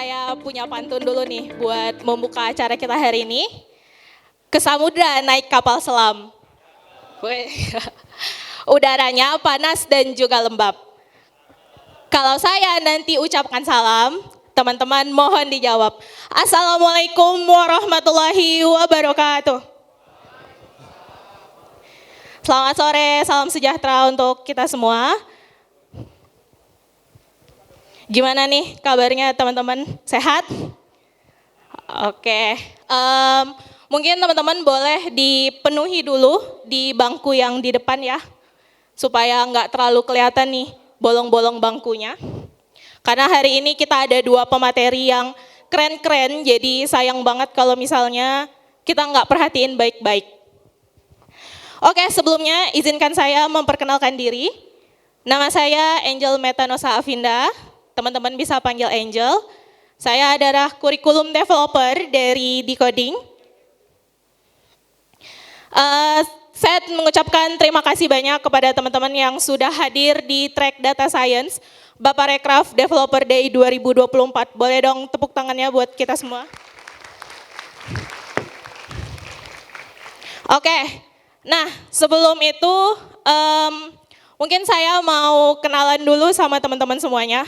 saya punya pantun dulu nih buat membuka acara kita hari ini. Ke samudra naik kapal selam. Weh. Udaranya panas dan juga lembab. Kalau saya nanti ucapkan salam, teman-teman mohon dijawab. Assalamualaikum warahmatullahi wabarakatuh. Selamat sore, salam sejahtera untuk kita semua. Gimana nih kabarnya teman-teman? Sehat? Oke, mungkin teman-teman boleh dipenuhi dulu di bangku yang di depan ya. Supaya nggak terlalu kelihatan nih bolong-bolong bangkunya. Karena hari ini kita ada 2 pemateri yang keren-keren, jadi sayang banget kalau misalnya kita nggak perhatiin baik-baik. Oke, sebelumnya izinkan saya memperkenalkan diri. Nama saya Angel Metanosa Avinda. Teman-teman bisa panggil Angel. Saya adalah kurikulum developer dari Decoding. Saya mengucapkan terima kasih banyak kepada teman-teman yang sudah hadir di track Data Science Bapak Rekraf Developer Day 2024. Boleh dong tepuk tangannya buat kita semua. Oke, nah sebelum itu mungkin saya mau kenalan dulu sama teman-teman semuanya.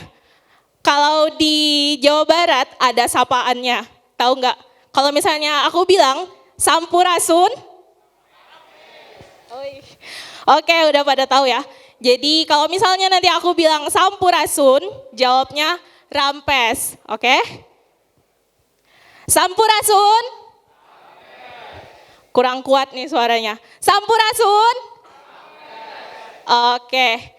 Kalau di Jawa Barat ada sapaannya, tahu nggak? Kalau misalnya aku bilang Sampurasun, oke udah pada tahu ya. Jadi kalau misalnya nanti aku bilang Sampurasun, jawabnya Rampes, oke? Sampurasun, kurang kuat nih suaranya. Sampurasun, oke.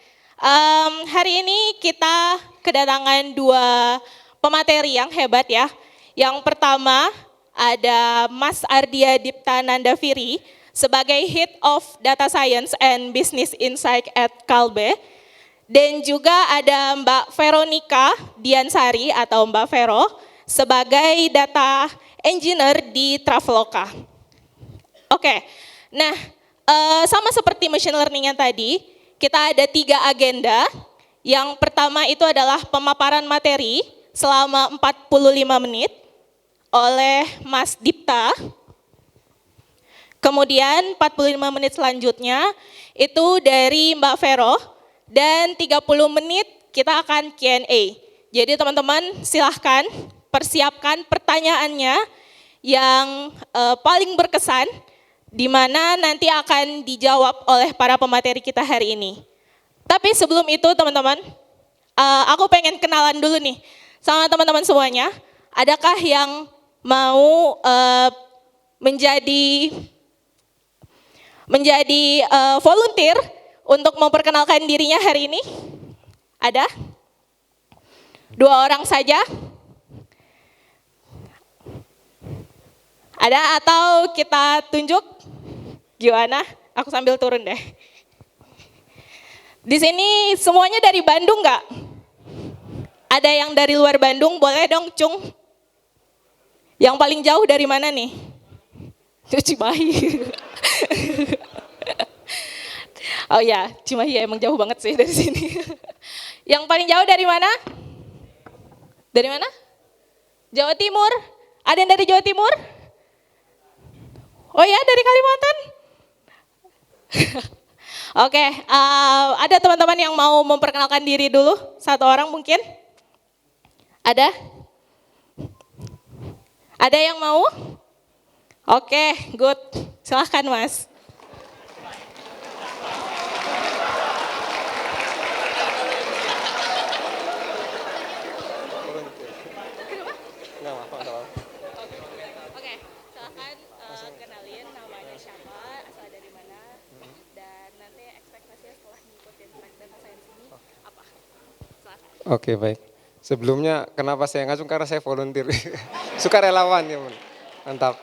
Hari ini kita kedatangan 2 pemateri yang hebat ya. Yang pertama ada Mas Ardia Dipta Nandaviri sebagai Head of Data Science and Business Insight at Kalbe. Dan juga ada Mbak Veronica Diansari atau Mbak Vero sebagai Data Engineer di Traveloka. Oke, nah sama seperti machine learning yang tadi, kita ada 3 agenda. Yang pertama itu adalah pemaparan materi selama 45 menit oleh Mas Dipta. Kemudian 45 menit selanjutnya itu dari Mbak Vero dan 30 menit kita akan Q&A. Jadi teman-teman silahkan persiapkan pertanyaannya yang paling berkesan di mana nanti akan dijawab oleh para pemateri kita hari ini. Tapi sebelum itu teman-teman, aku pengen kenalan dulu nih sama teman-teman semuanya. Adakah yang mau menjadi volunteer untuk memperkenalkan dirinya hari ini? Ada? 2 orang saja? Ada atau kita tunjuk? Gimana? Aku sambil turun deh. Di sini semuanya dari Bandung nggak? Ada yang dari luar Bandung, boleh dong Cung. Yang paling jauh dari mana nih? Cimahi. Oh ya, Cimahi ya emang jauh banget sih dari sini. Yang paling jauh dari mana? Dari mana? Jawa Timur. Ada yang dari Jawa Timur? Oh ya, dari Kalimantan? Oke, ada teman-teman yang mau memperkenalkan diri dulu? 1 orang mungkin? Ada? Ada yang mau? Oke, good. Silahkan Mas. Oke, silahkan kenalin namanya siapa, asal dari mana, dan nanti ekspektasinya setelah ngikutin track Data Science ini apa? Silahkan. Oke, baik. Sebelumnya kenapa saya ngajung, karena saya volunteer. Sukarelawan ya, mantap.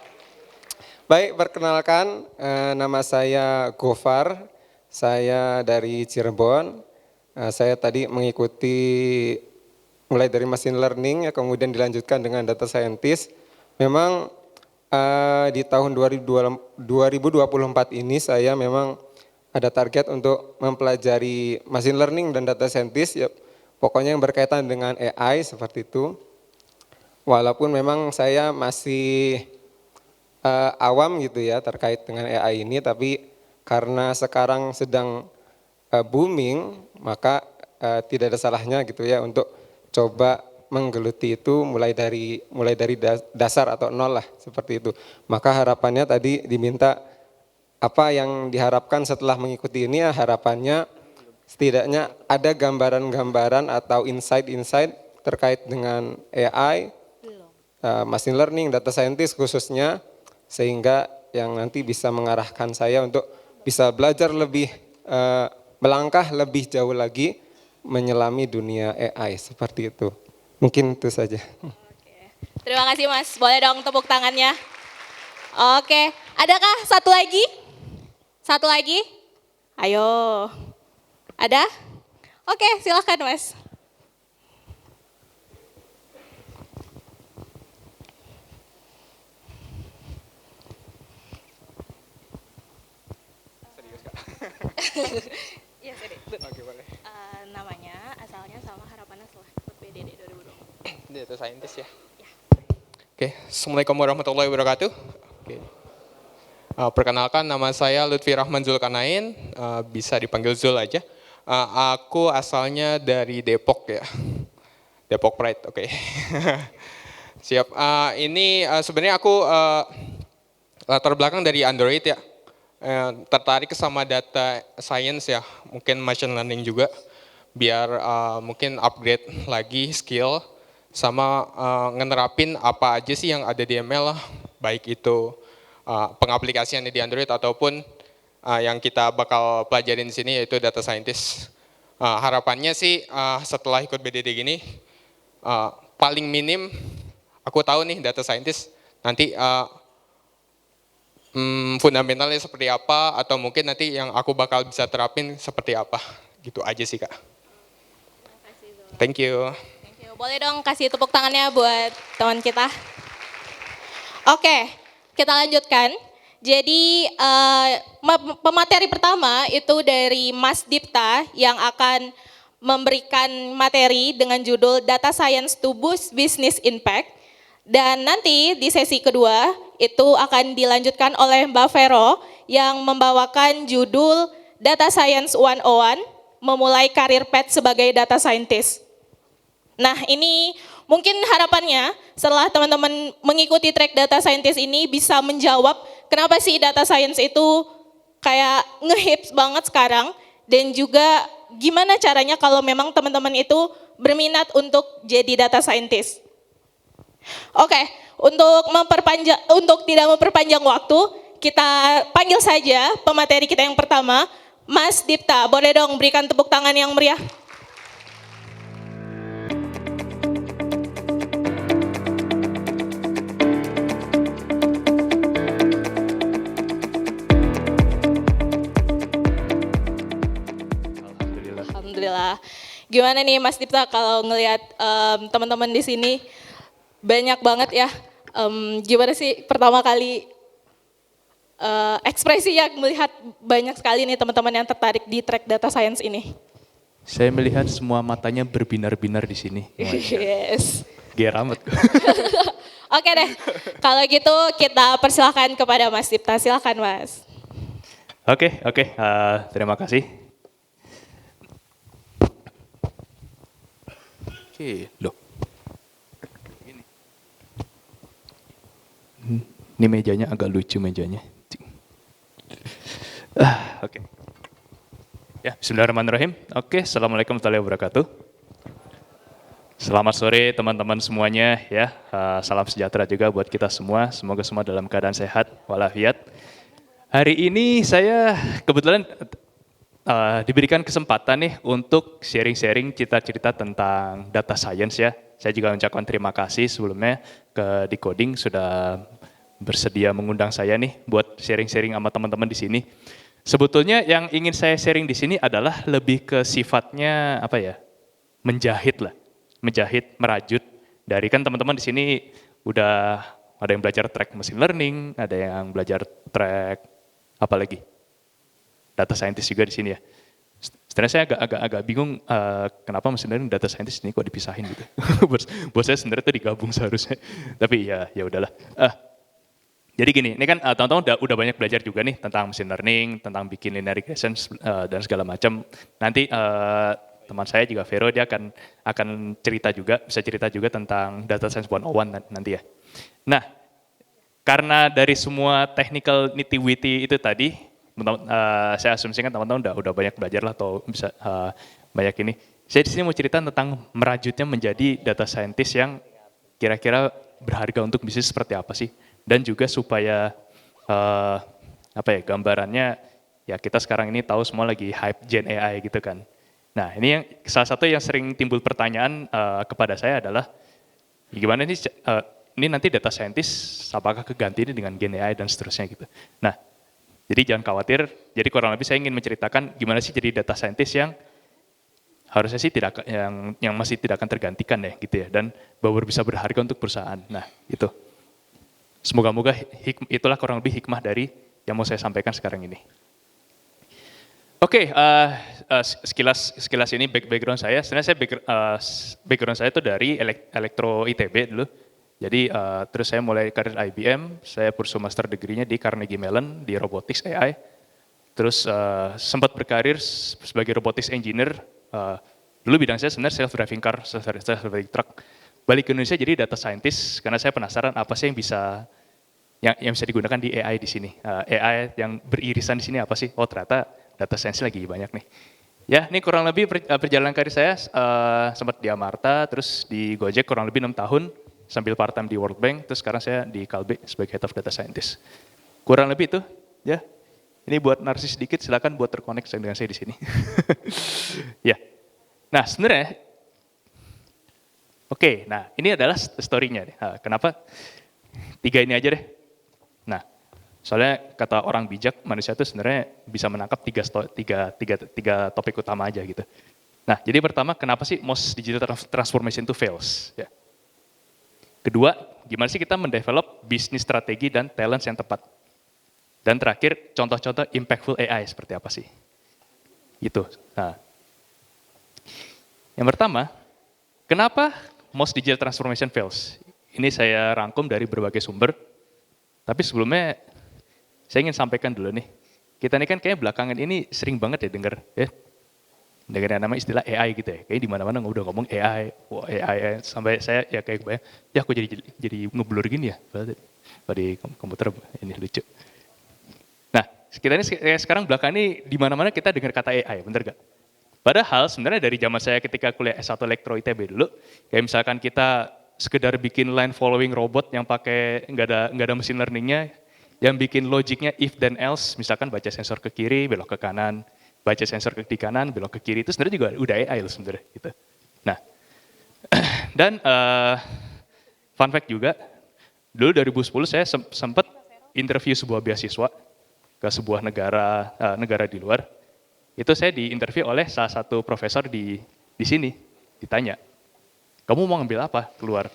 Baik, perkenalkan nama saya Gofar, saya dari Cirebon. Saya tadi mengikuti mulai dari machine learning ya, kemudian dilanjutkan dengan data scientist. Memang di tahun 2024 ini saya memang ada target untuk mempelajari machine learning dan data scientist ya, pokoknya yang berkaitan dengan AI seperti itu. walaupun memang saya masih awam gitu ya terkait dengan AI ini, tapi karena sekarang sedang booming, maka tidak ada salahnya gitu ya untuk coba menggeluti itu mulai dari dasar atau nol lah seperti itu. Maka harapannya tadi diminta apa yang diharapkan setelah mengikuti ini ya, harapannya setidaknya ada gambaran-gambaran atau insight-insight terkait dengan AI, machine learning, data scientist khususnya, sehingga yang nanti bisa mengarahkan saya untuk bisa belajar lebih, melangkah lebih jauh lagi menyelami dunia AI seperti itu. Mungkin itu saja. Terima kasih Mas, boleh dong tepuk tangannya. Oke, adakah satu lagi? Satu lagi? Ayo, ada? Oke, silahkan Mas. Iya, sorry. Oke, boleh. Namanya, asalnya sama harapannya setelah ikut PDD 2020. Data scientist ya. Oke, Assalamualaikum warahmatullahi wabarakatuh. Oke. Perkenalkan, nama saya Lutfi Rahman Zulkarnain, bisa dipanggil Zul aja. Aku asalnya dari Depok ya, Depok Pride, oke. Siap, ini sebenarnya aku latar belakang dari Android ya. Tertarik sama data science ya, mungkin machine learning juga, biar mungkin upgrade lagi skill, sama ngenerapin apa aja sih yang ada di ML lah, baik itu pengaplikasiannya di Android ataupun yang kita bakal pelajarin di sini yaitu data scientist. Harapannya sih setelah ikut BDD gini, paling minim aku tahu nih data scientist nanti fundamentalnya seperti apa, atau mungkin nanti yang aku bakal bisa terapin seperti apa, gitu aja sih Kak. Thank you. Thank you. Boleh dong kasih tepuk tangannya buat teman kita. Oke, kita lanjutkan. Jadi pemateri pertama itu dari Mas Dipta yang akan memberikan materi dengan judul Data Science to Boost Business Impact. Dan nanti di sesi kedua itu akan dilanjutkan oleh Mbak Vero yang membawakan judul Data Science 101, memulai karir path sebagai data scientist. Nah, ini mungkin harapannya setelah teman-teman mengikuti track data scientist ini bisa menjawab kenapa sih data science itu kayak ngehits banget sekarang, dan juga gimana caranya kalau memang teman-teman itu berminat untuk jadi data scientist. Oke, untuk tidak memperpanjang waktu, kita panggil saja pemateri kita yang pertama, Mas Dipta. Boleh dong berikan tepuk tangan yang meriah. Alhamdulillah. Gimana nih Mas Dipta kalau ngelihat teman-teman di sini banyak banget ya. Gimana sih pertama kali ekspresinya melihat banyak sekali nih teman-teman yang tertarik di track data science ini? Saya melihat semua matanya berbinar-binar di sini. Yes. Ger amat. Oke deh, kalau gitu kita persilahkan kepada Mas Dipta. Silakan Mas. Oke, terima kasih. Oke, loh. Ini mejanya agak lucu mejanya. Oke. Ya, bismillahirrahmanirrahim. Oke, assalamualaikum warahmatullahi wabarakatuh. Selamat sore teman-teman semuanya ya. Salam sejahtera juga buat kita semua. Semoga semua dalam keadaan sehat walafiat. Hari ini saya kebetulan diberikan kesempatan nih untuk sharing-sharing cerita-cerita tentang data science ya. Saya juga mengucapkan terima kasih sebelumnya ke Decoding sudah bersedia mengundang saya nih buat sharing-sharing sama teman-teman di sini. Sebetulnya yang ingin saya sharing di sini adalah lebih ke sifatnya apa ya? Menjahit lah. Menjahit, merajut. Dari kan teman-teman di sini udah ada yang belajar track machine learning, ada yang belajar track apa lagi? Data scientist juga di sini ya. Sebenarnya saya agak bingung kenapa machine learning data scientist ini kok dipisahin gitu. Buat saya sebenarnya itu digabung seharusnya. Tapi ya udahlah. Jadi gini, ini kan teman-teman udah banyak belajar juga nih tentang machine learning, tentang bikin linear regression dan segala macam. Nanti teman saya juga Vero, dia akan bisa cerita juga tentang data science 101 nanti ya. Nah, karena dari semua technical nitty-gritty itu tadi, saya asumsikan teman-teman udah banyak belajar lah atau bisa banyak ini. Saya di sini mau cerita tentang merajutnya menjadi data scientist yang kira-kira berharga untuk bisnis seperti apa sih? Dan juga supaya gambarannya ya kita sekarang ini tahu semua lagi hype Gen AI gitu kan. Nah ini yang salah satu yang sering timbul pertanyaan kepada saya adalah gimana ini nanti data scientist apakah keganti ini dengan Gen AI dan seterusnya gitu. Nah jadi jangan khawatir. Jadi kurang lebih saya ingin menceritakan gimana sih jadi data scientist yang harusnya sih yang masih tidak akan tergantikan ya gitu ya, dan bahwa bisa berharga untuk perusahaan. Nah itu. Semoga-moga itulah kurang lebih hikmah dari yang mau saya sampaikan sekarang ini. Oke, sekilas ini background saya. Sebenarnya background saya itu dari elektro ITB dulu. Jadi terus saya mulai karir IBM, saya pursue master degree-nya di Carnegie Mellon di robotics AI. Terus sempat berkarir sebagai robotics engineer. Dulu bidang saya sebenarnya self-driving car, self-driving truck. Balik ke Indonesia jadi data scientist karena saya penasaran apa sih yang bisa digunakan di AI di sini. AI yang beririsan di sini apa sih? Oh ternyata data science lagi banyak nih. Ya, ini kurang lebih perjalanan karir saya sempat di Amarta, terus di Gojek kurang lebih 6 tahun sambil part time di World Bank, terus sekarang saya di Kalbe sebagai head of data scientist. Kurang lebih itu, ya. Ini buat narsis sedikit, silakan buat terkonek dengan saya di sini. Ya. Nah, sebenarnya oke, nah ini adalah story-nya. Kenapa 3 ini aja deh? Nah, soalnya kata orang bijak, manusia itu sebenarnya bisa menangkap 3 topik utama aja gitu. Nah, jadi pertama, kenapa sih most digital transformation itu fails? Ya. Kedua, gimana sih kita mendevelop bisnis strategi dan talents yang tepat? Dan terakhir, contoh-contoh impactful AI seperti apa sih? Gitu. Nah, yang pertama, kenapa most digital transformation fails? Ini saya rangkum dari berbagai sumber, tapi sebelumnya saya ingin sampaikan dulu nih. Kita ini kan kayak belakangan ini sering banget ya dengar yang namanya istilah AI gitu ya. Kayak di mana-mana udah ngomong AI, wah AI, sampai saya ya kayak kebayang, ya aku jadi ngeblur gini ya, di komputer ini lucu. Nah, kita ini sekarang belakangan ini di mana-mana kita dengar kata AI, bener gak? Padahal sebenarnya dari zaman saya ketika kuliah S1 Elektro ITB dulu, kayak misalkan kita sekedar bikin line following robot yang pakai nggak ada mesin learningnya, yang bikin logiknya if then else, misalkan baca sensor ke kiri, belok ke kanan, baca sensor di kanan, belok ke kiri, itu sebenarnya juga udah AI loh sebenarnya. Gitu. Nah, dan fun fact juga, dulu 2010 saya sempat interview sebuah beasiswa ke sebuah negara di luar. Itu saya diinterview oleh salah satu profesor di sini, ditanya, kamu mau ngambil apa keluar?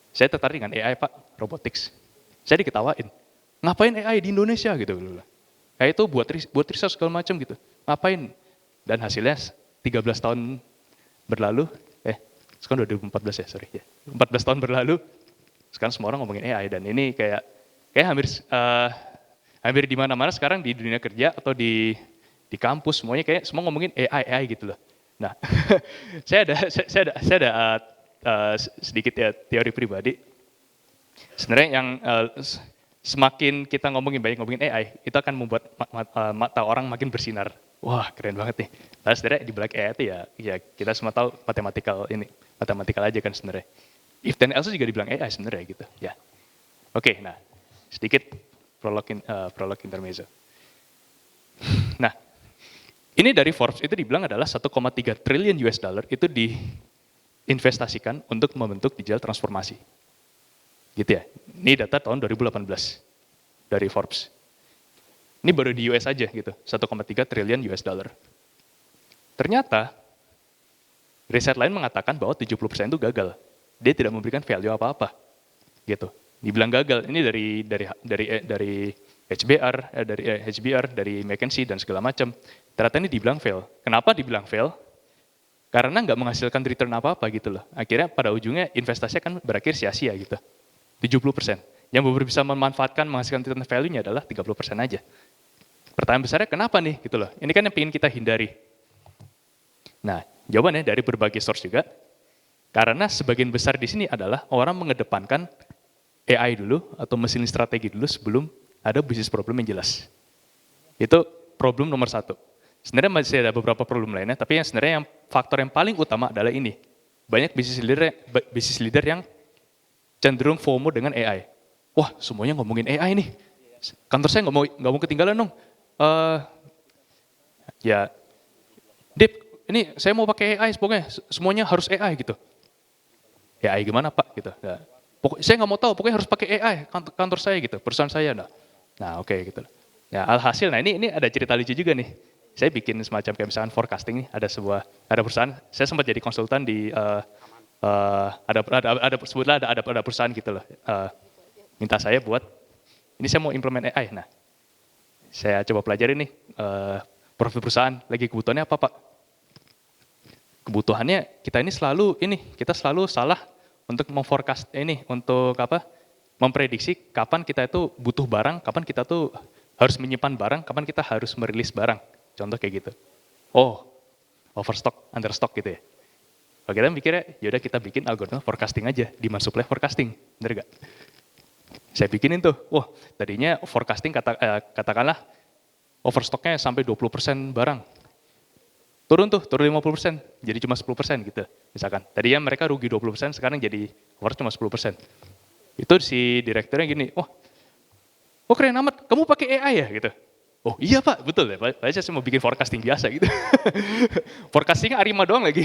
Saya tertarik dengan AI Pak, robotics. Saya diketawain, ngapain AI di Indonesia gitu. AI itu buat riset segala macam gitu, ngapain? Dan hasilnya 13 tahun berlalu, sekarang 2014 ya, sorry ya. 14 tahun berlalu, sekarang semua orang ngomongin AI, dan ini kayak hampir di mana-mana sekarang di dunia kerja atau di kampus semuanya kayak semua ngomongin AI gitu loh. Nah, saya ada sedikit ya teori pribadi. Sebenarnya yang semakin kita ngomongin AI, itu akan membuat mata orang makin bersinar. Wah, keren banget nih. Nah, sebenarnya di balik AI itu ya kita semua tahu matematikal aja kan sebenarnya. If then else juga dibilang AI sebenarnya gitu. Ya. Oke, nah sedikit prolog intermezzo. Nah, ini dari Forbes itu dibilang adalah 1,3 triliun US dollar itu diinvestasikan untuk membentuk digital transformasi. Gitu ya. Ini data tahun 2018 dari Forbes. Ini baru di US aja gitu, 1,3 triliun US dollar. Ternyata riset lain mengatakan bahwa 70% itu gagal. Dia tidak memberikan value apa-apa. Gitu. Dibilang gagal. Ini dari HBR, dari McKinsey dan segala macam. ternyata ini dibilang fail. Kenapa dibilang fail? Karena nggak menghasilkan return apa-apa gitu loh. Akhirnya pada ujungnya investasinya kan berakhir sia-sia gitu. 70%. Yang benar bisa memanfaatkan menghasilkan return value-nya adalah 30% aja. Pertanyaan besarnya kenapa nih gitu loh. Ini kan yang ingin kita hindari. Nah, jawabannya dari berbagai source juga. Karena sebagian besar di sini adalah orang mengedepankan AI dulu atau mesin strategi dulu sebelum ada bisnis problem yang jelas. Itu problem nomor satu. Sebenarnya masih ada beberapa problem lainnya, tapi yang sebenarnya yang faktor yang paling utama adalah ini. Banyak bisnis leader yang cenderung FOMO dengan AI. Wah, semuanya ngomongin AI nih. Kantor saya nggak mau ketinggalan dong. Ya, Dip, ini saya mau pakai AI, pokoknya semuanya harus AI gitu. AI gimana Pak? Gitu. Ya. Saya nggak mau tahu, pokoknya harus pakai AI kantor saya gitu, perusahaan saya. Nah oke gitu. Ya, alhasil, nah ini ada cerita lucu juga nih. Saya bikin semacam kayak misalkan forecasting nih, ada perusahaan, saya sempat jadi konsultan di, sebutlah ada perusahaan gitu loh, minta saya buat, ini saya mau implement AI. Nah, saya coba pelajari nih, profil perusahaan, lagi kebutuhannya apa Pak? Kebutuhannya kita selalu salah untuk memforecast untuk memprediksi kapan kita itu butuh barang, kapan kita tuh harus menyimpan barang, kapan kita harus merilis barang. Contoh kayak gitu. Oh, overstock, understock gitu ya. Kalau kita mikirnya, yaudah kita bikin algoritma forecasting aja, demand supply forecasting, bener gak? Saya bikinin tuh, wah tadinya forecasting katakanlah overstocknya sampai 20% barang. Turun 50%, jadi cuma 10% gitu. Misalkan, tadinya mereka rugi 20%, sekarang jadi overstock cuma 10%. Itu si direkturnya gini, wah keren amat, kamu pakai AI ya gitu. Oh iya Pak, betul ya, padahal saya mau bikin forecasting biasa gitu. Forecastingnya Arima doang lagi.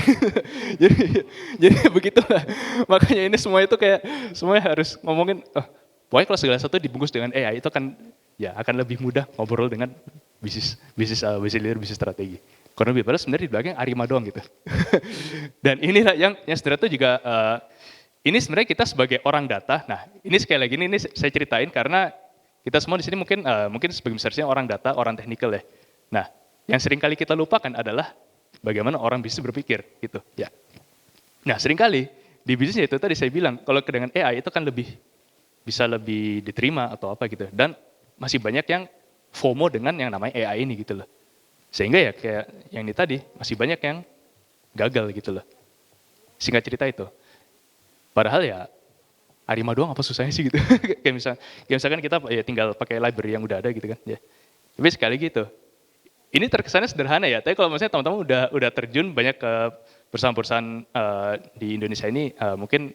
jadi begitulah. Makanya ini semua itu kayak, semuanya harus ngomongin, pokoknya kalau segala sesuatu dibungkus dengan AI itu akan lebih mudah ngobrol dengan bisnis leader, bisnis strategi. Karena padahal sebenarnya di belakang Arima doang gitu. Dan inilah yang sebenarnya itu juga, ini sebenarnya kita sebagai orang data, nah ini sekali lagi ini saya ceritain karena kita semua di sini mungkin sebagian besarnya orang data, orang teknikal ya. Nah, yang sering kali kita lupakan adalah bagaimana orang bisnis berpikir gitu ya. Nah, seringkali di bisnis itu tadi saya bilang kalau dengan AI itu kan bisa lebih diterima atau apa gitu. Dan masih banyak yang FOMO dengan yang namanya AI ini gitu loh. Sehingga ya kayak yang ini tadi masih banyak yang gagal gitu loh. Singkat cerita itu. Padahal ya Arima doang apa susahnya sih gitu. kayak misalkan kita ya tinggal pakai library yang udah ada gitu kan ya. Tapi sekali gitu. Ini terkesannya sederhana ya, tapi kalau misalnya teman-teman udah terjun banyak ke perusahaan-perusahaan di Indonesia ini mungkin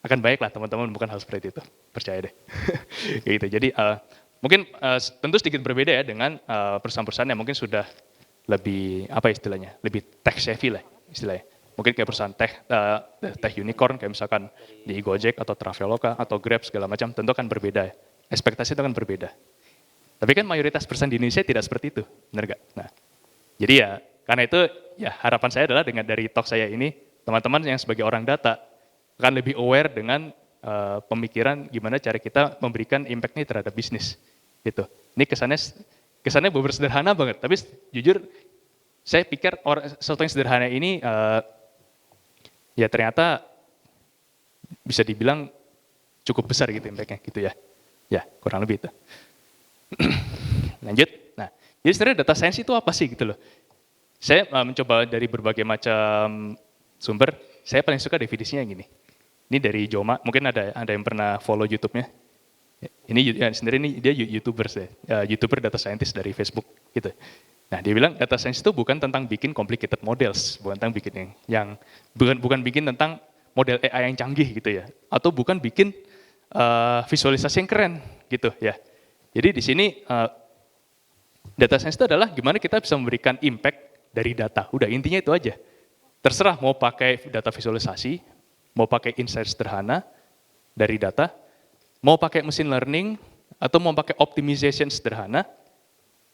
akan baik lah teman-teman bukan hal seperti itu. Percaya deh. Kayak gitu. Jadi mungkin tentu sedikit berbeda ya dengan perusahaan-perusahaan yang mungkin sudah lebih lebih tech savvy lah istilahnya. Mungkin kayak perusahaan tech unicorn, kayak misalkan di Gojek atau Traveloka atau Grab segala macam, tentu akan berbeda ya. Ekspektasi itu akan berbeda. Tapi kan mayoritas perusahaan di Indonesia tidak seperti itu, benar nggak? Nah, jadi ya karena itu ya harapan saya adalah dari talk saya ini, teman-teman yang sebagai orang data akan lebih aware dengan pemikiran gimana cara kita memberikan impact-nya terhadap bisnis. Gitu. Ini kesannya beberapa sederhana banget, tapi jujur saya pikir sesuatu yang sederhana ini ya ternyata bisa dibilang cukup besar gitu impact-nya gitu ya. Ya, kurang lebih itu. Lanjut. Nah, jadi sebenarnya data science itu apa sih gitu loh. Saya mencoba dari berbagai macam sumber, saya paling suka definisinya gini. Ini dari Joma, mungkin ada yang pernah follow YouTube-nya. Ini sendiri ini dia YouTubers ya, YouTuber data scientist dari Facebook gitu. Nah, dia bilang data science itu bukan tentang bikin complicated models, bukan tentang bikin bukan bikin tentang model AI yang canggih gitu ya, atau bukan bikin visualisasi yang keren gitu ya. Jadi di sini data science itu adalah gimana kita bisa memberikan impact dari data. Udah intinya itu aja. Terserah mau pakai data visualisasi, mau pakai insight sederhana dari data, mau pakai machine learning atau mau pakai optimization sederhana.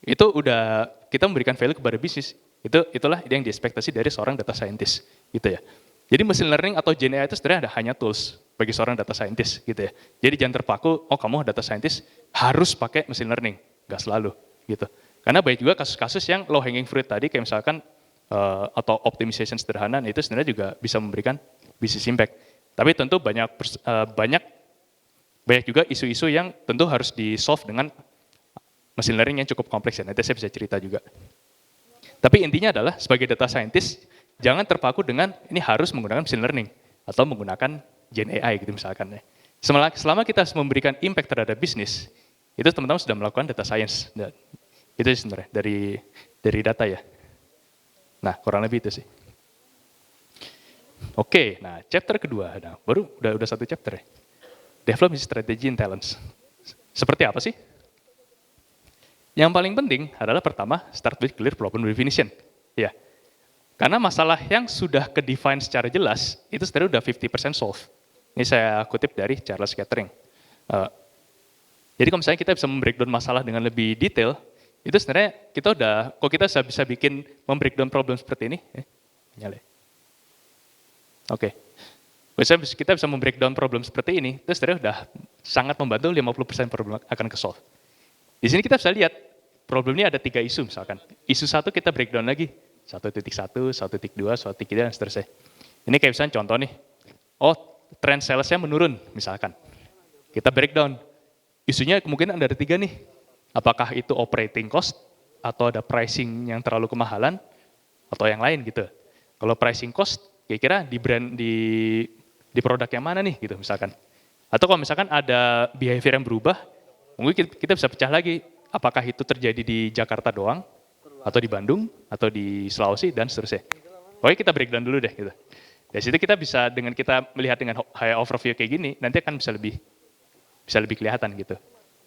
Itu udah kita memberikan value kepada bisnis. Itulah yang diekspektasi dari seorang data scientist gitu ya. Jadi machine learning atau Gen AI itu sebenarnya hanya tools bagi seorang data scientist gitu ya. Jadi jangan terpaku, kamu data scientist harus pakai machine learning, nggak selalu gitu. Karena banyak juga kasus-kasus yang low hanging fruit tadi, kayak misalkan atau optimization sederhana, itu sebenarnya juga bisa memberikan business impact. Tapi tentu banyak juga isu-isu yang tentu harus di-solve dengan machine learning yang cukup kompleks ya, nanti saya bisa cerita juga. Tapi intinya adalah sebagai data scientist, jangan terpaku dengan ini harus menggunakan machine learning atau menggunakan Gen AI gitu misalkan ya. Selama kita memberikan impact terhadap bisnis, itu teman-teman sudah melakukan data science. Itu sebenarnya dari data ya. Nah, kurang lebih itu sih. Oke, nah chapter kedua, nah, baru udah satu chapter ya. Develop strategy and talents. Seperti apa sih? Yang paling penting adalah pertama, start with clear problem definition. Ya. Karena masalah yang sudah ke-define secara jelas, itu sebenarnya udah 50% solve. Ini saya kutip dari Charles Kettering. Jadi kalau misalnya kita bisa membreakdown masalah dengan lebih detail, itu sebenarnya kok kita bisa bikin membreakdown problem seperti ini, nyala. Oke. Biasanya kita bisa membreakdown problem seperti ini, itu sebenarnya udah sangat membantu 50% problem akan ke-solve. Di sini kita bisa lihat, problem ini ada 3 isu misalkan. Isu 1 kita breakdown lagi, 1.1, 1.2, 1.3, dan seterusnya. Ini kayak misalnya contoh nih, trend salesnya menurun misalkan. Kita breakdown, isunya kemungkinan ada 3 nih. Apakah itu operating cost, atau ada pricing yang terlalu kemahalan, atau yang lain gitu. Kalau pricing cost, kira-kira di produk yang mana nih gitu misalkan. Atau kalau misalkan ada behavior yang berubah, mungkin kita bisa pecah lagi, apakah itu terjadi di Jakarta doang, atau di Bandung, atau di Sulawesi, dan seterusnya. Pokoknya kita breakdown dulu deh gitu. Dari situ kita bisa, dengan kita melihat dengan high overview kayak gini, nanti akan bisa lebih kelihatan gitu.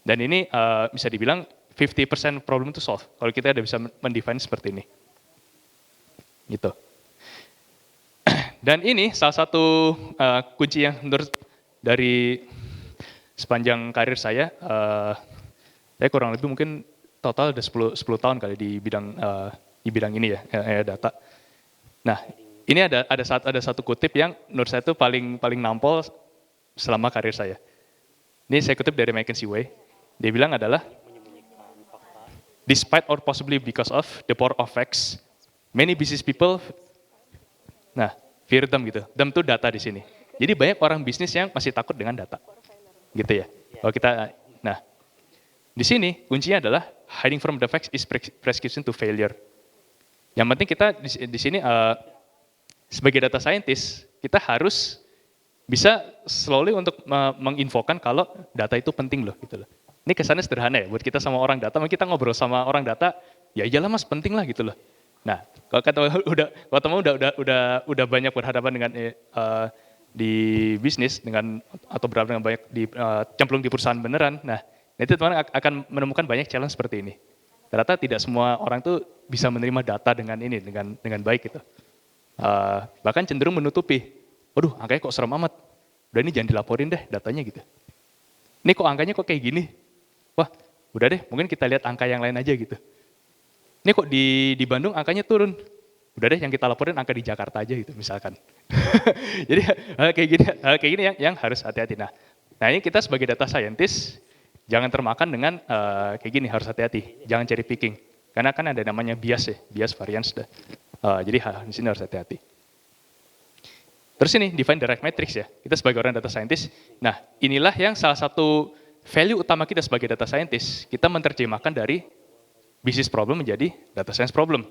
Dan ini bisa dibilang 50% problem to solve, kalau kita udah bisa mendefine seperti ini. Gitu. Dan ini salah satu kunci yang menurut dari sepanjang karir saya kurang lebih mungkin total ada 10 tahun kali di bidang ini ya, data. Nah, ini ada satu kutip yang menurut saya itu paling nampol selama karir saya. Ini saya kutip dari McKinsey Way. Dia bilang adalah, despite or possibly because of the power of facts, many business people, fear them gitu. Them itu data di sini. Jadi banyak orang bisnis yang masih takut dengan data, gitu ya. Kalau kita, di sini kuncinya adalah hiding from the facts is prescription to failure. Yang penting kita di sini sebagai data scientist, kita harus bisa slowly untuk menginfokan kalau data itu penting loh, gitu loh. Ini kesannya sederhana ya, buat kita sama orang data, kita ngobrol sama orang data, ya iyalah mas penting lah gitu loh. Nah, kalau teman udah banyak berhadapan dengan di bisnis atau berhadapan dengan banyak cemplung di perusahaan beneran, nah itu teman akan menemukan banyak challenge seperti ini. Ternyata tidak semua orang tuh bisa menerima data dengan baik gitu. Bahkan cenderung menutupi. Waduh, angkanya kok serem amat. Udah ini jangan dilaporin deh datanya gitu. Ini kok angkanya kok kayak gini? Wah, udah deh, mungkin kita lihat angka yang lain aja gitu. Ini kok di Bandung angkanya turun. Udah deh yang kita laporin angka di Jakarta aja gitu misalkan. Jadi kayak gini yang harus hati-hati. Nah, ini kita sebagai data scientist jangan termakan dengan kayak gini, harus hati-hati. Jangan cherry picking. Karena kan ada namanya bias ya, bias variance. Jadi di sini harus hati-hati. Terus ini define the right metrics ya. Kita sebagai orang data scientist. Nah, inilah yang salah satu value utama kita sebagai data scientist. Kita menerjemahkan dari business problem menjadi data science problem.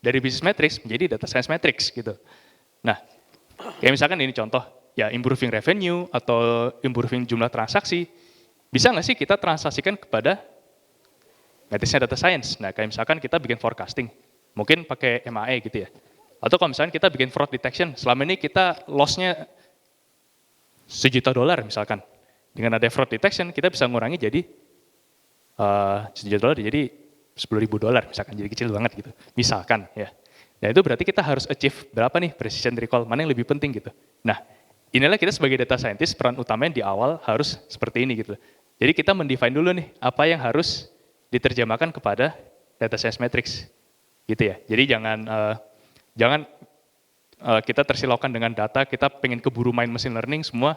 Dari business metrics menjadi data science metrics gitu. Nah, kayak misalkan ini contoh, ya improving revenue atau improving jumlah transaksi. Bisa nggak sih kita transaksikan kepada metricsnya data science? Nah, kayak misalkan kita bikin forecasting, mungkin pakai MAE gitu ya. Atau kalau misalkan kita bikin fraud detection, selama ini kita loss-nya $1 juta misalkan. Dengan ada fraud detection, kita bisa ngurangi jadi $1 juta jadi $10.000 misalkan, jadi kecil banget gitu. Misalkan ya. Nah itu berarti kita harus achieve berapa nih precision recall, mana yang lebih penting gitu. Nah inilah kita sebagai data scientist, peran utamanya di awal harus seperti ini gitu. Jadi kita mendefine dulu nih, apa yang harus diterjemahkan kepada data science metrics. Gitu ya. Jadi jangan kita tersilaukan dengan data, kita pengen keburu main machine learning semua,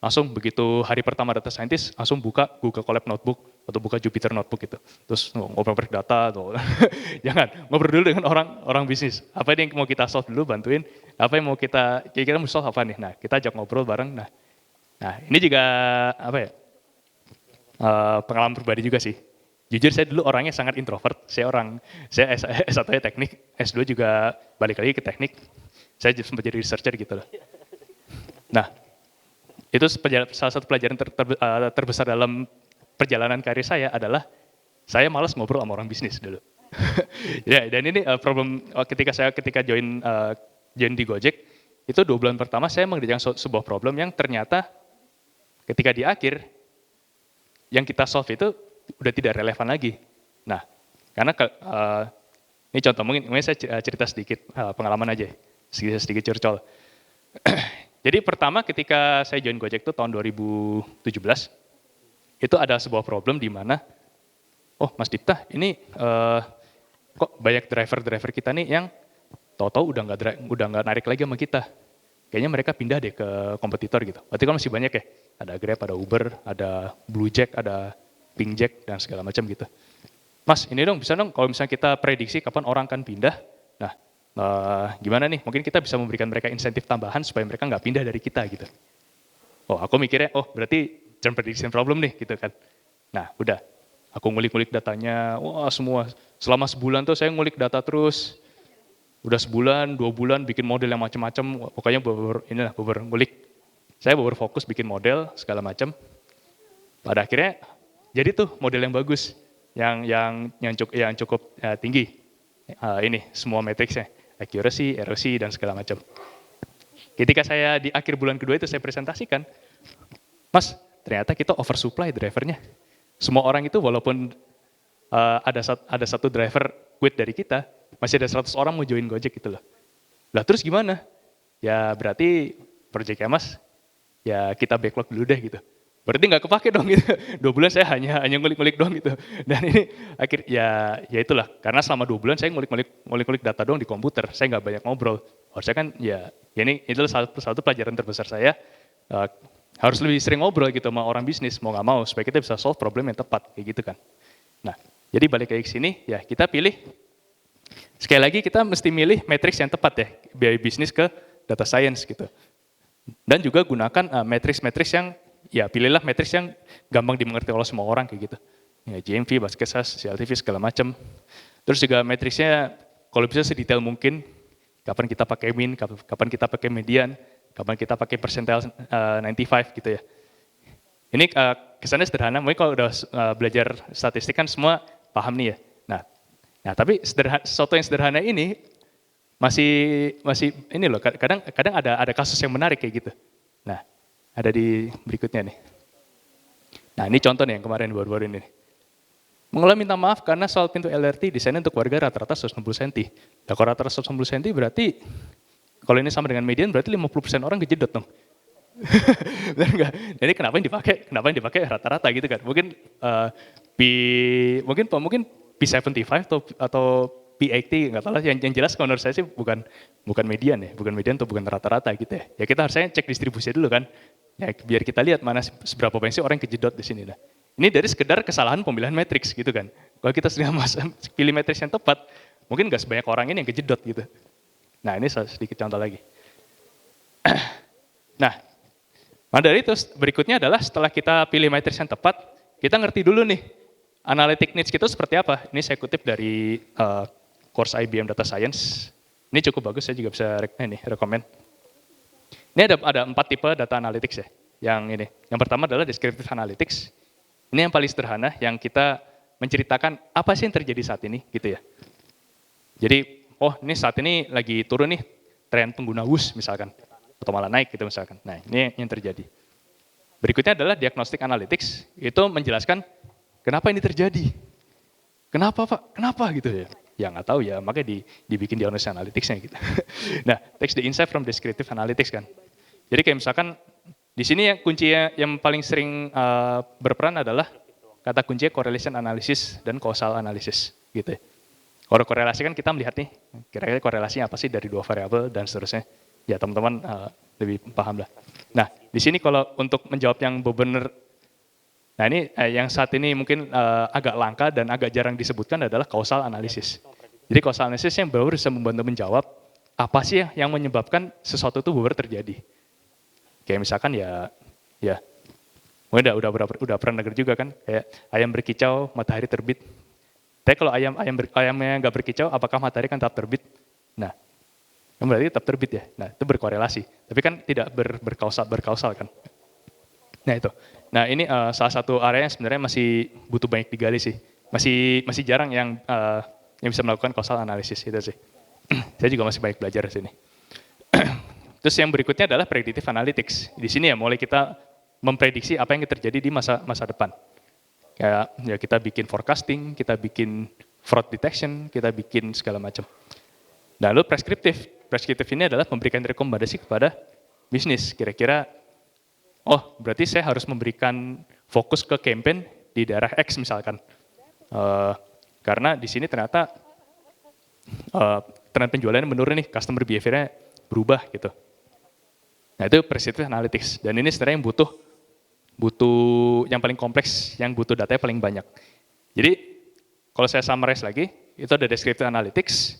langsung begitu hari pertama data scientist, langsung buka Google Colab Notebook atau buka Jupyter Notebook gitu. Terus ngobrol data atau jangan, ngobrol dulu dengan orang bisnis. Apa yang mau kita solve dulu, bantuin. Apa yang mau kita, kira-kira mau solve apa nih? Nah, kita ajak ngobrol bareng. Nah ini juga apa ya, pengalaman pribadi juga sih. Jujur saya dulu orangnya sangat introvert. Saya S1-nya teknik, S2 juga balik lagi ke teknik. Saya sempat jadi researcher gitu loh. Nah, itu salah satu pelajaran terbesar dalam perjalanan karir saya adalah saya malas ngobrol sama orang bisnis dulu. Ya, dan ini problem ketika join di Gojek, itu 2 bulan pertama saya mengerjakan sebuah problem yang ternyata ketika di akhir yang kita solve itu udah tidak relevan lagi. Nah, karena ini contoh mungkin saya cerita sedikit pengalaman aja, sedikit curcol. Jadi pertama ketika saya join Gojek itu tahun 2017, itu ada sebuah problem di mana, oh Mas Dipta, ini kok banyak driver kita nih yang tahu-tahu udah nggak narik lagi sama kita. Kayaknya mereka pindah deh ke kompetitor gitu. Berarti kan masih banyak ya, ada Grab, ada Uber, ada Bluejack, ada Pinkjack dan segala macam gitu. Mas, ini dong bisa dong kalau misalnya kita prediksi kapan orang akan pindah. Nah, gimana nih? Mungkin kita bisa memberikan mereka insentif tambahan supaya mereka nggak pindah dari kita gitu. Oh, aku mikirnya, oh berarti jam prediction problem nih gitu kan. Nah, udah. Aku ngulik-ngulik datanya, wah semua. Selama sebulan tuh saya ngulik data terus. Udah sebulan, 2 bulan bikin model yang macam-macam. Pokoknya bener ngulik. Saya fokus bikin model segala macam. Pada akhirnya jadi tuh model yang bagus, yang cukup tinggi. Ini semua matriksnya. Accuracy, erosi, dan segala macam. Ketika saya di akhir bulan kedua itu saya presentasikan, Mas, ternyata kita oversupply drivernya. Semua orang itu walaupun ada satu driver quit dari kita, masih ada 100 orang mau join Gojek gitu loh. Lah terus gimana? Ya berarti proyeknya Mas, ya kita backlog dulu deh gitu. Berarti nggak kepake dong gitu. 2 bulan saya hanya ngulik-ngulik doang gitu. Dan ini ya itulah, karena selama 2 bulan saya ngulik-ngulik data doang di komputer, saya nggak banyak ngobrol. Harusnya kan ya ini itulah satu pelajaran terbesar saya, harus lebih sering ngobrol gitu sama orang bisnis, mau nggak mau, supaya kita bisa solve problem yang tepat, kayak gitu kan. Nah, jadi balik lagi ke sini, ya kita pilih, sekali lagi kita mesti milih matriks yang tepat ya, biaya bisnis ke data science gitu. Dan juga gunakan matriks-matriks yang, ya pilihlah matriks yang gampang dimengerti oleh semua orang kayak gitu. Ya, GMV, basket size, CLTV segala macam. Terus juga matriksnya kalau bisa sedetail mungkin, kapan kita pakai mean, kapan kita pakai median, kapan kita pakai percentile 95 gitu ya. Ini kesannya sederhana, mungkin kalau udah belajar statistik kan semua paham nih ya. Nah tapi sesuatu yang sederhana ini masih ini loh, kadang ada kasus yang menarik kayak gitu. Nah, ada di berikutnya nih. Nah ini contoh nih yang kemarin baru-baru ini. Mengulang minta maaf karena soal pintu LRT desainnya untuk warga rata-rata 160 cm. Nah kalau rata-rata 160 cm berarti, kalau ini sama dengan median berarti 50% orang kejedot dong. Benar nggak? Jadi kenapa yang dipakai rata-rata gitu kan? Mungkin mungkin P75 atau P80 nggak tahu lah. Yang jelas kalau menurut saya sih bukan median ya, bukan median atau bukan rata-rata gitu ya. Ya kita harusnya cek distribusi dulu kan. Ya biar kita lihat mana seberapa banyak sih orang yang kejedot di sini. Nah, ini dari sekedar kesalahan pemilihan matriks gitu kan. Kalau kita sedang pilih matriks yang tepat, mungkin nggak sebanyak orang ini yang kejedot gitu. Nah ini sedikit contoh lagi. Nah dari itu berikutnya adalah setelah kita pilih matriks yang tepat, kita ngerti dulu nih analytic needs kita seperti apa. Ini saya kutip dari course IBM Data Science. Ini cukup bagus, saya juga bisa rekomend. Ini ada 4 tipe data analytics ya. Yang pertama adalah descriptive analytics. Ini yang paling sederhana, yang kita menceritakan apa sih yang terjadi saat ini gitu ya. Jadi, oh ini saat ini lagi turun nih tren pengguna WUS misalkan, atau malah naik gitu misalkan. Nah ini yang terjadi. Berikutnya adalah diagnostic analytics, itu menjelaskan kenapa ini terjadi. Kenapa Pak? Kenapa gitu ya. Ya nggak tahu ya, makanya dibikin diagnostic analytics-nya gitu. Nah, takes the insight from descriptive analytics kan. Jadi kayak misalkan di sini yang kunci yang paling sering berperan adalah kata kuncinya correlation analysis dan causal analysis gitu ya. Kalau korelasi kan kita melihat nih, kira-kira korelasinya apa sih dari 2 variabel dan seterusnya. Ya teman-teman lebih paham lah. Nah di sini kalau untuk menjawab yang benar, nah ini yang saat ini mungkin agak langka dan agak jarang disebutkan adalah causal analysis. Jadi causal analysis yang baru bisa membantu menjawab apa sih yang menyebabkan sesuatu itu baru terjadi. Kayak misalkan ya udah pernah dengar juga kan, kayak ayam berkicau, matahari terbit. Tapi kalau ayamnya nggak berkicau, apakah matahari kan tetap terbit? Nah, kan berarti tetap terbit ya. Nah, itu berkorelasi. Tapi kan tidak berkausal kan. Nah itu. Nah ini salah satu area yang sebenarnya masih butuh banyak digali sih. Masih jarang yang bisa melakukan causal analysis itu sih. Saya juga masih banyak belajar di sini. Terus yang berikutnya adalah predictive analytics. Di sini ya mulai kita memprediksi apa yang terjadi di masa depan. Ya kita bikin forecasting, kita bikin fraud detection, kita bikin segala macam. Nah, lalu preskriptif. Preskriptif ini adalah memberikan rekomendasi kepada bisnis. Kira-kira, oh berarti saya harus memberikan fokus ke campaign di daerah X misalkan. Karena di sini ternyata tren penjualannya menurun nih, customer behavior-nya berubah gitu. Nah itu prescriptive analytics, dan ini sebenarnya yang butuh yang paling kompleks, yang butuh datanya paling banyak. Jadi kalau saya summarize lagi, itu ada descriptive analytics,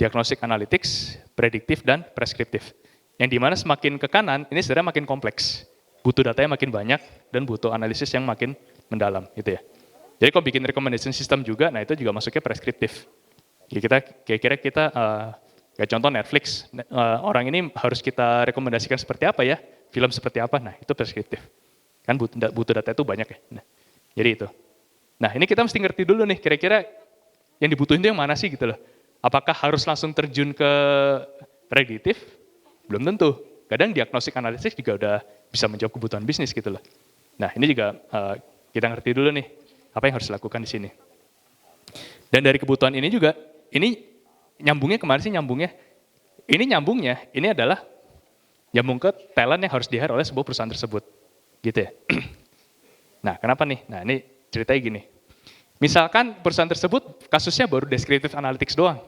diagnostic analytics, predictive, dan prescriptive. Yang dimana semakin ke kanan, ini sebenarnya makin kompleks. Butuh datanya makin banyak, dan butuh analisis yang makin mendalam gitu ya. Jadi kalau bikin recommendation system juga, nah itu juga masuknya preskriptif. Kira-kira kita kayak contoh Netflix, orang ini harus kita rekomendasikan seperti apa ya, film seperti apa, nah itu preskriptif. Kan butuh data itu banyak ya. Nah, jadi itu. Nah ini kita mesti ngerti dulu nih, kira-kira yang dibutuhin itu yang mana sih gitu loh. Apakah harus langsung terjun ke prediktif? Belum tentu. Kadang diagnostic analytics juga udah bisa menjawab kebutuhan bisnis gitu loh. Nah ini juga kita ngerti dulu nih, apa yang harus dilakukan di sini. Dan dari kebutuhan ini juga, ini nyambungnya kemana sih nyambungnya? Ini nyambungnya, ini adalah nyambung ke talent yang harus di-hire oleh sebuah perusahaan tersebut. Gitu ya. Nah kenapa nih? Nah ini ceritanya gini. Misalkan perusahaan tersebut kasusnya baru descriptive analytics doang.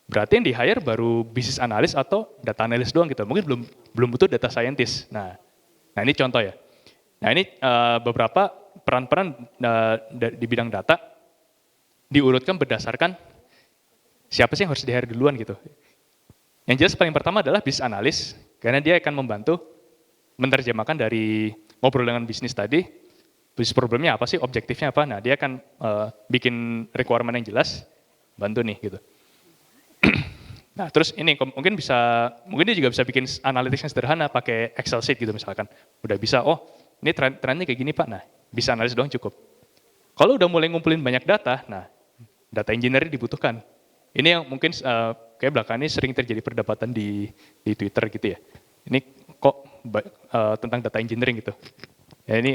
Berarti yang di-hire baru business analyst atau data analyst doang gitu. Mungkin belum butuh data scientist. Nah ini contoh ya. Nah ini beberapa peran-peran di bidang data diurutkan berdasarkan siapa sih yang harus di-hire duluan gitu. Yang jelas paling pertama adalah business analyst, karena dia akan membantu menerjemahkan dari ngobrol dengan bisnis tadi, bisnis problemnya apa sih, objektifnya apa. Nah dia akan bikin requirement yang jelas, bantu nih gitu. Nah terus ini mungkin dia juga bisa bikin analytics yang sederhana, pakai Excel sheet gitu misalkan. Udah bisa, oh ini trennya kayak gini Pak, nah bisa analis doang cukup. Kalau udah mulai ngumpulin banyak data, nah data engineer dibutuhkan. Ini yang mungkin kayak belakangan ini sering terjadi perdebatan di Twitter gitu ya. Ini kok tentang data engineering gitu. Ya ini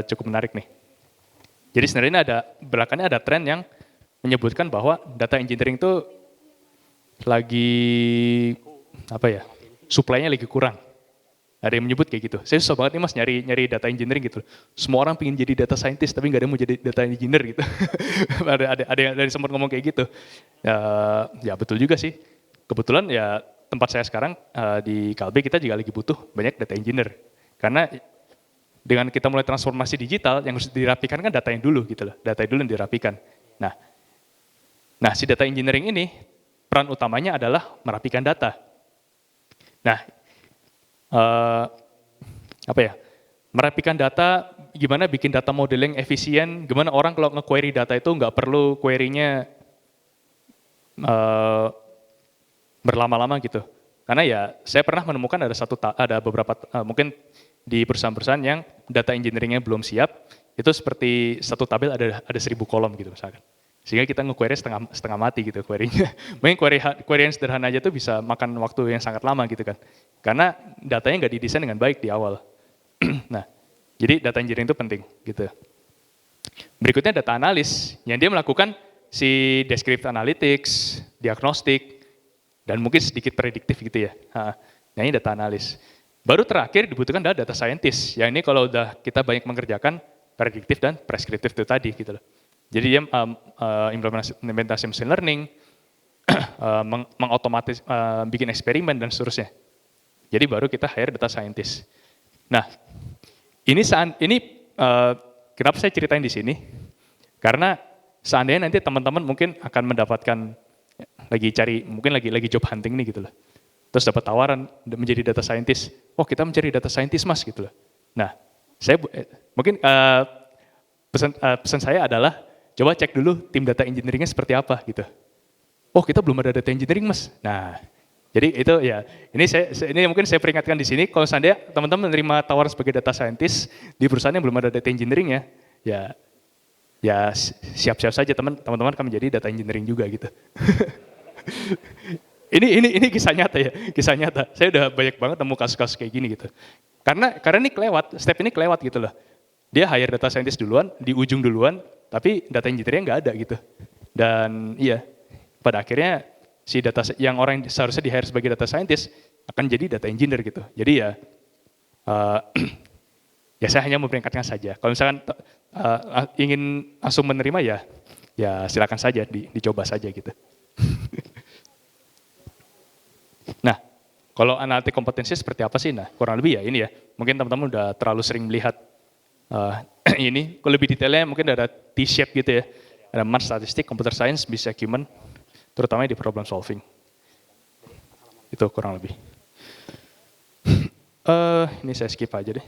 cukup menarik nih. Jadi sebenarnya ini belakangan ada tren yang menyebutkan bahwa data engineering itu lagi supply-nya lagi kurang. Ada yang menyebut kayak gitu. Saya susah banget nih mas nyari data engineering gitu. Semua orang pengen jadi data scientist tapi nggak ada yang mau jadi data engineer gitu. ada yang sempat ngomong kayak gitu. Ya betul juga sih. Kebetulan ya tempat saya sekarang di Kalbe kita juga lagi butuh banyak data engineer. Karena dengan kita mulai transformasi digital yang harus dirapikan kan data yang dulu gitu loh. Data yang dulu yang dirapikan. Nah si data engineering ini peran utamanya adalah merapikan data. Nah merapikan data, gimana bikin data modeling efisien, gimana orang kalau nge-query data itu nggak perlu query-nya berlama-lama gitu. Karena ya saya pernah menemukan ada beberapa mungkin di perusahaan-perusahaan yang data engineering-nya belum siap, itu seperti satu tabel ada 1000 kolom gitu misalkan. Sehingga kita nge-query setengah mati gitu query-nya. Mungkin query yang sederhana aja tuh bisa makan waktu yang sangat lama gitu kan. Karena datanya nggak didesain dengan baik di awal. Nah, jadi data engineering itu penting gitu. Berikutnya data analis, yang dia melakukan si descriptive analytics, diagnostik, dan mungkin sedikit prediktif gitu ya. Nah ini data analis. Baru terakhir dibutuhkan adalah data scientist. Yang ini kalau udah kita banyak mengerjakan prediktif dan preskriptif itu tadi gitu loh. Jadi dia implementasi machine learning, mengotomatis, bikin eksperimen dan seterusnya. Jadi baru kita hire data scientist. Nah, ini kenapa saya ceritain di sini? Karena seandainya nanti teman-teman mungkin akan mendapatkan mungkin lagi job hunting nih gitu loh. Terus dapat tawaran menjadi data scientist. Oh, kita mencari data scientist Mas gitu loh. Nah, mungkin pesan saya adalah coba cek dulu tim data engineering-nya seperti apa gitu. Oh, kita belum ada data engineering Mas. Nah, jadi itu ya, ini mungkin saya peringatkan di sini, kalau seandainya teman-teman menerima tawaran sebagai data scientist di perusahaan yang belum ada data engineering ya siap-siap saja teman-teman akan menjadi data engineering juga gitu. Ini kisah nyata ya, kisah nyata. Saya udah banyak banget nemu kasus-kasus kayak gini gitu. Karena ini step ini kelewat gitu loh. Dia hire data scientist duluan, di ujung duluan, tapi data engineering nggak ada gitu. Dan iya, pada akhirnya yang orang yang seharusnya di hire sebagai data scientist akan jadi data engineer gitu. Jadi ya, ya saya hanya memperingatkan saja. Kalau misalkan ingin langsung menerima ya silakan saja, dicoba saja gitu. Nah, kalau analitik kompetensi seperti apa sih? Nah, kurang lebih ya ini ya. Mungkin teman-teman udah terlalu sering melihat ini. Kalau lebih detailnya mungkin ada T-shape gitu ya. Ada math, statistik, computer science, business acumen, terutama di problem solving. Itu kurang lebih. Ini saya skip aja deh.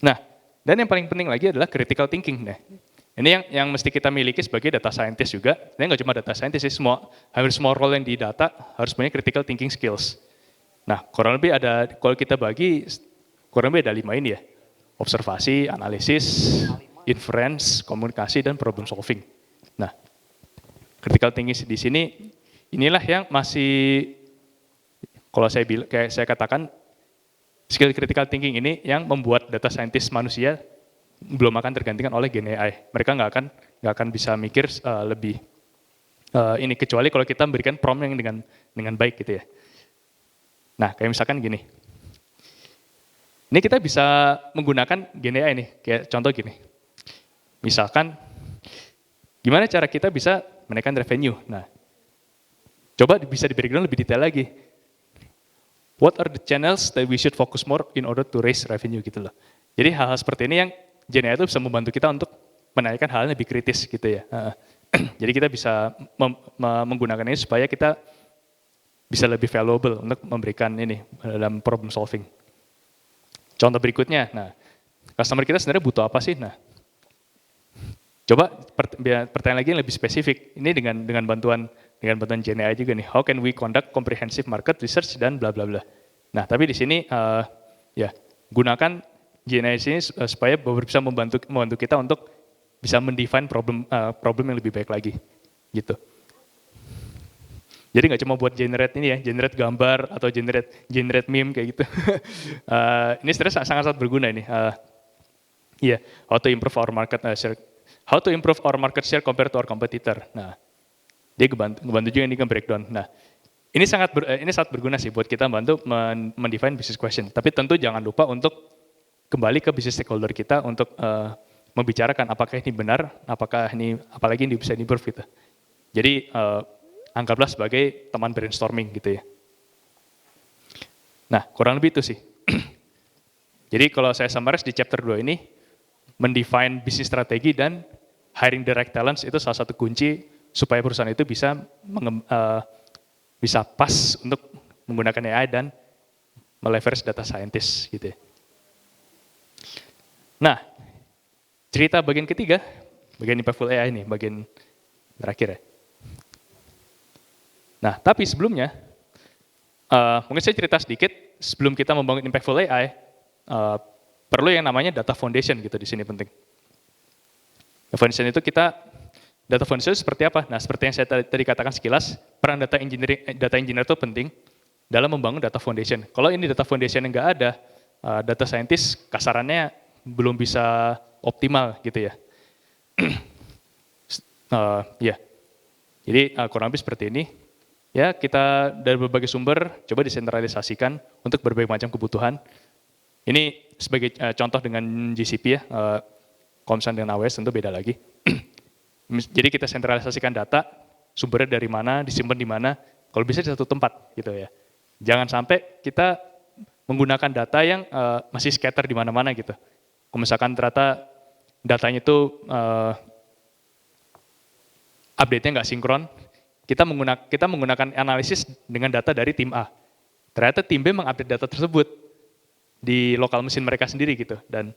Nah, dan yang paling penting lagi adalah critical thinking. Nah, ini yang mesti kita miliki sebagai data scientist juga. Ini nggak cuma data scientist sih, hampir semua role yang di data harus punya critical thinking skills. Nah, kurang lebih kalau kita bagi, kurang lebih ada 5 ini ya. Observasi, analisis, inference, komunikasi, dan problem solving. Nah, critical thinking di sini, inilah yang masih, kalau kayak saya katakan, skill critical thinking ini yang membuat data scientist manusia belum akan tergantikan oleh Gen AI. Mereka nggak akan bisa mikir lebih ini, kecuali kalau kita memberikan prompt yang dengan baik gitu ya. Nah, kayak misalkan gini. Ini kita bisa menggunakan Gen AI nih, kayak contoh gini. Misalkan, gimana cara kita bisa menaikkan revenue? Nah, coba bisa di breakdown lebih detail lagi. What are the channels that we should focus more in order to raise revenue gitu loh. Jadi hal-hal seperti ini yang Gen AI itu bisa membantu kita untuk menanyakan hal yang lebih kritis gitu ya. Jadi kita bisa menggunakan ini supaya kita bisa lebih valuable untuk memberikan ini dalam problem solving. Contoh berikutnya, nah, customer kita sebenarnya butuh apa sih? Nah, coba pertanyaan lagi yang lebih spesifik. Ini dengan bantuan Gen AI juga nih. How can we conduct comprehensive market research dan bla bla bla. Nah, tapi di sini ya gunakan Gen AI ini supaya bisa membantu kita untuk bisa mendefine problem yang lebih baik lagi, gitu. Jadi nggak cuma buat generate ini ya, generate gambar atau generate meme kayak gitu. Ini sebenarnya sangat berguna ini. Iya, how to improve our market share compared to our competitor. Nah, dia ngebantu juga ini breakdown. Nah, ini sangat berguna sih buat kita bantu mendefine business question. Tapi tentu jangan lupa untuk kembali ke business stakeholder kita untuk membicarakan apakah ini benar, apalagi ini bisa improve gitu. Jadi anggaplah sebagai teman brainstorming gitu ya. Nah, kurang lebih itu sih. Jadi kalau saya summarize di chapter 2 ini, mendefine bisnis strategi dan hiring direct talents itu salah satu kunci supaya perusahaan itu bisa pas untuk menggunakan AI dan meleverage data scientist gitu ya. Nah, cerita bagian ketiga, bagian impactful AI ini, bagian terakhir ya. Nah, tapi sebelumnya, mungkin saya cerita sedikit, sebelum kita membangun impactful AI, perlu yang namanya data foundation gitu di sini penting. Data foundation itu data foundation itu seperti apa? Nah, seperti yang saya tadi katakan sekilas, peran data engineer itu penting dalam membangun data foundation. Kalau ini data foundation yang nggak ada, data scientist kasarannya belum bisa optimal gitu ya. Ya, jadi kurang lebih seperti ini. Ya, kita dari berbagai sumber coba desentralisasikan untuk berbagai macam kebutuhan. Ini sebagai contoh dengan GCP ya, kalau misalnya dengan AWS tentu beda lagi. Jadi kita sentralisasikan data, sumbernya dari mana, disimpan di mana, kalau bisa di satu tempat gitu ya. Jangan sampai kita menggunakan data yang masih scatter di mana-mana gitu. Kalau misalkan ternyata datanya itu update-nya nggak sinkron, kita menggunakan analisis dengan data dari tim A. Ternyata tim B mengupdate data tersebut di lokal mesin mereka sendiri gitu. Dan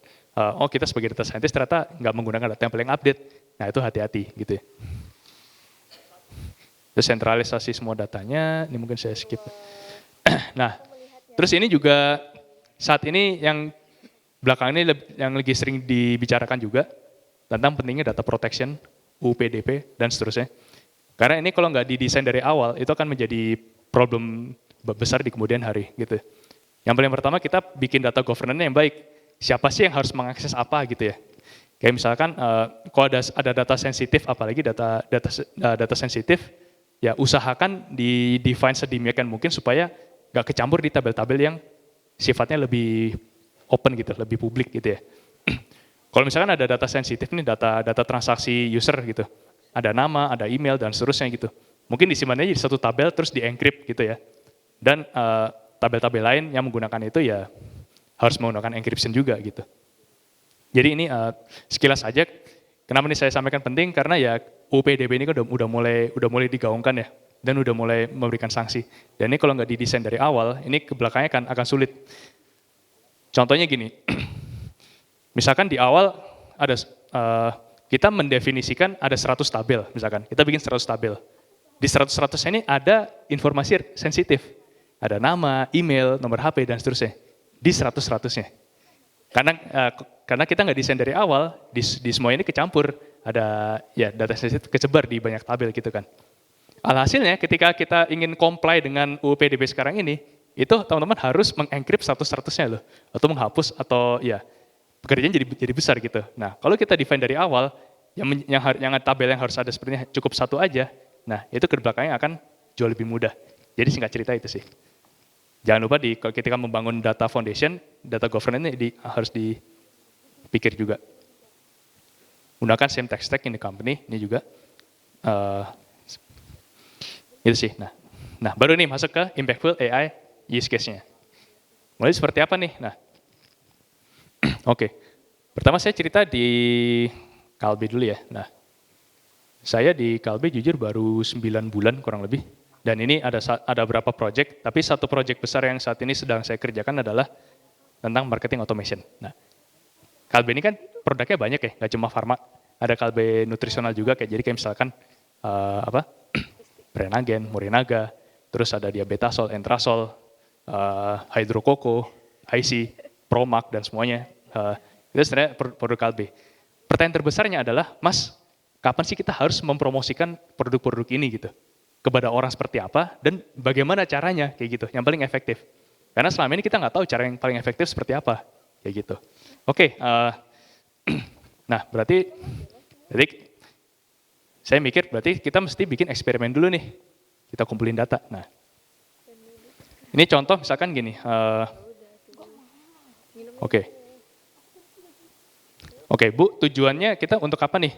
kita sebagai data scientist ternyata nggak menggunakan data yang paling update. Nah itu hati-hati gitu ya. Terus sentralisasi semua datanya, ini mungkin saya skip. Nah, terus ini juga saat ini yang belakangan ini yang lagi sering dibicarakan juga tentang pentingnya data protection, UPDP, dan seterusnya. Karena ini kalau nggak didesain dari awal, itu akan menjadi problem besar di kemudian hari gitu. Yang paling pertama kita bikin data governance yang baik. Siapa sih yang harus mengakses apa gitu ya? Kayak misalkan kalau ada data sensitif, apalagi data sensitif, ya usahakan di define sedemikian mungkin supaya nggak kecampur di tabel-tabel yang sifatnya lebih open gitu, lebih publik gitu ya. Kalau misalkan ada data sensitif nih, data transaksi user gitu, ada nama, ada email dan seterusnya gitu. Mungkin disimpannya di satu tabel terus di-encrypt gitu ya. Dan tabel-tabel lain yang menggunakan itu ya harus menggunakan encryption juga gitu. Jadi ini sekilas saja. Kenapa ini saya sampaikan penting? Karena ya UPDB ini kan udah mulai digaungkan ya, dan udah mulai memberikan sanksi. Dan ini kalau nggak didesain dari awal, ini ke belakangnya akan sulit. Contohnya gini, misalkan di awal ada kita mendefinisikan ada 100 tabel, misalkan kita bikin 100 tabel. Di 100 ini ada informasi sensitif, ada nama, email, nomor HP dan seterusnya. Di 100-100-nya. Karena kita nggak desain dari awal, di semua ini kecampur, ada ya data sensitif kecebar di banyak tabel gitu kan. Alhasilnya ketika kita ingin comply dengan UPDB sekarang ini, itu teman-teman harus mengencrypt 100-100-nya loh, atau menghapus atau ya pekerjaan jadi besar gitu. Nah kalau kita define dari awal, yang tabel yang harus ada sepertinya cukup satu aja, nah itu ke belakangnya akan jauh lebih mudah. Jadi singkat cerita itu sih. Jangan lupa kalau ketika membangun data foundation, data governance harus dipikir juga. Gunakan same tech stack in the company, ini juga. Itu sih. Nah baru nih masuk ke impactful AI use case-nya. Mulai seperti apa nih? Nah, oke. Pertama saya cerita di Kalbe dulu ya. Nah, saya di Kalbe jujur baru 9 bulan kurang lebih. Dan ini ada beberapa project, tapi satu project besar yang saat ini sedang saya kerjakan adalah tentang marketing automation. Nah, Kalbe ini kan produknya banyak ya, nggak cuma farma. Ada Kalbe nutrisional juga, jadi kayak misalkan Prenagen, Morinaga, terus ada Diabetasol, Entrasol, Hydrokoko, IC, Promac dan semuanya. Itu sebenarnya produk Kalbe. Pertanyaan terbesarnya adalah, Mas, kapan sih kita harus mempromosikan produk-produk ini gitu? Kepada orang seperti apa dan bagaimana caranya kayak gitu, yang paling efektif. Karena selama ini kita nggak tahu cara yang paling efektif seperti apa, kayak gitu. Oke, nah berarti saya mikir berarti kita mesti bikin eksperimen dulu nih, kita kumpulin data. Nah, ini contoh misalkan gini, Oke, Bu, tujuannya kita untuk apa nih?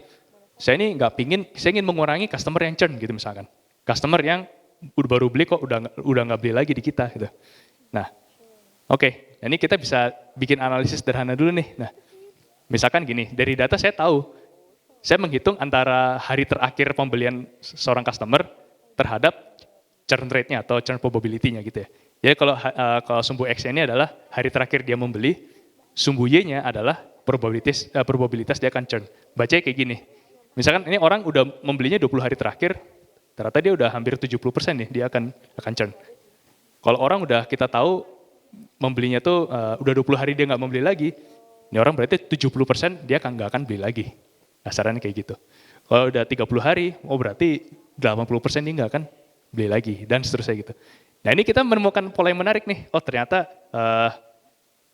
Saya ingin mengurangi customer yang churn gitu misalkan. Customer yang baru beli kok udah nggak beli lagi di kita gitu. Nah, oke, ini kita bisa bikin analisis sederhana dulu nih. Nah, misalkan gini, dari data saya tahu, saya menghitung antara hari terakhir pembelian seorang customer terhadap churn rate-nya atau churn probability-nya gitu ya. Jadi kalau sumbu X ini adalah hari terakhir dia membeli, sumbu Y-nya adalah probabilitas dia akan churn. Bacanya kayak gini, misalkan ini orang udah membelinya 20 hari terakhir, ternyata dia udah hampir 70% nih, dia akan churn. Kalau orang udah kita tahu membelinya tuh udah 20 hari dia nggak membeli lagi, ini orang berarti 70% dia nggak akan beli lagi. Kasarannya kayak gitu. Kalau udah 30 hari, berarti 80% dia nggak akan beli lagi, dan seterusnya gitu. Nah ini kita menemukan pola yang menarik nih, ternyata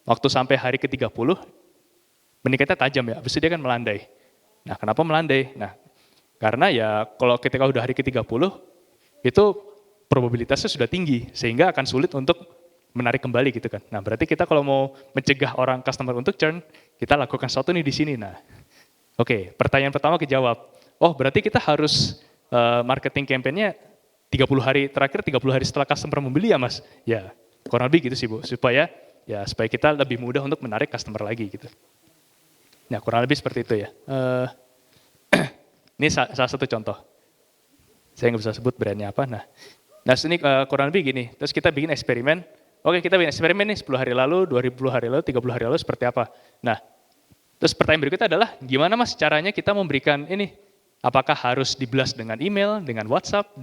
waktu sampai hari ke-30, meningkatnya tajam ya, habis itu dia kan melandai. Nah kenapa melandai? Nah karena ya kalau ketika udah hari ke-30, itu probabilitasnya sudah tinggi, sehingga akan sulit untuk menarik kembali gitu kan. Nah berarti kita kalau mau mencegah orang customer untuk churn, kita lakukan sesuatu nih di sini. Nah, oke, pertanyaan pertama kejawab. Oh berarti kita harus marketing campaign-nya 30 hari terakhir, 30 hari setelah customer membeli ya Mas. Ya, kurang lebih gitu sih Bu, supaya kita lebih mudah untuk menarik customer lagi gitu. Nah, kurang lebih seperti itu ya. Ini salah satu contoh. Saya nggak bisa sebut brandnya apa. Nah ini kurang lebih gini. Terus kita bikin eksperimen. Oke, kita bikin eksperimen nih 10 hari lalu, 20 hari lalu, 30 hari lalu seperti apa. Nah, terus pertanyaan berikutnya adalah gimana Mas caranya kita memberikan ini? Apakah harus di-blast dengan email, dengan WhatsApp,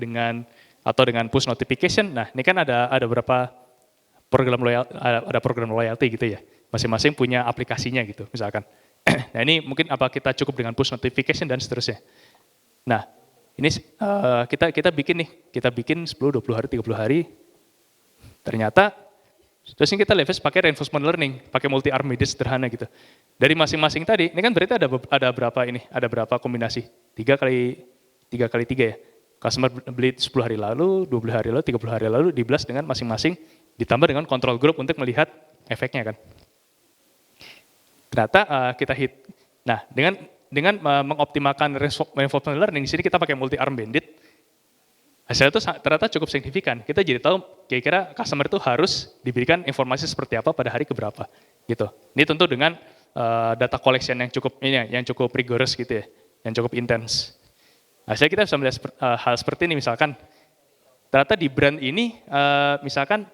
atau dengan push notification? Nah, ini kan ada beberapa program loyalty gitu ya. Masing-masing punya aplikasinya gitu, misalkan. Nah, ini mungkin apa kita cukup dengan push notification dan seterusnya. Nah, ini kita bikin 10, 20 hari, 30 hari. Ternyata terus ini kita leverage pakai reinforcement learning, pakai multi arm media sederhana gitu. Dari masing-masing tadi, ini kan berarti ada berapa kombinasi? 3 kali 3 ya. Customer beli 10 hari lalu, 20 hari lalu, 30 hari lalu, di-blast dengan masing-masing, ditambah dengan control group untuk melihat efeknya kan. Ternyata kita hit. Nah, dengan mengoptimalkan reinforcement learning, di sini kita pakai multi arm bandit, hasilnya itu ternyata cukup signifikan. Kita jadi tahu kira-kira customer itu harus diberikan informasi seperti apa pada hari keberapa gitu. Ini tentu dengan data collection yang cukup rigorous gitu ya, yang cukup intens. Hasilnya kita bisa melihat hal seperti ini, misalkan ternyata di brand ini misalkan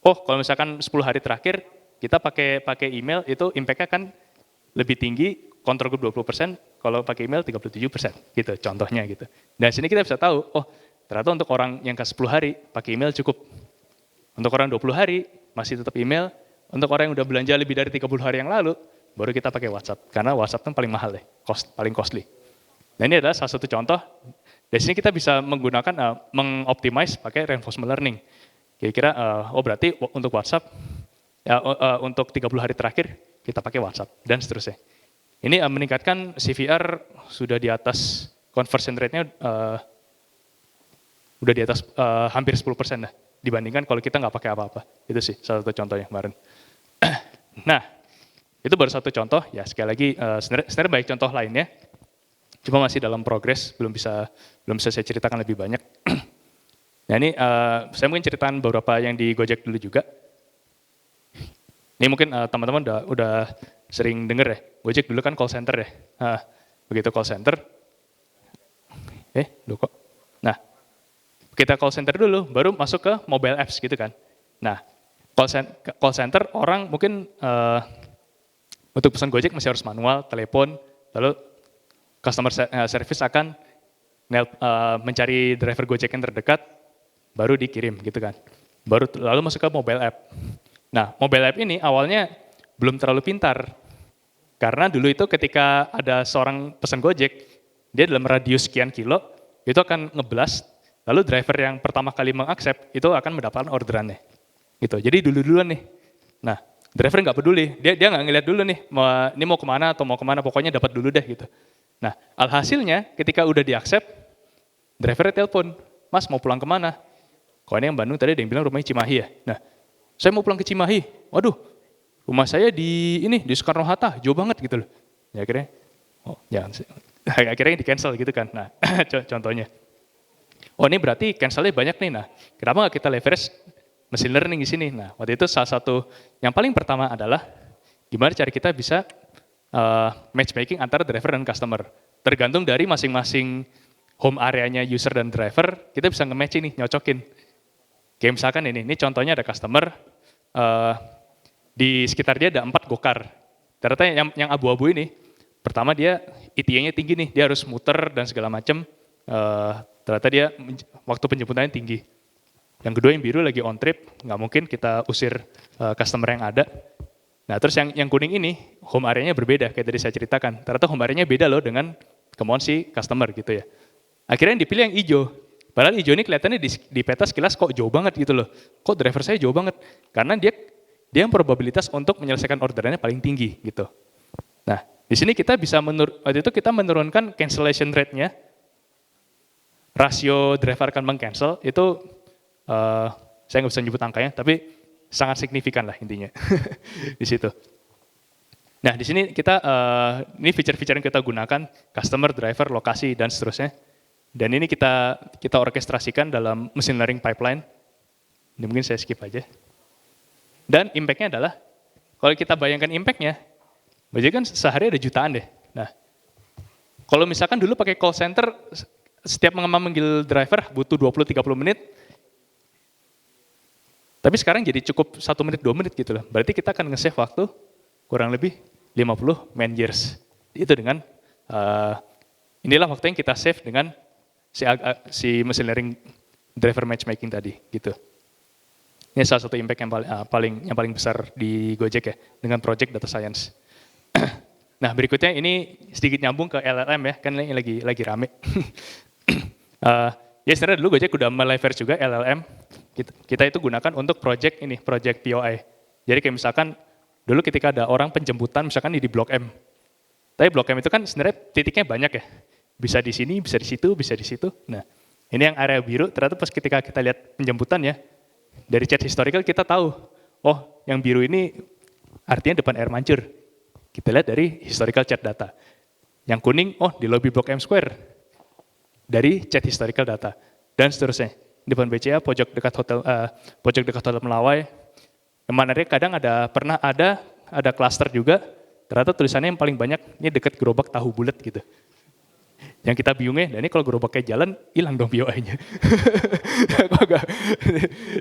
kalau misalkan 10 hari terakhir kita pakai email itu impact-nya kan lebih tinggi, control group 20%, kalau pakai email 37%, gitu contohnya gitu. Dan sini kita bisa tahu, ternyata untuk orang yang ke 10 hari, pakai email cukup. Untuk orang 20 hari, masih tetap email. Untuk orang yang udah belanja lebih dari 30 hari yang lalu, baru kita pakai WhatsApp. Karena WhatsApp kan paling mahal deh, paling costly. Nah ini adalah salah satu contoh. Dari sini kita bisa menggunakan, mengoptimize pakai reinforcement learning. Kira-kira, berarti untuk WhatsApp, untuk 30 hari terakhir, kita pakai WhatsApp, dan seterusnya. Ini meningkatkan CVR sudah di atas conversion rate-nya udah di atas hampir 10% dah dibandingkan kalau kita nggak pakai apa-apa. Itu sih salah satu contohnya kemarin. Nah, itu baru satu contoh. Ya sekali lagi sebenarnya banyak contoh lainnya. Cuma masih dalam progres, belum bisa saya ceritakan lebih banyak. Nah ini saya mungkin ceritakan beberapa yang di Gojek dulu juga. Ini mungkin teman-teman udah sering denger ya, Gojek dulu kan call center ya. Nah, begitu call center, Nah, kita call center dulu, baru masuk ke mobile apps gitu kan. Nah, call center orang mungkin untuk pesan Gojek masih harus manual, telepon, lalu customer service akan mencari driver Gojek yang terdekat, baru dikirim gitu kan. Lalu masuk ke mobile app. Nah, mobile app ini awalnya belum terlalu pintar. Karena dulu itu ketika ada seorang pesan Gojek, dia dalam radius sekian kilo, itu akan nge-blast, lalu driver yang pertama kali mengaccept, itu akan mendapatkan orderannya. Gitu. Jadi dulu-duluan nih. Nah, driver nggak peduli, dia nggak ngeliat dulu nih, ini mau kemana atau mau kemana, pokoknya dapat dulu deh gitu. Nah, alhasilnya ketika udah di-accept, drivernya telepon, Mas mau pulang kemana? Kalau ini yang Bandung tadi ada yang bilang rumahnya Cimahi ya. Nah, saya mau pulang ke Cimahi, waduh, rumah saya di Soekarno-Hatta, jauh banget gitu loh. Ya akhirnya, akhirnya di cancel gitu kan. Nah, contohnya. Ini berarti cancelnya banyak nih. Nah, kenapa nggak kita leverage machine learning di sini? Nah, waktu itu salah satu yang paling pertama adalah gimana cara kita bisa matchmaking antara driver dan customer. Tergantung dari masing-masing home areanya user dan driver, kita bisa nge-match ini, nyocokin. Kayak misalkan ini contohnya ada customer, di sekitar dia ada 4 gokar. Ternyata yang abu-abu ini, pertama dia ETA-nya tinggi nih, dia harus muter dan segala macam. Ternyata dia waktu penjemputannya tinggi. Yang kedua yang biru lagi on trip, nggak mungkin kita usir customer yang ada. Nah terus yang kuning ini, home area-nya berbeda, kayak tadi saya ceritakan. Ternyata home area-nya beda loh dengan kemauan si customer gitu ya. Akhirnya yang dipilih yang hijau. Padahal hijau ini kelihatannya di peta sekilas kok jauh banget gitu loh. Kok driver saya jauh banget? Karena dia yang probabilitas untuk menyelesaikan orderannya paling tinggi gitu. Nah, di sini kita bisa waktu itu kita menurunkan cancellation rate-nya. Rasio driver akan meng-cancel itu saya nggak bisa nyebut angkanya, tapi sangat signifikan lah intinya di situ. Nah, di sini kita ini feature-feature yang kita gunakan, customer, driver, lokasi dan seterusnya. Dan ini kita orkestrasikan dalam machine learning pipeline. Ini mungkin saya skip aja. Dan impact-nya adalah, kalau kita bayangkan impact-nya, berarti kan sehari ada jutaan deh. Nah, kalau misalkan dulu pakai call center, setiap memanggil driver butuh 20-30 menit, tapi sekarang jadi cukup 1 menit, 2 menit gitu loh. Berarti kita akan nge-save waktu kurang lebih 50 man years. Itu dengan, inilah waktu yang kita save dengan si machine learning driver matchmaking tadi, gitu. Ini salah satu impact yang paling besar di Gojek ya, dengan project data science. Nah, berikutnya ini sedikit nyambung ke LLM ya, kan ini lagi rame. Ya sebenarnya dulu Gojek udah meleverage juga LLM. Kita itu gunakan untuk project POI. Jadi kayak misalkan dulu ketika ada orang penjemputan misalkan di Blok M. Tapi Blok M itu kan sebenarnya titiknya banyak ya. Bisa di sini, bisa di situ, bisa di situ. Nah, ini yang area biru, ternyata pas ketika kita lihat penjemputan ya, dari chat historical kita tahu, oh yang biru ini artinya depan air mancur. Kita lihat dari historical chat data. Yang kuning, oh di lobby Blok M Square. Dari chat historical data. Dan seterusnya. Depan BCA, pojok dekat hotel Melawai. Yang mana kadang pernah ada cluster juga, ternyata tulisannya yang paling banyak, ini dekat gerobak tahu bulat gitu. Yang kita bingungnya, ini kalau gerobaknya jalan, hilang dong POI-nya.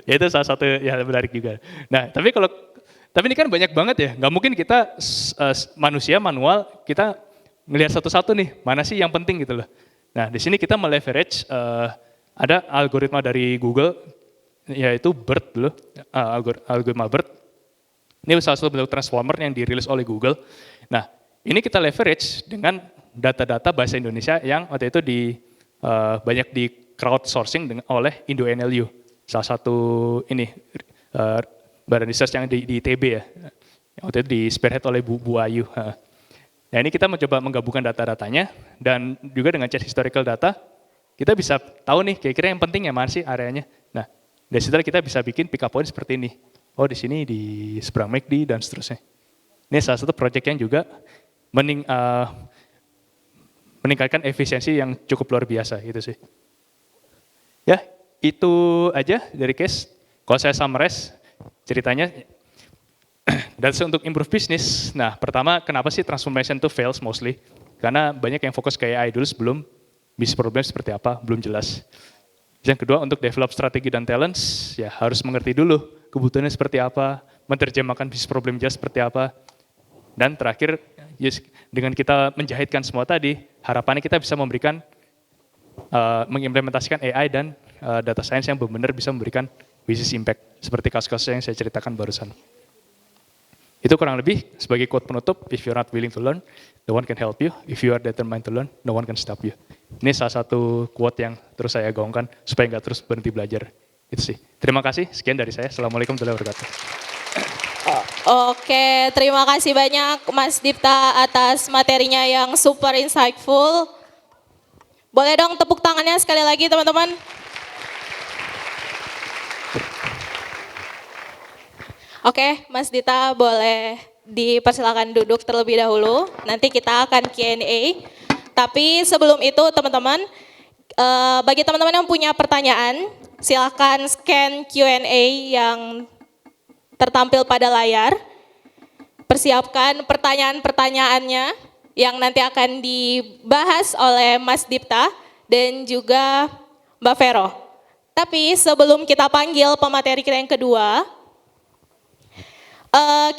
Ya itu salah satu yang menarik juga. Nah, tapi ini kan banyak banget ya, nggak mungkin kita manusia manual, kita ngelihat satu-satu nih, mana sih yang penting gitu loh. Nah, di sini kita meleverage, ada algoritma dari Google, yaitu BERT dulu, algoritma BERT. Ini salah satu bentuk transformer yang dirilis oleh Google. Nah, ini kita leverage dengan data-data bahasa Indonesia yang waktu itu banyak di crowdsourcing oleh Indo NLU. Salah satu badan research yang di ITB ya. Yang waktu itu di spearhead oleh Bu Ayu. Nah ini kita mencoba menggabungkan data-datanya dan juga dengan chat historical data, kita bisa tahu nih kira-kira yang penting ya mana sih areanya. Nah dari situ kita bisa bikin pick up point seperti ini. Oh di sini di seberang McD dan seterusnya. Ini salah satu project yang juga meningkatkan efisiensi yang cukup luar biasa gitu sih. Ya, itu aja dari case. Kalau saya summarize ceritanya, dan untuk improve business, nah pertama kenapa sih transformation itu fails mostly? Karena banyak yang fokus ke AI dulu sebelum bisnis problem seperti apa, belum jelas. Yang kedua untuk develop strategi dan talents, ya harus mengerti dulu kebutuhannya seperti apa, menerjemahkan bisnis problem jelas seperti apa. Dan terakhir, dengan kita menjahitkan semua tadi, harapannya kita bisa mengimplementasikan AI dan data science yang benar-benar bisa memberikan business impact, seperti kasus-kasus yang saya ceritakan barusan. Itu kurang lebih sebagai quote penutup, if you're not willing to learn, no one can help you. If you are determined to learn, no one can stop you. Ini salah satu quote yang terus saya gaungkan, supaya nggak terus berhenti belajar. Itu sih. Terima kasih, sekian dari saya. Assalamualaikum warahmatullahi wabarakatuh. Oke, terima kasih banyak Mas Dipta atas materinya yang super insightful. Boleh dong tepuk tangannya sekali lagi teman-teman. Oke, Mas Dita boleh dipersilakan duduk terlebih dahulu. Nanti kita akan Q&A. Tapi sebelum itu teman-teman, bagi teman-teman yang punya pertanyaan, silakan scan Q&A yang tertampil pada layar. Persiapkan pertanyaan-pertanyaannya yang nanti akan dibahas oleh Mas Dipta dan juga Mbak Vero. Tapi sebelum kita panggil pemateri kita yang kedua,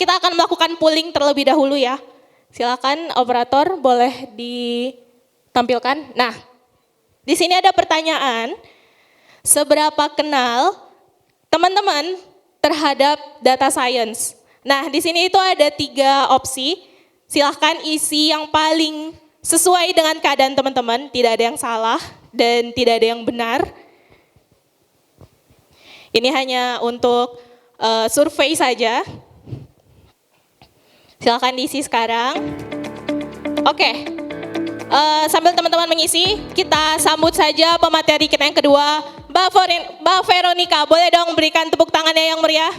kita akan melakukan polling terlebih dahulu ya. Silakan operator boleh ditampilkan. Nah, di sini ada pertanyaan, seberapa kenal teman-teman terhadap data science? Nah, di sini itu ada 3 opsi. Silahkan isi yang paling sesuai dengan keadaan teman-teman, tidak ada yang salah dan tidak ada yang benar. Ini hanya untuk survei saja. Silahkan diisi sekarang. Oke, sambil teman-teman mengisi, kita sambut saja pemateri kita yang kedua, Mbak Veronica. Boleh dong berikan tepuk tangannya yang meriah.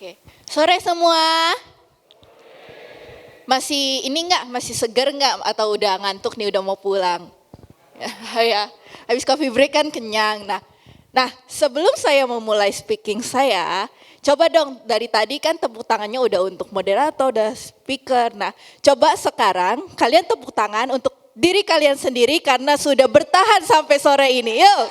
Oke, sore semua. Masih ini enggak? Masih seger enggak? Atau udah ngantuk nih, udah mau pulang? Ya, habis coffee break kan kenyang. Nah, sebelum saya memulai speaking saya, coba dong dari tadi kan tepuk tangannya udah untuk moderator, udah speaker. Nah, coba sekarang kalian tepuk tangan untuk diri kalian sendiri karena sudah bertahan sampai sore ini. Yuk.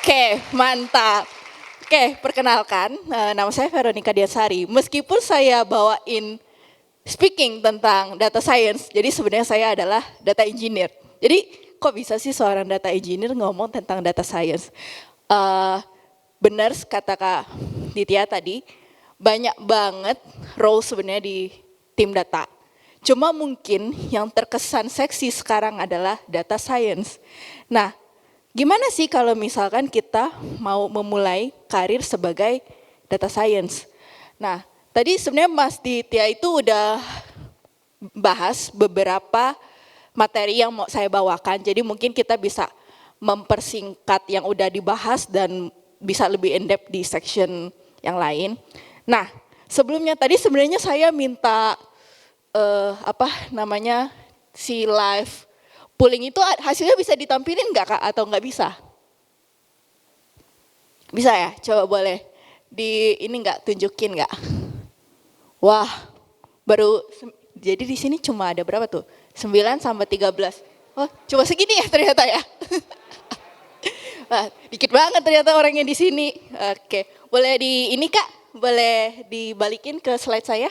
Oke, mantap. Oke, perkenalkan, nama saya Veronica Diasari. Meskipun saya bawain speaking tentang data science, jadi sebenarnya saya adalah data engineer. Jadi kok bisa sih seorang data engineer ngomong tentang data science? Benar kata Kak Ditya tadi, banyak banget role sebenarnya di tim data. Cuma mungkin yang terkesan seksi sekarang adalah data science. Nah, gimana sih kalau misalkan kita mau memulai karir sebagai data science? Nah, tadi sebenarnya Mas Ditya itu udah bahas beberapa materi yang mau saya bawakan. Jadi mungkin kita bisa mempersingkat yang udah dibahas dan bisa lebih in-depth di section yang lain. Nah, sebelumnya tadi sebenarnya saya minta si live polling itu hasilnya bisa ditampilin nggak Kak atau nggak bisa? Bisa ya? Coba boleh ini nggak tunjukin nggak? Wah, baru jadi di sini cuma ada berapa tuh? 9 sampai 13. Oh, cuma segini ya ternyata ya. Wah, dikit banget ternyata orangnya di sini. Oke, boleh ini Kak, boleh dibalikin ke slide saya?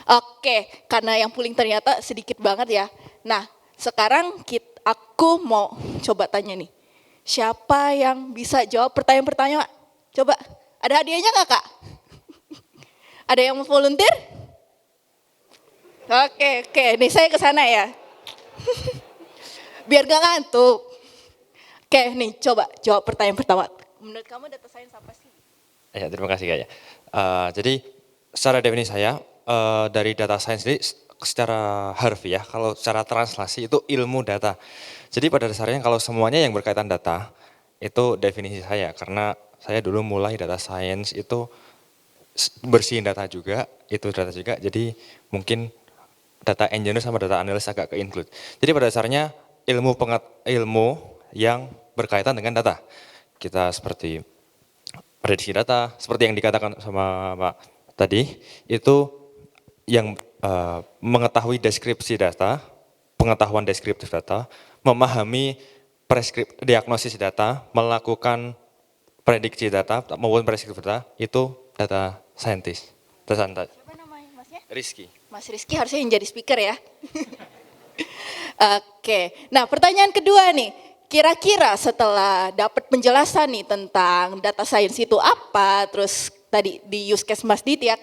Oke, karena yang polling ternyata sedikit banget ya. Nah, sekarang aku mau coba tanya nih, siapa yang bisa jawab pertanyaan-pertanyaan? Coba, ada hadiahnya nggak Kak? Ada yang mau volunteer? Oke, nih saya ke sana ya. Biar gak ngantuk. Oke, nih coba jawab pertanyaan pertama. Menurut kamu data science apa sih? Ya, terima kasih Kak ya. Jadi secara definisi saya dari data science ini secara harfiah, kalau secara translasi itu ilmu data. Jadi pada dasarnya kalau semuanya yang berkaitan data, itu definisi saya. Karena saya dulu mulai data science itu bersihin data juga, itu data juga. Jadi mungkin data engineer sama data analyst agak ke-include. Jadi pada dasarnya ilmu yang berkaitan dengan data. Kita seperti prediksi data, seperti yang dikatakan sama Pak tadi, itu yang mengetahui deskripsi data, pengetahuan deskriptif data, memahami diagnosis data, melakukan prediksi data maupun preskripsi data, itu data scientist. Siapa namanya Masnya? Rizky. Mas Rizky harusnya yang jadi speaker ya. Oke, nah pertanyaan kedua nih. Kira-kira setelah dapat penjelasan nih tentang data science itu apa, terus tadi di use case Mas Ditya,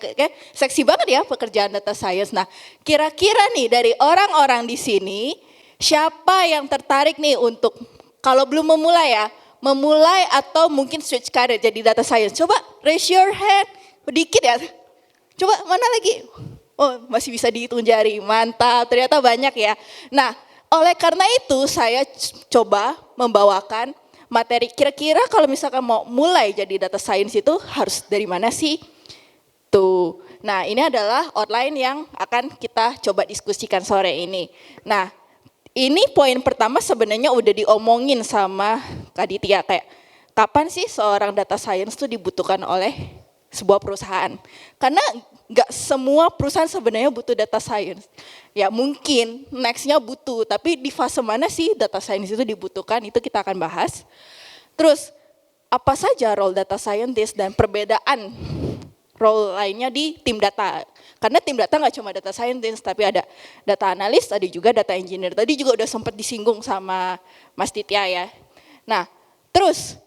seksi banget ya pekerjaan data science. Nah, kira-kira nih dari orang-orang di sini, siapa yang tertarik nih untuk, kalau belum memulai atau mungkin switch career jadi data science? Coba raise your hand, sedikit ya. Coba mana lagi? Oh, masih bisa dihitung jari, mantap, ternyata banyak ya. Nah, oleh karena itu saya coba membawakan materi kira-kira kalau misalkan mau mulai jadi data science itu harus dari mana sih? Tuh. Nah, ini adalah outline yang akan kita coba diskusikan sore ini. Nah, ini poin pertama sebenarnya udah diomongin sama Kak Ditya, kayak kapan sih seorang data science itu dibutuhkan oleh sebuah perusahaan? Karena nggak semua perusahaan sebenarnya butuh data science. Ya mungkin nextnya butuh, tapi di fase mana sih data science itu dibutuhkan, itu kita akan bahas. Terus apa saja role data scientist dan perbedaan role lainnya di tim data. Karena tim data nggak cuma data scientist, tapi ada data analis, ada juga data engineer. Tadi juga udah sempat disinggung sama Mas Ditya ya. Nah terus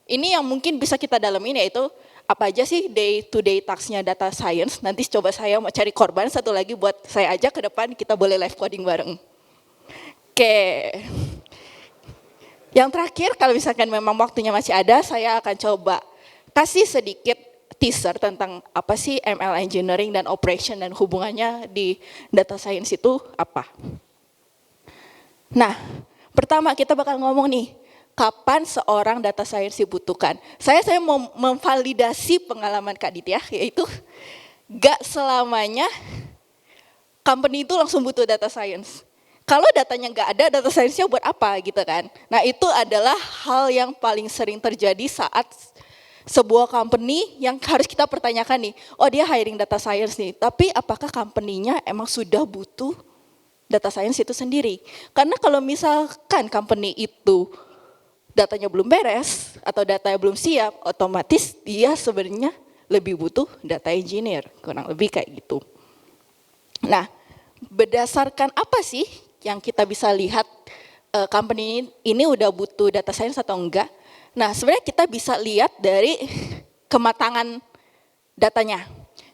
ini yang mungkin bisa kita dalamin yaitu apa aja sih day to day task-nya data science. Nanti coba saya mau cari korban satu lagi buat saya ajak ke depan, kita boleh live coding bareng. Oke. Yang terakhir kalau misalkan memang waktunya masih ada, saya akan coba kasih sedikit teaser tentang apa sih ML engineering dan operation dan hubungannya di data science itu apa. Nah, pertama kita bakal ngomong nih, kapan seorang data science dibutuhkan. Saya mau memvalidasi pengalaman Kak Ditya, yaitu gak selamanya company itu langsung butuh data science. Kalau datanya nggak ada, data science-nya buat apa gitu kan. Nah itu adalah hal yang paling sering terjadi saat sebuah company yang harus kita pertanyakan nih, oh dia hiring data science nih, tapi apakah company-nya emang sudah butuh data science itu sendiri? Karena kalau misalkan company itu datanya belum beres atau datanya belum siap, otomatis dia sebenarnya lebih butuh data engineer, kurang lebih kayak gitu. Nah, berdasarkan apa sih yang kita bisa lihat company ini udah butuh data science atau enggak? Nah, sebenarnya kita bisa lihat dari kematangan datanya.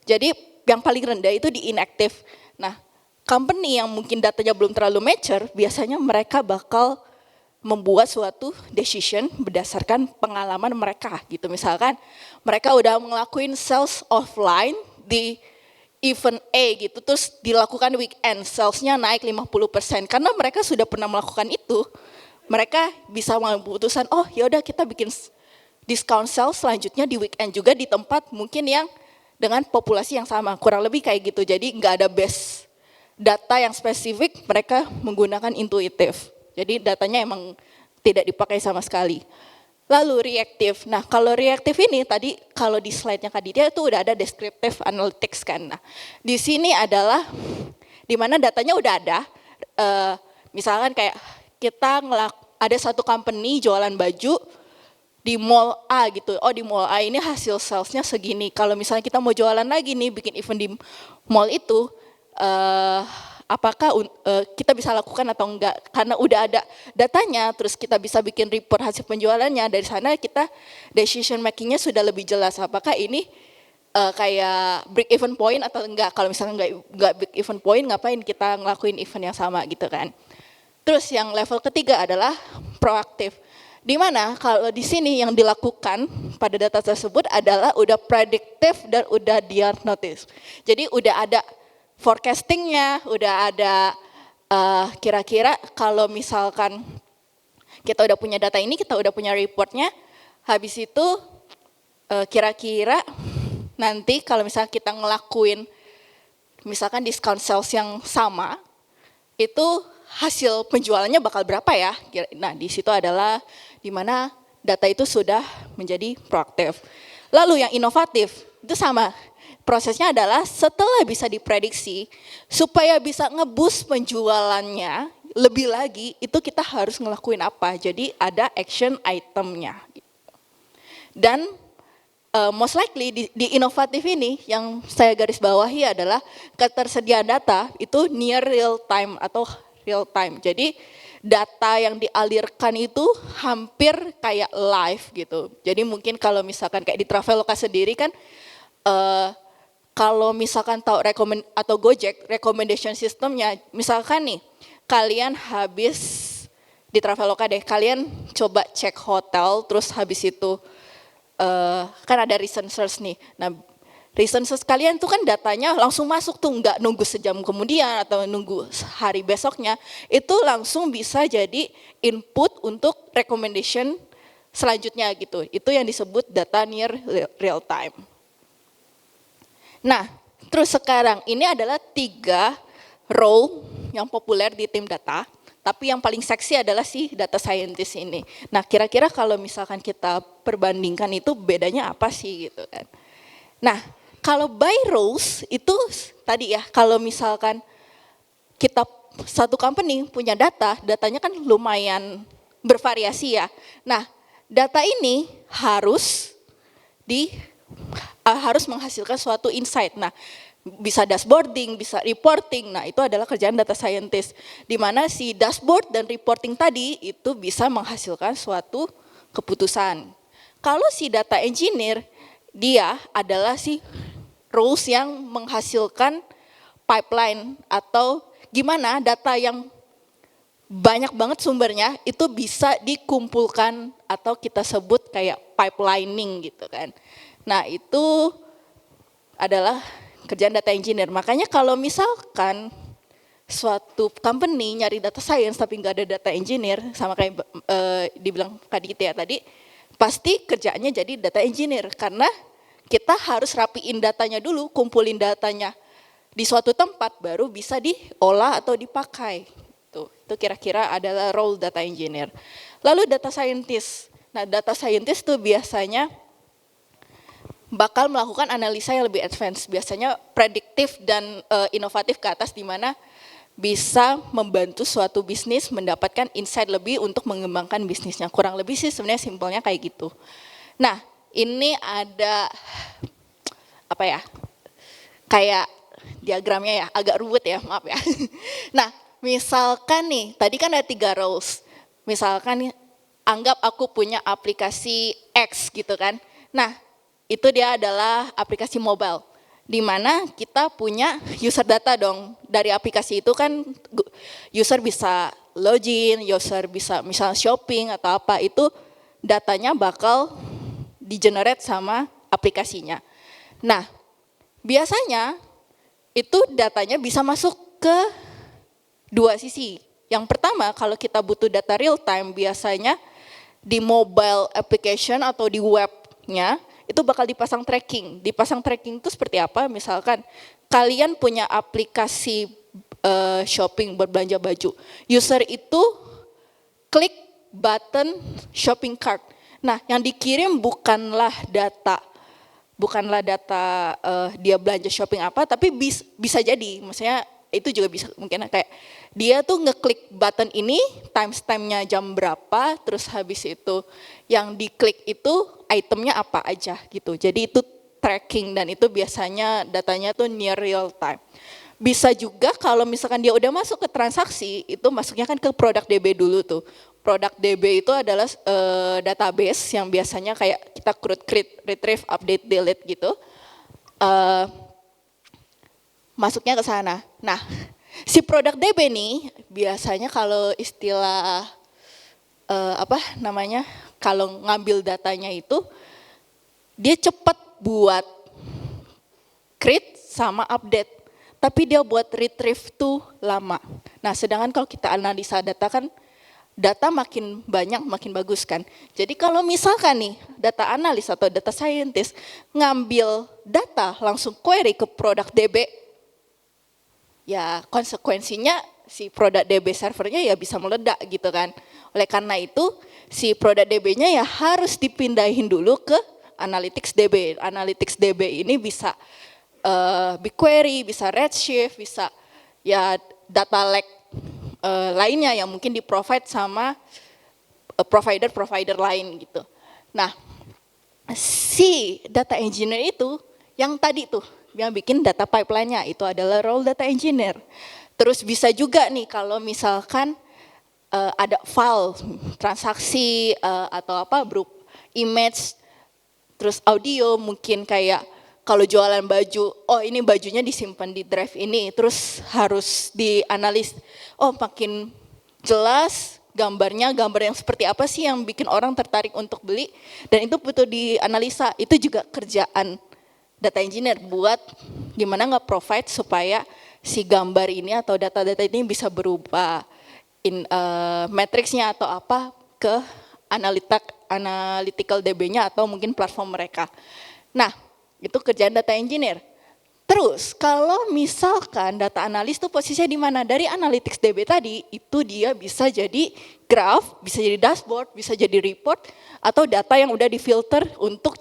Jadi yang paling rendah itu di inactive. Nah, company yang mungkin datanya belum terlalu mature, biasanya mereka bakal membuat suatu decision berdasarkan pengalaman mereka gitu. Misalkan mereka udah ngelakuin sales offline di event A gitu, terus dilakukan weekend, salesnya naik 50%. Karena mereka sudah pernah melakukan itu, mereka bisa mengambil keputusan, oh yaudah kita bikin discount sales selanjutnya di weekend juga di tempat mungkin yang dengan populasi yang sama, kurang lebih kayak gitu. Jadi nggak ada base data yang spesifik, mereka menggunakan intuitif. Jadi datanya emang tidak dipakai sama sekali. Lalu reaktif. Nah kalau reaktif ini tadi kalau di slide-nya Kak Ditya itu udah ada descriptive analytics kan. Nah di sini adalah di mana datanya udah ada. Misalkan kayak kita ada satu company jualan baju di mall A gitu. Oh di mall A ini hasil salesnya segini. Kalau misalnya kita mau jualan lagi nih bikin event di mall itu, apakah kita bisa lakukan atau enggak, karena udah ada datanya, terus kita bisa bikin report hasil penjualannya, dari sana kita decision makingnya sudah lebih jelas, apakah ini kayak break even point atau enggak. Kalau misalnya enggak break even point, ngapain kita ngelakuin event yang sama gitu kan. Terus yang level ketiga adalah proaktif, di mana kalau di sini yang dilakukan pada data tersebut adalah udah prediktif dan udah diagnosis. Jadi udah ada forecastingnya, udah ada kira-kira kalau misalkan kita udah punya data ini, kita udah punya reportnya, habis itu kira-kira nanti kalau misalnya kita ngelakuin misalkan discount sales yang sama, itu hasil penjualannya bakal berapa ya? Nah di situ adalah di mana data itu sudah menjadi proaktif. Lalu yang inovatif itu sama. Prosesnya adalah setelah bisa diprediksi, supaya bisa ngeboost penjualannya lebih lagi, itu kita harus ngelakuin apa. Jadi ada action itemnya. Dan most likely di inovatif ini yang saya garis bawahi adalah ketersediaan data itu near real time atau real time. Jadi data yang dialirkan itu hampir kayak live gitu. Jadi mungkin kalau misalkan kayak di Traveloka sendiri kan, kalau misalkan tahu atau Gojek recommendation systemnya, misalkan nih kalian habis di Traveloka deh, kalian coba cek hotel, terus habis itu kan ada recent search nih. Nah recent search kalian tuh kan datanya langsung masuk tuh, nggak nunggu sejam kemudian atau nunggu hari besoknya, itu langsung bisa jadi input untuk recommendation selanjutnya gitu. Itu yang disebut data near real time. Nah, terus sekarang ini adalah 3 role yang populer di tim data, tapi yang paling seksi adalah si data scientist ini. Nah, kira-kira kalau misalkan kita perbandingkan itu bedanya apa sih gitu kan. Nah, kalau by roles itu tadi ya, kalau misalkan kita satu company punya datanya kan lumayan bervariasi ya. Nah, data ini harus menghasilkan suatu insight. Nah, bisa dashboarding, bisa reporting. Nah, itu adalah kerjaan data scientist. Di mana si dashboard dan reporting tadi itu bisa menghasilkan suatu keputusan. Kalau si data engineer, dia adalah si roles yang menghasilkan pipeline atau gimana data yang banyak banget sumbernya itu bisa dikumpulkan atau kita sebut kayak pipelining gitu kan. Nah itu adalah kerjaan data engineer. Makanya kalau misalkan suatu company nyari data science tapi nggak ada data engineer, sama kayak dibilang Kak Diti ya tadi, pasti kerjaannya jadi data engineer karena kita harus rapiin datanya dulu, kumpulin datanya di suatu tempat baru bisa diolah atau dipakai. Itu kira-kira adalah role data engineer. Lalu data scientist. Nah, data scientist tuh biasanya bakal melakukan analisa yang lebih advance, biasanya prediktif dan inovatif ke atas, di mana bisa membantu suatu bisnis mendapatkan insight lebih untuk mengembangkan bisnisnya. Kurang lebih sih sebenarnya simpelnya kayak gitu. Nah, ini ada apa ya? Kayak diagramnya ya, agak ruwet ya, maaf ya. Nah, misalkan nih, tadi kan ada 3 roles. Misalkan nih, anggap aku punya aplikasi X gitu kan. Nah, itu dia adalah aplikasi mobile, di mana kita punya user data dong. Dari aplikasi itu kan user bisa login, user bisa misal shopping atau apa, itu datanya bakal di-generate sama aplikasinya. Nah, biasanya itu datanya bisa masuk ke 2 sisi. Yang pertama, kalau kita butuh data real time, biasanya di mobile application atau di webnya, itu bakal dipasang tracking. Dipasang tracking itu seperti apa? Misalkan kalian punya aplikasi shopping, berbelanja baju. User itu klik button shopping cart. Nah, yang dikirim bukanlah data dia belanja shopping apa, tapi bisa jadi, maksudnya itu juga bisa mungkin kayak dia tuh ngeklik button ini, timestamp-nya jam berapa, terus habis itu yang diklik itu itemnya apa aja gitu. Jadi itu tracking dan itu biasanya datanya tuh near real time. Bisa juga kalau misalkan dia udah masuk ke transaksi, itu masuknya kan ke product DB dulu tuh. Product DB itu adalah database yang biasanya kayak kita create, retrieve, update, delete gitu. Masuknya ke sana. Nah, si produk DB nih biasanya kalau istilah kalau ngambil datanya itu dia cepat buat create sama update, tapi dia buat retrieve tuh lama. Nah, sedangkan kalau kita analisa data kan data makin banyak makin bagus kan. Jadi kalau misalkan nih data analis atau data scientist ngambil data langsung query ke produk DB, ya konsekuensinya si produk DB servernya ya bisa meledak gitu kan. Oleh karena itu si produk DB-nya ya harus dipindahin dulu ke Analytics DB. Analytics DB ini bisa BigQuery, bisa Redshift, bisa ya data lake lainnya yang mungkin di-provide sama provider-provider lain gitu. Nah, si data engineer itu yang tadi tuh yang bikin data pipeline-nya itu adalah role data engineer. Terus bisa juga nih kalau misalkan ada file, transaksi atau apa, berupa image, terus audio, mungkin kayak kalau jualan baju, oh ini bajunya disimpan di drive ini, terus harus dianalis, oh makin jelas gambarnya, gambar yang seperti apa sih yang bikin orang tertarik untuk beli, dan itu butuh dianalisa. Itu juga kerjaan data engineer buat gimana nge-provide supaya si gambar ini atau data-data ini bisa berubah matriksnya atau apa ke analytical DB-nya atau mungkin platform mereka. Nah, itu kerjaan data engineer. Terus kalau misalkan data analis itu posisinya di mana? Dari analytics DB tadi itu dia bisa jadi graph, bisa jadi dashboard, bisa jadi report, atau data yang udah difilter untuk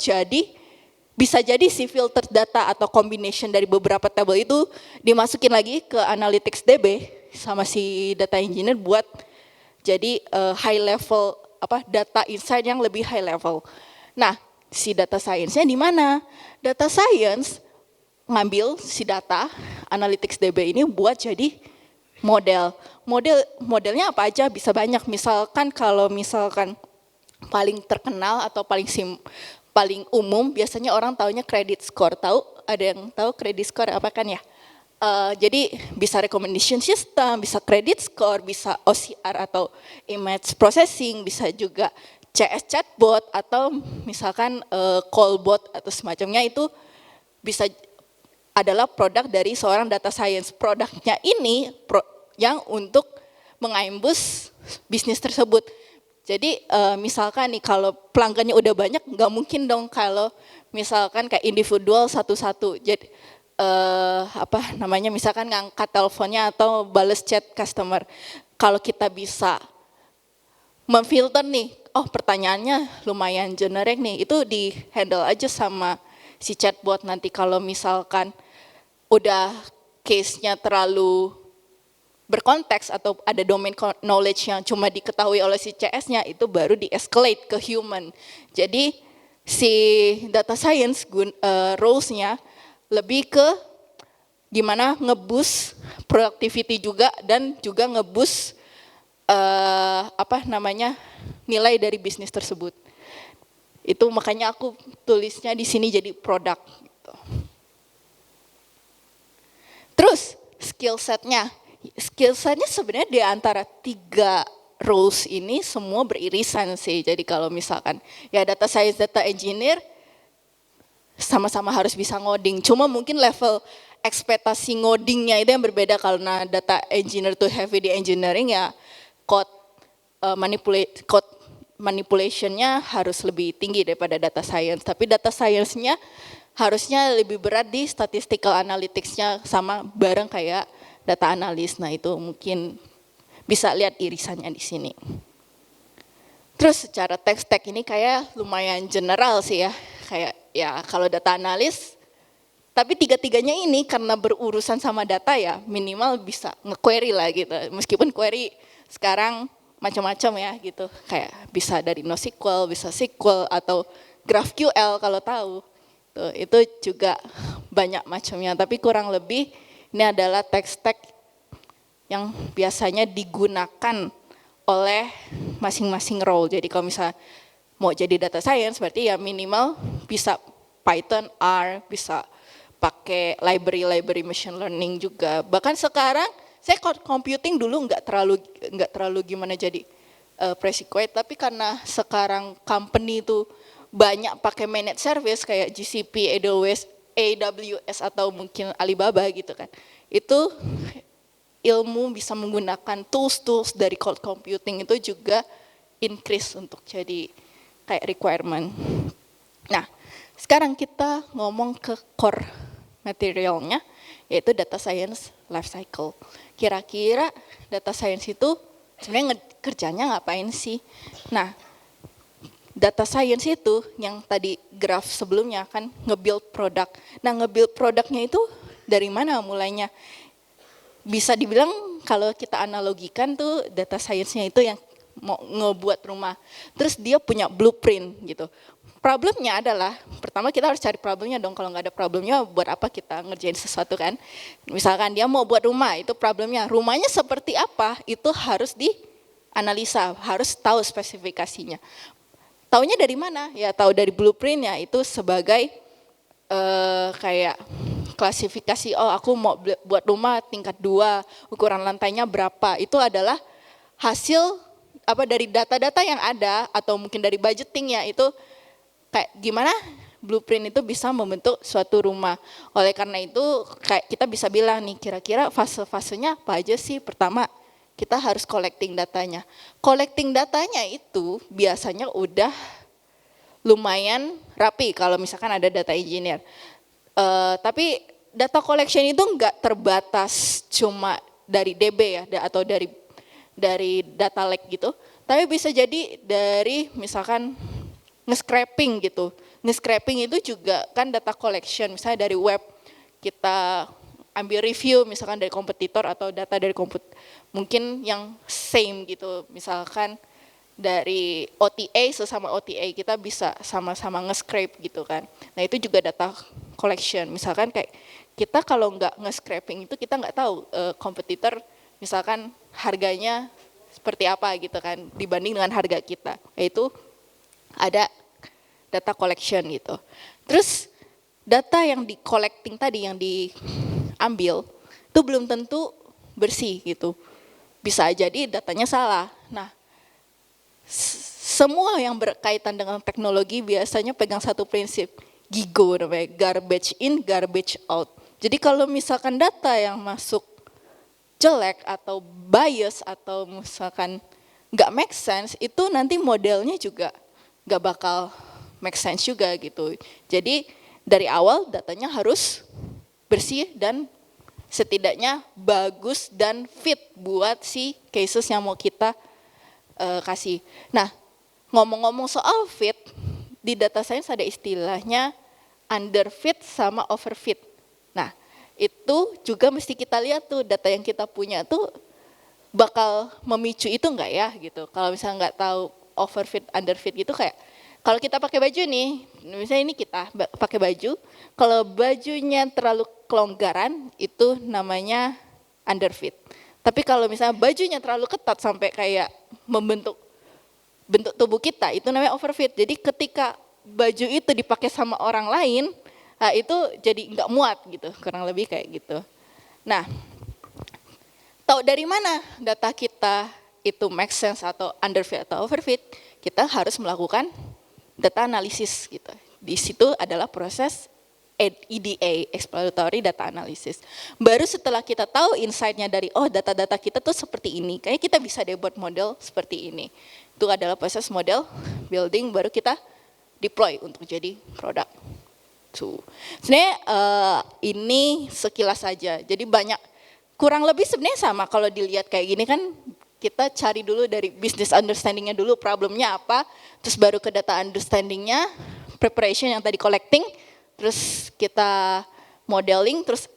bisa jadi si filter data atau combination dari beberapa tabel itu dimasukin lagi ke analytics DB sama si data engineer buat jadi high level data insight yang lebih high level. Nah, si data science-nya di mana? Data science ngambil si data analytics DB ini buat jadi modelnya apa aja, bisa banyak. Misalkan kalau paling terkenal atau paling umum biasanya orang taunya credit score. Ada yang tahu credit score apa kan ya? Jadi bisa recommendation system, bisa credit score, bisa OCR atau image processing, bisa juga CS chatbot atau misalkan callbot atau semacamnya. Itu bisa adalah produk dari seorang data science. Produknya ini yang untuk mengaimbus bisnis tersebut. Jadi misalkan nih kalau pelanggannya udah banyak, nggak mungkin dong kalau misalkan kayak individual satu-satu. Jadi apa namanya, misalkan ngangkat teleponnya atau bales chat customer. Kalau kita bisa memfilter nih, oh pertanyaannya lumayan generik nih, itu di handle aja sama si chatbot. Nanti kalau misalkan udah case-nya terlalu berkonteks atau ada domain knowledge yang cuma diketahui oleh si CS-nya, itu baru di-escalate ke human. Jadi si data science roles-nya lebih ke gimana nge-boost productivity juga dan juga nge-boost apa namanya, nilai dari bisnis tersebut. Itu makanya aku tulisnya di sini jadi produk. Gitu. Terus skill setnya sebenarnya di antara 3 roles ini semua beririsan sih. Jadi kalau misalkan ya data science, data engineer sama-sama harus bisa ngoding. Cuma mungkin level ekspektasi ngodingnya itu yang berbeda, karena data engineer itu heavy di engineering ya, code manipulationnya harus lebih tinggi daripada data science. Tapi data science-nya harusnya lebih berat di statistical analytics-nya sama bareng kayak data analis. Nah itu mungkin bisa lihat irisannya di sini. Terus secara tech stack ini kayak lumayan general sih ya. Kayak ya kalau data analis, tapi 3-tiganya ini karena berurusan sama data ya minimal bisa nge-query lah gitu. Meskipun query sekarang macam-macam ya gitu. Kayak bisa dari NoSQL, bisa SQL atau GraphQL kalau tahu. Tuh, itu juga banyak macamnya, tapi kurang lebih ini adalah tech stack yang biasanya digunakan oleh masing-masing role. Jadi kalau misalnya mau jadi data science berarti ya minimal bisa Python, R, bisa pakai library machine learning juga. Bahkan sekarang saya computing dulu nggak terlalu gimana jadi preschool, tapi karena sekarang company itu banyak pakai managed service kayak GCP, AWS atau mungkin Alibaba gitu kan. Itu ilmu bisa menggunakan tools dari cloud computing itu juga increase untuk jadi kayak requirement. Nah, sekarang kita ngomong ke core materialnya, yaitu data science life cycle. Kira-kira data science itu sebenarnya kerjanya ngapain sih? Nah, data science itu yang tadi graf sebelumnya kan nge-build produk. Nah, nge-build produknya itu dari mana mulainya? Bisa dibilang kalau kita analogikan tuh data science-nya itu yang mau ngebuat rumah. Terus dia punya blueprint gitu. Problemnya adalah, pertama kita harus cari problemnya dong, kalau nggak ada problemnya buat apa kita ngerjain sesuatu kan. Misalkan dia mau buat rumah, itu problemnya. Rumahnya seperti apa, itu harus dianalisa, harus tahu spesifikasinya. Taunya dari mana? Ya tahu dari blueprintnya, itu sebagai kayak klasifikasi, oh aku mau buat rumah tingkat 2, ukuran lantainya berapa. Itu adalah hasil apa dari data-data yang ada, atau mungkin dari budgetingnya, itu kayak gimana blueprint itu bisa membentuk suatu rumah. Oleh karena itu kayak kita bisa bilang nih kira-kira fase-fasenya apa aja sih. Pertama kita harus collecting datanya. Collecting datanya itu biasanya udah lumayan rapi kalau misalkan ada data engineer. Tapi data collection itu enggak terbatas cuma dari DB ya atau dari data lake gitu. Tapi bisa jadi dari misalkan nge-scraping gitu. Nge-scraping itu juga kan data collection, misalnya dari web kita ambil review misalkan dari kompetitor atau data dari mungkin yang same gitu. Misalkan dari OTA, sesama OTA kita bisa sama-sama nge-scrape gitu kan. Nah itu juga data collection. Misalkan kayak kita kalau nggak nge-scraping itu kita nggak tahu kompetitor misalkan harganya seperti apa gitu kan dibanding dengan harga kita. Yaitu ada data collection gitu. Terus data yang di collecting tadi yang diambil itu belum tentu bersih gitu. Bisa jadi datanya salah. Nah, semua yang berkaitan dengan teknologi biasanya pegang satu prinsip, GIGO namanya, garbage in, garbage out. Jadi kalau misalkan data yang masuk jelek atau bias atau misalkan nggak make sense, itu nanti modelnya juga nggak bakal make sense juga gitu. Jadi dari awal datanya harus bersih dan setidaknya bagus dan fit buat si cases yang mau kita kasih. Nah, ngomong-ngomong soal fit, di data science ada istilahnya underfit sama overfit. Nah, itu juga mesti kita lihat tuh data yang kita punya tuh bakal memicu itu enggak ya gitu. Kalau misalnya nggak tahu overfit, underfit gitu, kayak kalau kita pakai baju nih, misalnya ini kita pakai baju, kalau bajunya terlalu kelonggaran itu namanya underfit. Tapi kalau misalnya bajunya terlalu ketat sampai kayak membentuk bentuk tubuh kita, itu namanya overfit. Jadi ketika baju itu dipakai sama orang lain, nah itu jadi nggak muat gitu, kurang lebih kayak gitu. Nah, tahu dari mana data kita itu make sense atau underfit atau overfit? Kita harus melakukan data analisis gitu. Di situ adalah proses EDA, exploratory data analysis. Baru setelah kita tahu insight-nya dari, oh data-data kita tuh seperti ini, kayak kita bisa deh buat model seperti ini. Itu adalah proses model building, baru kita deploy untuk jadi produk. Tuh. Sebenarnya ini sekilas saja, jadi banyak, kurang lebih sebenarnya sama kalau dilihat kayak gini kan, kita cari dulu dari business understanding-nya dulu, problemnya apa, terus baru ke data understanding-nya, preparation yang tadi collecting, terus kita modeling, terus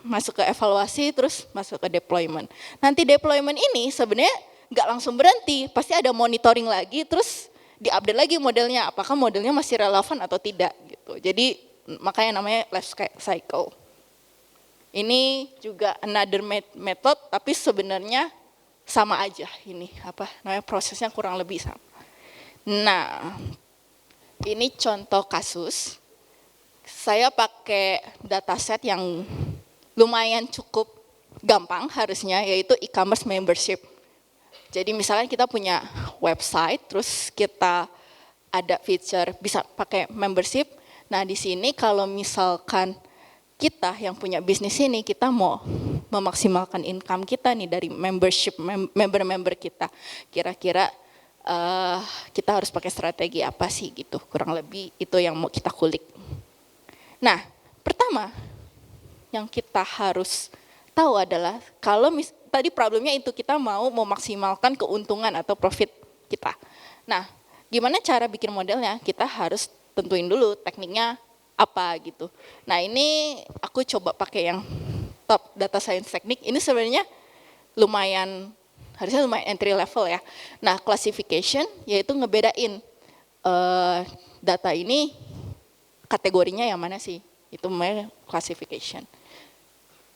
masuk ke evaluasi, terus masuk ke deployment. Nanti deployment ini sebenarnya nggak langsung berhenti, pasti ada monitoring lagi, terus diupdate lagi modelnya, apakah modelnya masih relevan atau tidak gitu. Jadi makanya namanya life cycle. Ini juga another method, tapi sebenarnya sama aja ini, apa namanya, prosesnya kurang lebih sama. Nah, ini contoh kasus. Saya pakai dataset yang lumayan cukup gampang harusnya, yaitu e-commerce membership. Jadi misalkan kita punya website, terus kita ada feature bisa pakai membership. Nah di sini kalau misalkan kita yang punya bisnis ini, kita mau memaksimalkan income kita nih dari membership, member-member kita. Kira-kira kita harus pakai strategi apa sih gitu, kurang lebih itu yang mau kita kulik. Nah pertama yang kita harus tahu adalah kalau tadi problemnya itu kita mau memaksimalkan keuntungan atau profit kita. Nah, gimana cara bikin modelnya? Kita harus tentuin dulu tekniknya apa gitu. Nah, ini aku coba pakai yang top data science teknik. Ini sebenarnya harusnya lumayan entry level ya. Nah, classification yaitu ngebedain data ini kategorinya yang mana sih? Itu namanya classification.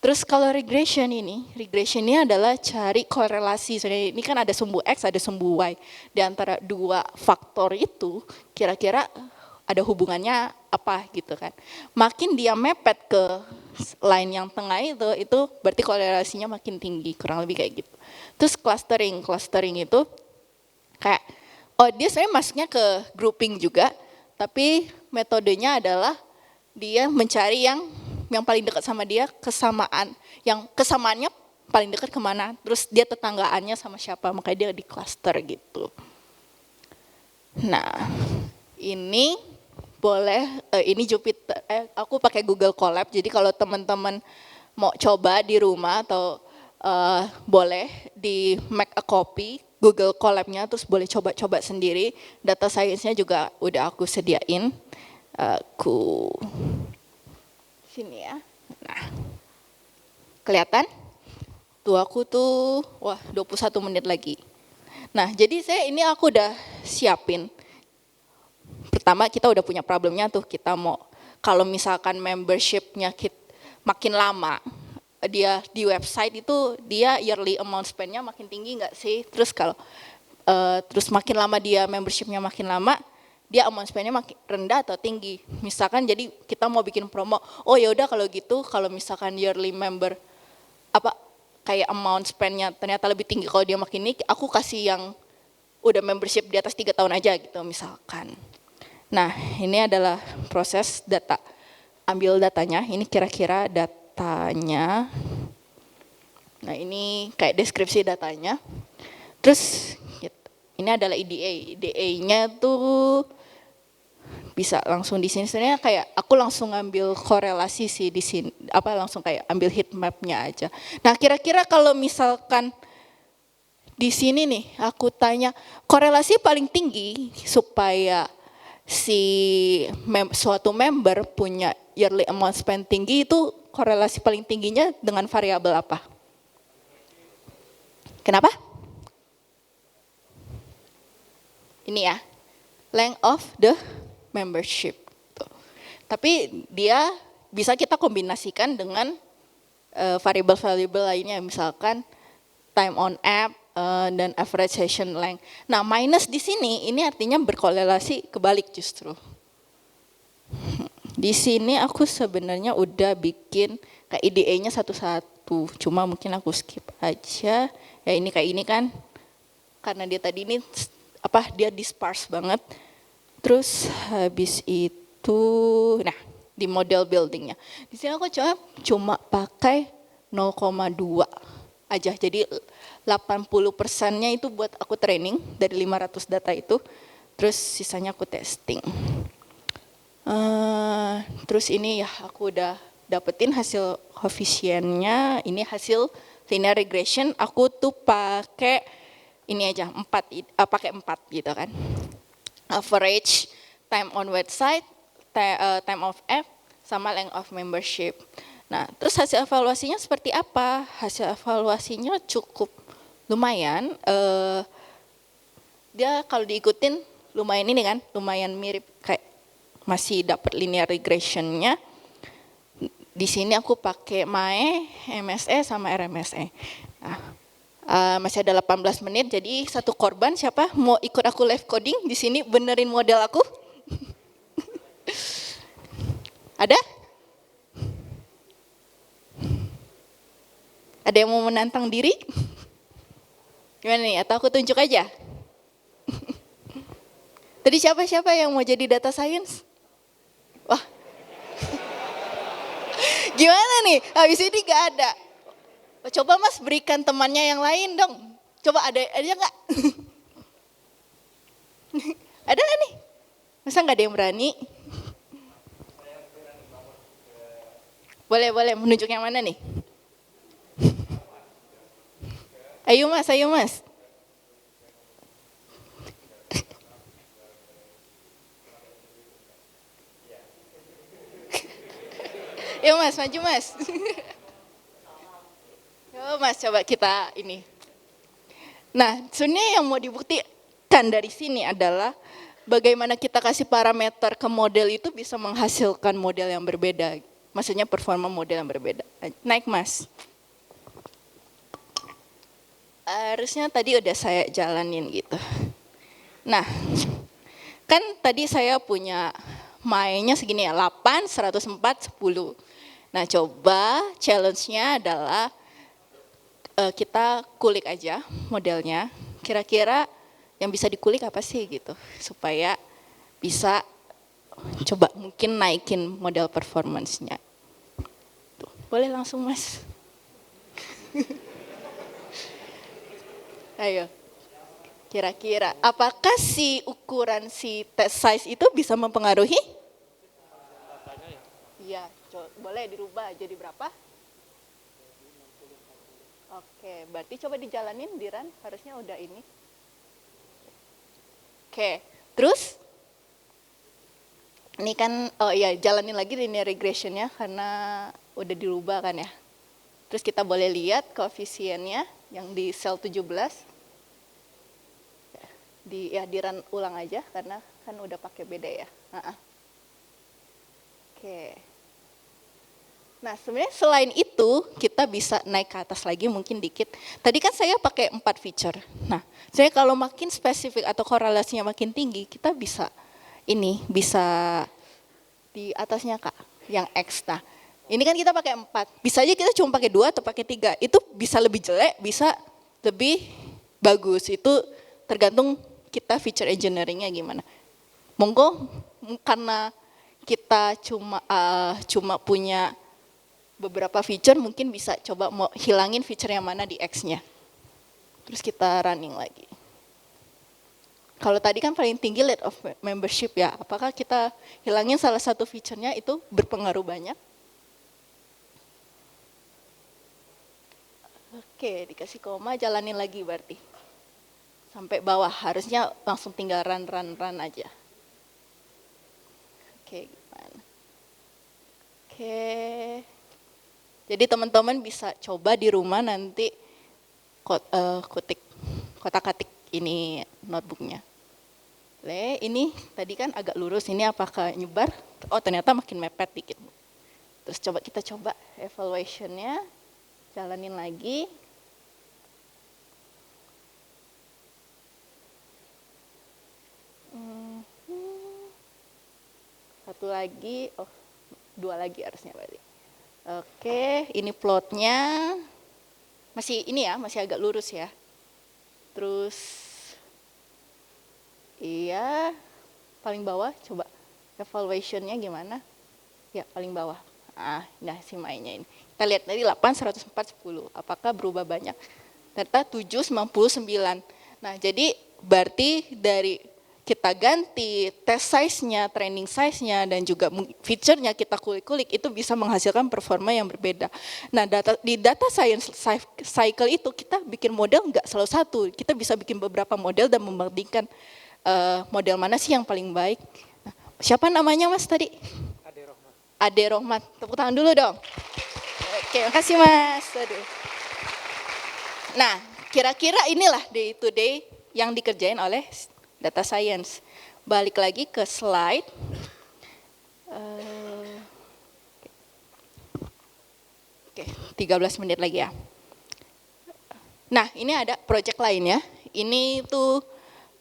Terus kalau regression ini adalah cari korelasi. Sebenarnya ini kan ada sumbu X, ada sumbu Y. Di antara dua faktor itu, kira-kira ada hubungannya apa gitu kan. Makin dia mepet ke line yang tengah itu berarti korelasinya makin tinggi, kurang lebih kayak gitu. Terus clustering itu kayak, oh dia sebenarnya masuknya ke grouping juga, tapi metodenya adalah dia mencari yang paling dekat sama dia, yang kesamaannya paling dekat kemana, terus dia tetanggaannya sama siapa, makanya dia di cluster gitu. Nah, ini boleh, ini Jupyter, aku pakai Google Colab, jadi kalau teman-teman mau coba di rumah atau boleh di make a copy Google Colab-nya, terus boleh coba-coba sendiri, data science-nya juga udah aku sediain, sini ya. Nah, kelihatan? Tuh aku tuh, wah 21 menit lagi. Nah, jadi aku udah siapin. Pertama kita udah punya problemnya tuh, kita mau, kalau misalkan membership-nya makin lama, dia di website itu dia yearly amount spend-nya makin tinggi nggak sih? Terus kalau terus makin lama dia membership-nya makin lama, dia amount spend-nya makin rendah atau tinggi. Misalkan jadi kita mau bikin promo, oh ya udah kalau gitu, kalau misalkan yearly member kayak amount spend-nya ternyata lebih tinggi kalau dia makin naik, aku kasih yang udah membership di atas 3 tahun aja gitu misalkan. Nah, ini adalah proses data. Ambil datanya, ini kira-kira datanya. Nah ini kayak deskripsi datanya. Terus gitu. Ini adalah EDA. EDA-nya tuh bisa langsung di sini. Sebenarnya kayak aku langsung ngambil korelasi sih di sini. Langsung kayak ambil heat map-nya aja. Nah kira-kira kalau misalkan di sini nih aku tanya korelasi paling tinggi supaya suatu member punya yearly amount spend tinggi itu korelasi paling tingginya dengan variabel apa? Kenapa? Ini ya, length of the membership. Tuh. Tapi dia bisa kita kombinasikan dengan variabel-variabel lainnya, misalkan time on app dan average session length. Nah, minus di sini ini artinya berkorelasi kebalik justru. Di sini aku sebenarnya udah bikin kayak IDE-nya satu-satu, cuma mungkin aku skip aja. Ya ini kayak ini kan, karena dia tadi ini dia disparse banget. Terus habis itu, nah di model buildingnya, di sini aku cuma pakai 0,2 aja. Jadi 80%-nya itu buat aku training dari 500 data itu, terus sisanya aku testing. Terus ini ya aku udah dapetin hasil koefisiennya, ini hasil linear regression, aku tuh pakai ini aja, 4 gitu kan. Average, time on website, time of app, sama length of membership. Nah, terus hasil evaluasinya seperti apa? Hasil evaluasinya cukup lumayan. Dia kalau diikutin lumayan ini kan, lumayan mirip kayak masih dapat linear regression-nya. Di sini aku pakai MAE, MSE sama RMSE. Nah, masih ada 18 menit, jadi satu korban siapa mau ikut aku live coding di sini benerin model aku? Ada? Ada yang mau menantang diri? Gimana nih? Atau aku tunjuk aja? Tadi siapa-siapa yang mau jadi data science? Wah. Gimana nih? Habis ini gak ada. Coba Mas berikan temannya yang lain dong. Coba ada nggak? Ada nggak nih? Masa nggak ada yang berani? Boleh, menunjuk yang mana nih? Ayo Mas. Yuk Mas, maju Mas. Yuk Mas, coba kita ini. Nah, sebenarnya yang mau dibuktikan dari sini adalah bagaimana kita kasih parameter ke model itu bisa menghasilkan model yang berbeda. Maksudnya performa model yang berbeda. Naik Mas. Harusnya tadi udah saya jalanin gitu. Nah, kan tadi saya punya MAE-nya segini ya, 8, 104, 10. Nah coba challenge-nya adalah kita kulik aja modelnya, kira-kira yang bisa dikulik apa sih gitu, supaya bisa coba mungkin naikin model performance-nya. Tuh, boleh langsung Mas. Ayo, kira-kira apakah si ukuran si test size itu bisa mempengaruhi? Iya, boleh dirubah jadi berapa? Oke, berarti coba dijalanin Diran, harusnya udah ini. Oke, terus? Ini kan, jalanin lagi linear regression-nya karena udah dirubah kan ya. Terus kita boleh lihat koefisiennya yang di sel 17. Diran ulang aja karena kan udah pakai beda ya. Oke. Nah sebenarnya selain itu kita bisa naik ke atas lagi mungkin dikit. Tadi kan saya pakai 4 feature. Nah saya kalau makin spesifik atau korelasinya makin tinggi kita bisa di atasnya Kak yang X. Nah ini kan kita pakai 4. Bisa aja kita cuma pakai 2 atau pakai 3. Itu bisa lebih jelek, bisa lebih bagus. Itu tergantung kita feature engineering-nya gimana. Monggo karena kita cuma punya beberapa feature mungkin bisa coba mau hilangin feature yang mana di X-nya. Terus kita running lagi. Kalau tadi kan paling tinggi rate of membership ya, apakah kita hilangin salah satu feature-nya itu berpengaruh banyak? Oke, dikasih koma, jalanin lagi berarti. Sampai bawah, harusnya langsung tinggal run aja. Oke, gimana? Oke. Jadi teman-teman bisa coba di rumah nanti kotak-katik ini notebooknya. Ini tadi kan agak lurus, ini apakah nyebar? Oh ternyata makin mepet dikit. Terus kita coba evaluation-nya, jalanin lagi. Satu lagi, oh 2 lagi harusnya berarti. Oke, ini plotnya masih ini ya, masih agak lurus ya. Terus, iya, paling bawah coba evaluation-nya gimana? Ya paling bawah. Nah si mainnya ini. Kita lihat tadi 8, 104, 10. Apakah berubah banyak? Ternyata 7, 99. Nah jadi berarti dari kita ganti test size-nya, training size-nya, dan juga feature-nya kita kulik-kulik, itu bisa menghasilkan performa yang berbeda. Nah di data science cycle itu kita bikin model nggak selalu satu, kita bisa bikin beberapa model dan membandingkan model mana sih yang paling baik. Nah, siapa namanya Mas tadi? Ade Rohman. Tepuk tangan dulu dong. Oke, makasih Mas. Aduh. Nah, kira-kira inilah day to day yang dikerjain oleh data science. Balik lagi ke slide. Oke, 13 menit lagi ya. Nah, ini ada project lain ya. Ini tuh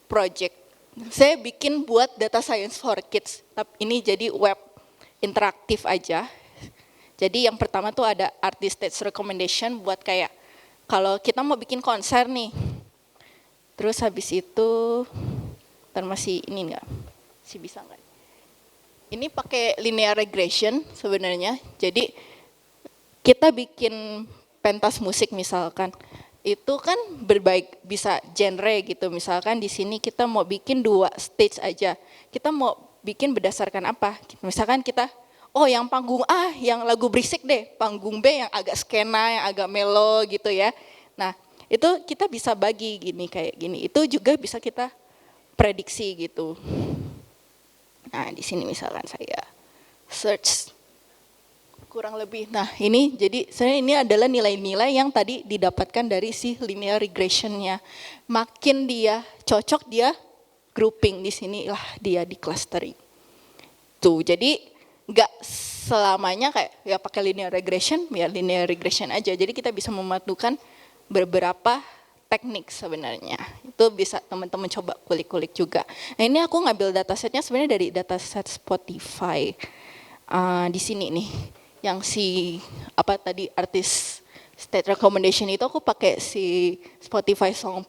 project. Saya bikin buat data science for kids. Tapi ini jadi web interaktif aja. Jadi yang pertama tuh ada artist stage recommendation buat kayak kalau kita mau bikin konser nih. Terus habis itu masih ini enggak? Masih bisa enggak? Ini pakai linear regression sebenarnya. Jadi kita bikin pentas musik misalkan. Itu kan bisa genre gitu. Misalkan di sini kita mau bikin 2 stage aja. Kita mau bikin berdasarkan apa? Misalkan kita yang panggung A yang lagu berisik deh, panggung B yang agak skena, yang agak melo gitu ya. Nah, itu kita bisa bagi gini kayak gini. Itu juga bisa kita prediksi gitu. Nah, di sini misalkan saya search kurang lebih. Nah, ini jadi sebenarnya ini adalah nilai-nilai yang tadi didapatkan dari si linear regression-nya. Makin dia cocok, dia grouping, di sinilah dia di clustering. Tuh, jadi nggak selamanya kayak ya pakai linear regression aja. Jadi kita bisa memadukan beberapa teknik sebenarnya. Itu bisa teman-teman coba kulik-kulik juga. Nah, ini aku ngambil datasetnya sebenarnya dari dataset Spotify. Di sini nih, yang tadi artis state recommendation itu aku pakai si Spotify Song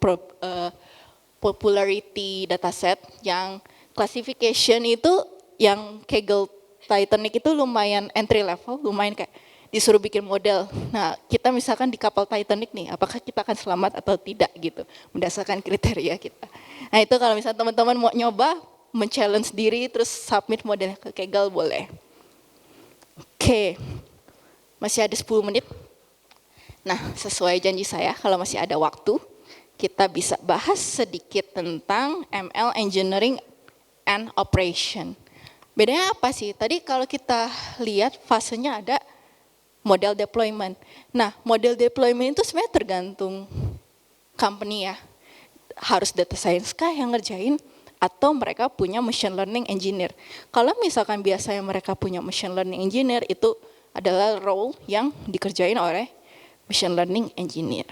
Popularity dataset yang classification itu yang Kaggle Titanic itu lumayan entry level, lumayan kayak disuruh bikin model. Nah, kita misalkan di kapal Titanic nih, apakah kita akan selamat atau tidak gitu, berdasarkan kriteria kita. Nah, itu kalau misalnya teman-teman mau nyoba, men-challenge diri, terus submit modelnya ke Kaggle boleh. Oke, masih ada 10 menit. Nah, sesuai janji saya, kalau masih ada waktu, kita bisa bahas sedikit tentang ML Engineering and Operation. Bedanya apa sih? Tadi kalau kita lihat fasenya ada model deployment. Nah, model deployment itu sebenarnya tergantung company ya. Harus data science kah yang ngerjain atau mereka punya machine learning engineer. Kalau misalkan biasanya mereka punya machine learning engineer, itu adalah role yang dikerjain oleh machine learning engineer.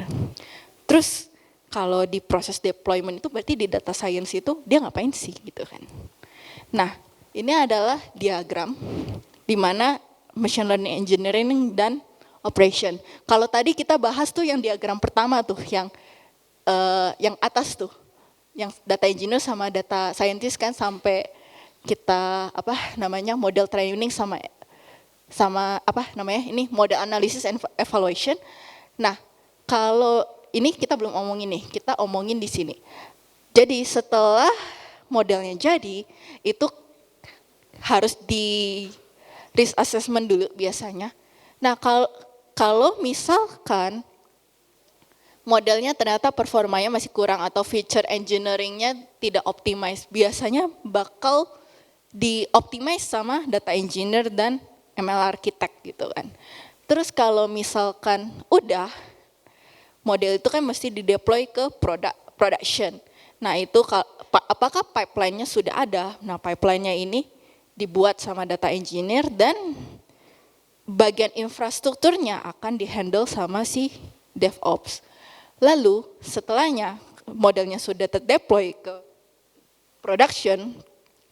Terus kalau di proses deployment itu berarti di data science itu dia ngapain sih gitu kan. Nah, ini adalah diagram di mana machine learning engineering dan operation. Kalau tadi kita bahas tuh yang diagram pertama tuh, yang atas tuh, yang data engineer sama data scientist kan sampai kita model training sama sama apa namanya ini model analysis and evaluation. Nah, kalau ini kita belum omongin nih, kita omongin di sini. Jadi setelah modelnya jadi, itu harus di risk assessment dulu biasanya. Nah, kalau misalkan modelnya ternyata performanya masih kurang atau feature engineering-nya tidak optimize, biasanya bakal di-optimize sama data engineer dan ML architect gitu kan. Terus kalau misalkan udah, model itu kan mesti di-deploy ke production. Nah itu apakah pipeline-nya sudah ada? Nah pipeline-nya ini dibuat sama data engineer dan bagian infrastrukturnya akan di-handle sama si DevOps. Lalu setelahnya modelnya sudah terdeploy ke production,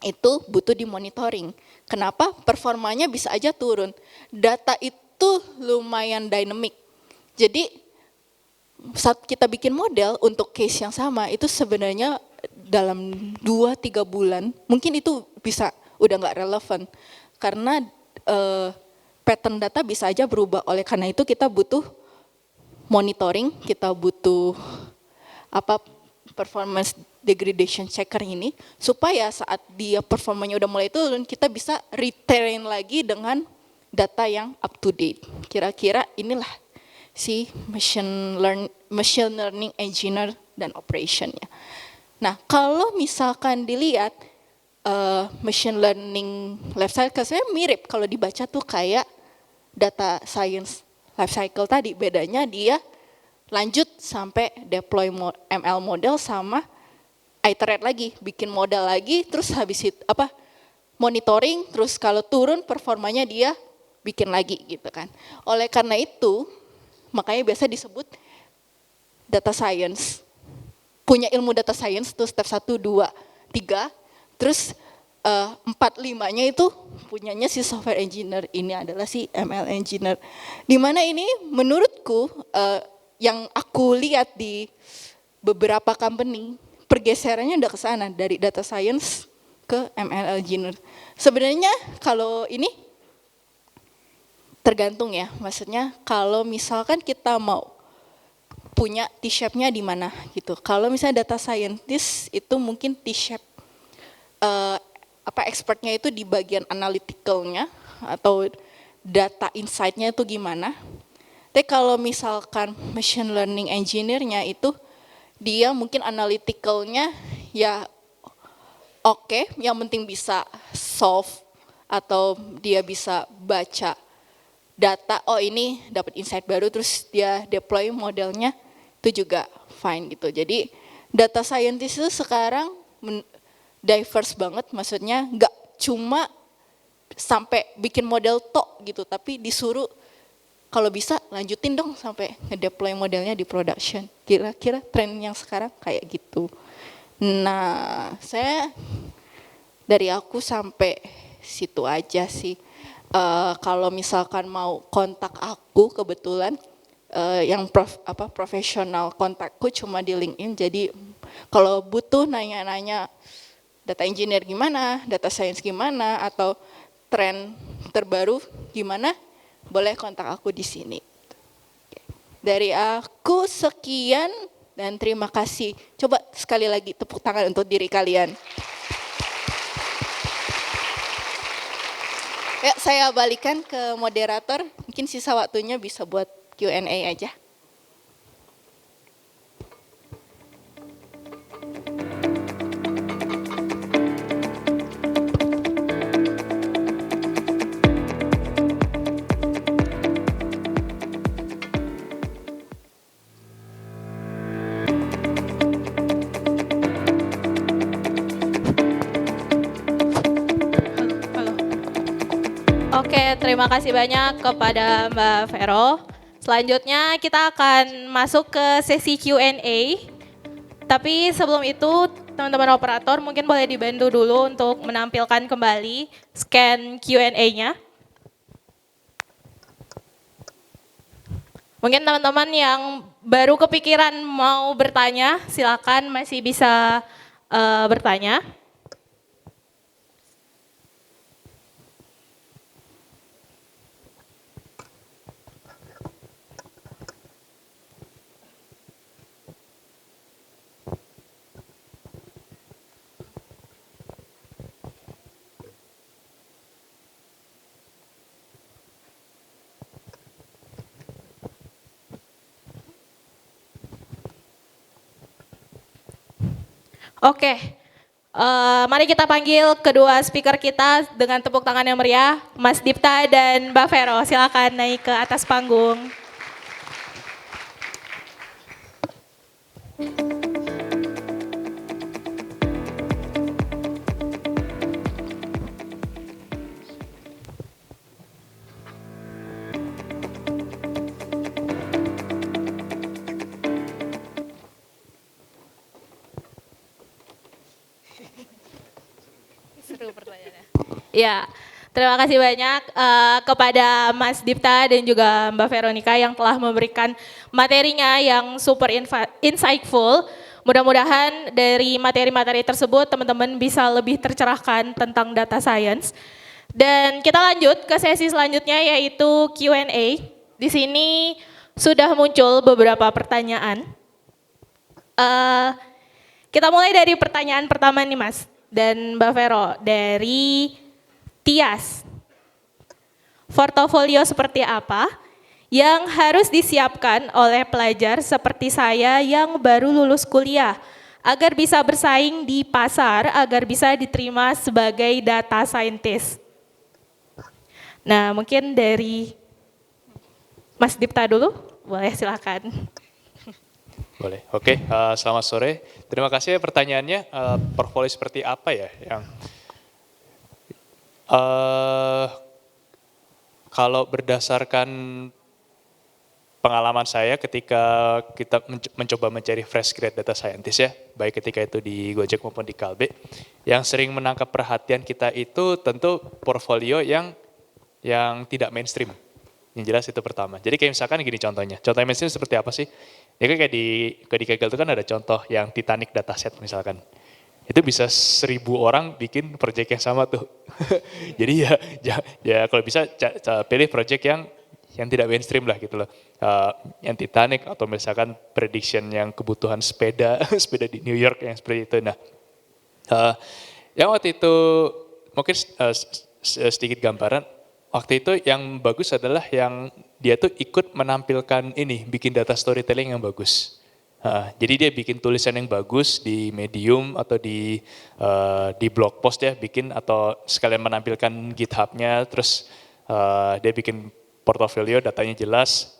itu butuh dimonitoring. Kenapa? Performanya bisa aja turun. Data itu lumayan dynamic. Jadi saat kita bikin model untuk case yang sama, itu sebenarnya dalam 2-3 bulan, mungkin itu bisa udah nggak relevan. Karena pattern data bisa aja berubah. Oleh karena itu kita butuh monitoring, kita butuh performance degradation checker ini, supaya saat dia performanya udah mulai turun, kita bisa retrain lagi dengan data yang up to date. Kira-kira inilah si machine learning engineer dan operationnya. Nah, kalau misalkan dilihat machine learning life cycle, saya mirip kalau dibaca tuh kayak data science life cycle tadi. Bedanya dia lanjut sampai deploy ML model sama iterate lagi, bikin model lagi, terus habis itu monitoring, terus kalau turun performanya dia bikin lagi gitu kan. Oleh karena itu, makanya biasa disebut data science. Punya ilmu data science tuh step 1, 2, 3, terus 4, 5-nya itu punyanya si software engineer, ini adalah si ML engineer. Dimana ini menurutku yang aku lihat di beberapa company, pergeserannya udah ke sana dari data science ke ML engineer. Sebenarnya kalau ini tergantung ya, maksudnya kalau misalkan kita mau punya T-shape-nya di mana gitu. Kalau misalnya data scientist itu mungkin T-shape expertnya itu di bagian analytical-nya atau data insight-nya itu gimana. Tapi kalau misalkan machine learning engineer-nya itu dia mungkin analytical-nya ya oke, yang penting bisa solve atau dia bisa baca data, oh ini dapat insight baru terus dia deploy modelnya, itu juga fine gitu. Jadi data scientist itu sekarang diverse banget, maksudnya nggak cuma sampai bikin model tok gitu, tapi disuruh kalau bisa lanjutin dong sampai ngedeploy modelnya di production. Kira-kira tren yang sekarang kayak gitu. Nah, saya dari aku sampai situ aja sih. Kalau misalkan mau kontak aku, kebetulan yang profesional kontakku cuma di LinkedIn. Jadi kalau butuh nanya-nanya data engineer gimana, data science gimana, atau tren terbaru gimana, boleh kontak aku di sini. Dari aku sekian dan terima kasih. Coba sekali lagi tepuk tangan untuk diri kalian. Ya, saya balikan ke moderator, mungkin sisa waktunya bisa buat Q&A aja. Oke, terima kasih banyak kepada Mbak Vero. Selanjutnya kita akan masuk ke sesi Q&A. Tapi sebelum itu, teman-teman operator mungkin boleh dibantu dulu untuk menampilkan kembali scan Q&A-nya. Mungkin teman-teman yang baru kepikiran mau bertanya, silakan masih bisa bertanya. Oke, mari kita panggil kedua speaker kita dengan tepuk tangan yang meriah, Mas Dipta dan Mbak Vero. Silakan naik ke atas panggung. Seru pertanyaannya. Ya, terima kasih banyak kepada Mas Dipta dan juga Mbak Veronica yang telah memberikan materinya yang super insightful. Mudah-mudahan dari materi-materi tersebut teman-teman bisa lebih tercerahkan tentang data science. Dan kita lanjut ke sesi selanjutnya yaitu Q&A. Di sini sudah muncul beberapa pertanyaan. Kita mulai dari pertanyaan pertama nih Mas dan Mbak Vero dari Tias. Portofolio seperti apa yang harus disiapkan oleh pelajar seperti saya yang baru lulus kuliah agar bisa bersaing di pasar, agar bisa diterima sebagai data scientist? Nah, mungkin dari Mas Dipta dulu, boleh silakan. Boleh. Oke, selamat sore. Terima kasih ya pertanyaannya. Portfolio seperti apa ya yang kalau berdasarkan pengalaman saya ketika kita mencoba mencari fresh grade data scientist ya, baik ketika itu di Gojek maupun di Kalbe, yang sering menangkap perhatian kita itu tentu portfolio yang tidak mainstream. Yang jelas itu pertama. Jadi kayak misalkan gini contohnya. Contoh mainstream seperti apa sih? Ya kayak di Kaggle itu kan ada contoh yang Titanic dataset misalkan. Itu bisa 1.000 orang bikin project yang sama tuh. Jadi ya kalau bisa pilih project yang tidak mainstream lah gitu loh. Yang Titanic atau misalkan prediction yang kebutuhan sepeda, sepeda di New York yang seperti itu. Nah, yang waktu itu mungkin sedikit gambaran. Waktu itu yang bagus adalah yang dia tuh ikut menampilkan ini, bikin data storytelling yang bagus. Jadi dia bikin tulisan yang bagus di Medium atau di blog post ya, bikin atau sekalian menampilkan GitHub-nya, terus dia bikin portofolio, datanya jelas,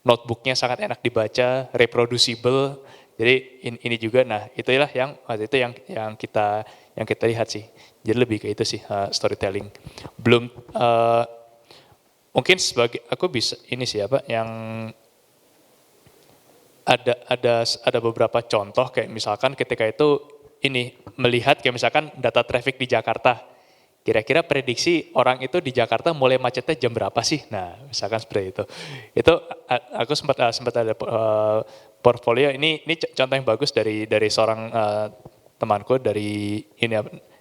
notebooknya sangat enak dibaca, reproducible. Jadi ini juga, nah itulah yang waktu itu yang kita lihat sih. Jadi lebih ke itu sih storytelling. Belum mungkin sebagai aku bisa ini sih apa yang ada beberapa contoh kayak misalkan ketika itu ini melihat kayak misalkan data traffic di Jakarta. Kira-kira prediksi orang itu di Jakarta mulai macetnya jam berapa sih? Nah, misalkan seperti itu. Itu aku sempat ada portfolio ini contoh yang bagus dari seorang temanku dari ini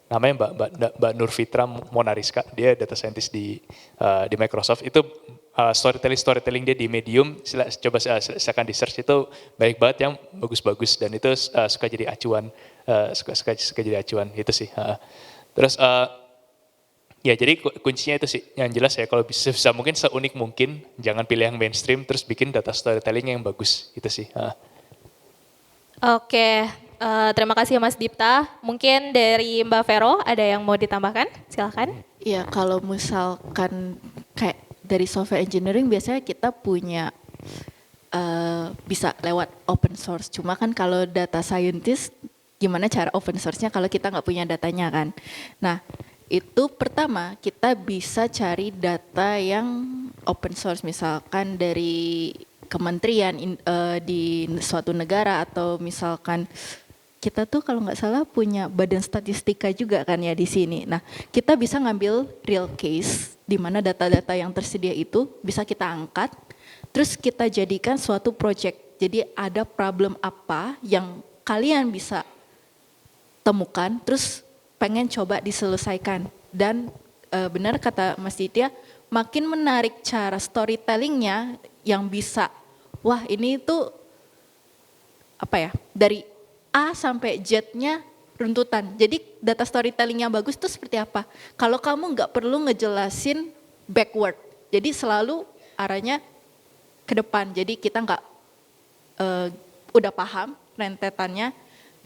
namanya Mbak Nur Fitra Monariska, dia data scientist di Microsoft. Itu storytelling dia di Medium, coba silakan di search, itu baik banget yang bagus-bagus dan itu suka jadi acuan, suka jadi acuan itu sih. Terus ya jadi kuncinya itu sih, yang jelas ya kalau bisa mungkin seunik mungkin, jangan pilih yang mainstream, terus bikin data storytelling yang bagus, itu sih. Oke, terima kasih Mas Dipta. Mungkin dari Mbak Vero ada yang mau ditambahkan? Silakan. Ya kalau misalkan kayak dari software engineering biasanya kita punya bisa lewat open source. Cuma kan kalau data scientist gimana cara open source-nya kalau kita nggak punya datanya kan. Nah itu pertama kita bisa cari data yang open source misalkan dari kementerian di suatu negara atau misalkan kita tuh kalau nggak salah punya badan statistika juga kan ya di sini. Nah kita bisa ngambil real case di mana data-data yang tersedia itu bisa kita angkat, terus kita jadikan suatu project. Jadi ada problem apa yang kalian bisa temukan, terus pengen coba diselesaikan. Dan benar kata Mas Ditya, makin menarik cara storytellingnya yang bisa, wah ini tuh apa ya, dari A sampai Z-nya runtutan. Jadi data storytellingnya bagus tuh seperti apa? Kalau kamu nggak perlu ngejelasin backward, jadi selalu arahnya ke depan. Jadi kita nggak udah paham rentetannya,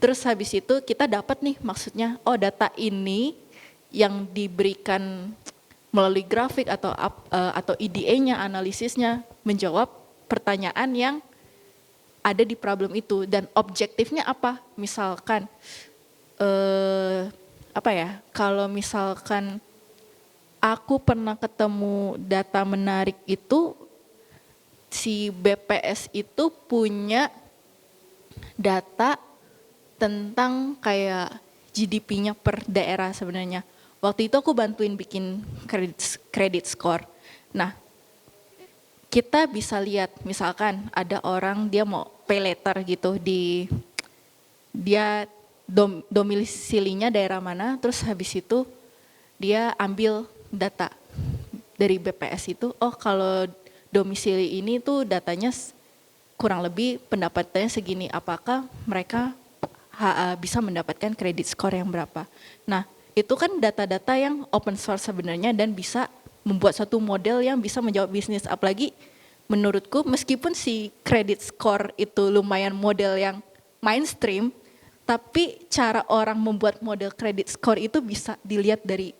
Terus habis itu kita dapat nih maksudnya, oh data ini yang diberikan melalui grafik atau EDA-nya, analisisnya menjawab pertanyaan yang ada di problem itu dan objektifnya apa? Misalkan kalau misalkan aku pernah ketemu data menarik itu, si BPS itu punya data tentang kayak GDP-nya per daerah sebenarnya. Waktu itu aku bantuin bikin credit score. Nah, kita bisa lihat misalkan ada orang dia mau pay later gitu dia domisilinya daerah mana, terus habis itu dia ambil data dari BPS itu, oh kalau domisili ini tuh datanya kurang lebih pendapatannya segini, apakah mereka bisa mendapatkan credit score yang berapa. Nah, itu kan data-data yang open source sebenarnya dan bisa membuat satu model yang bisa menjawab bisnis. Apalagi menurutku meskipun si credit score itu lumayan model yang mainstream, tapi cara orang membuat model credit score itu bisa dilihat dari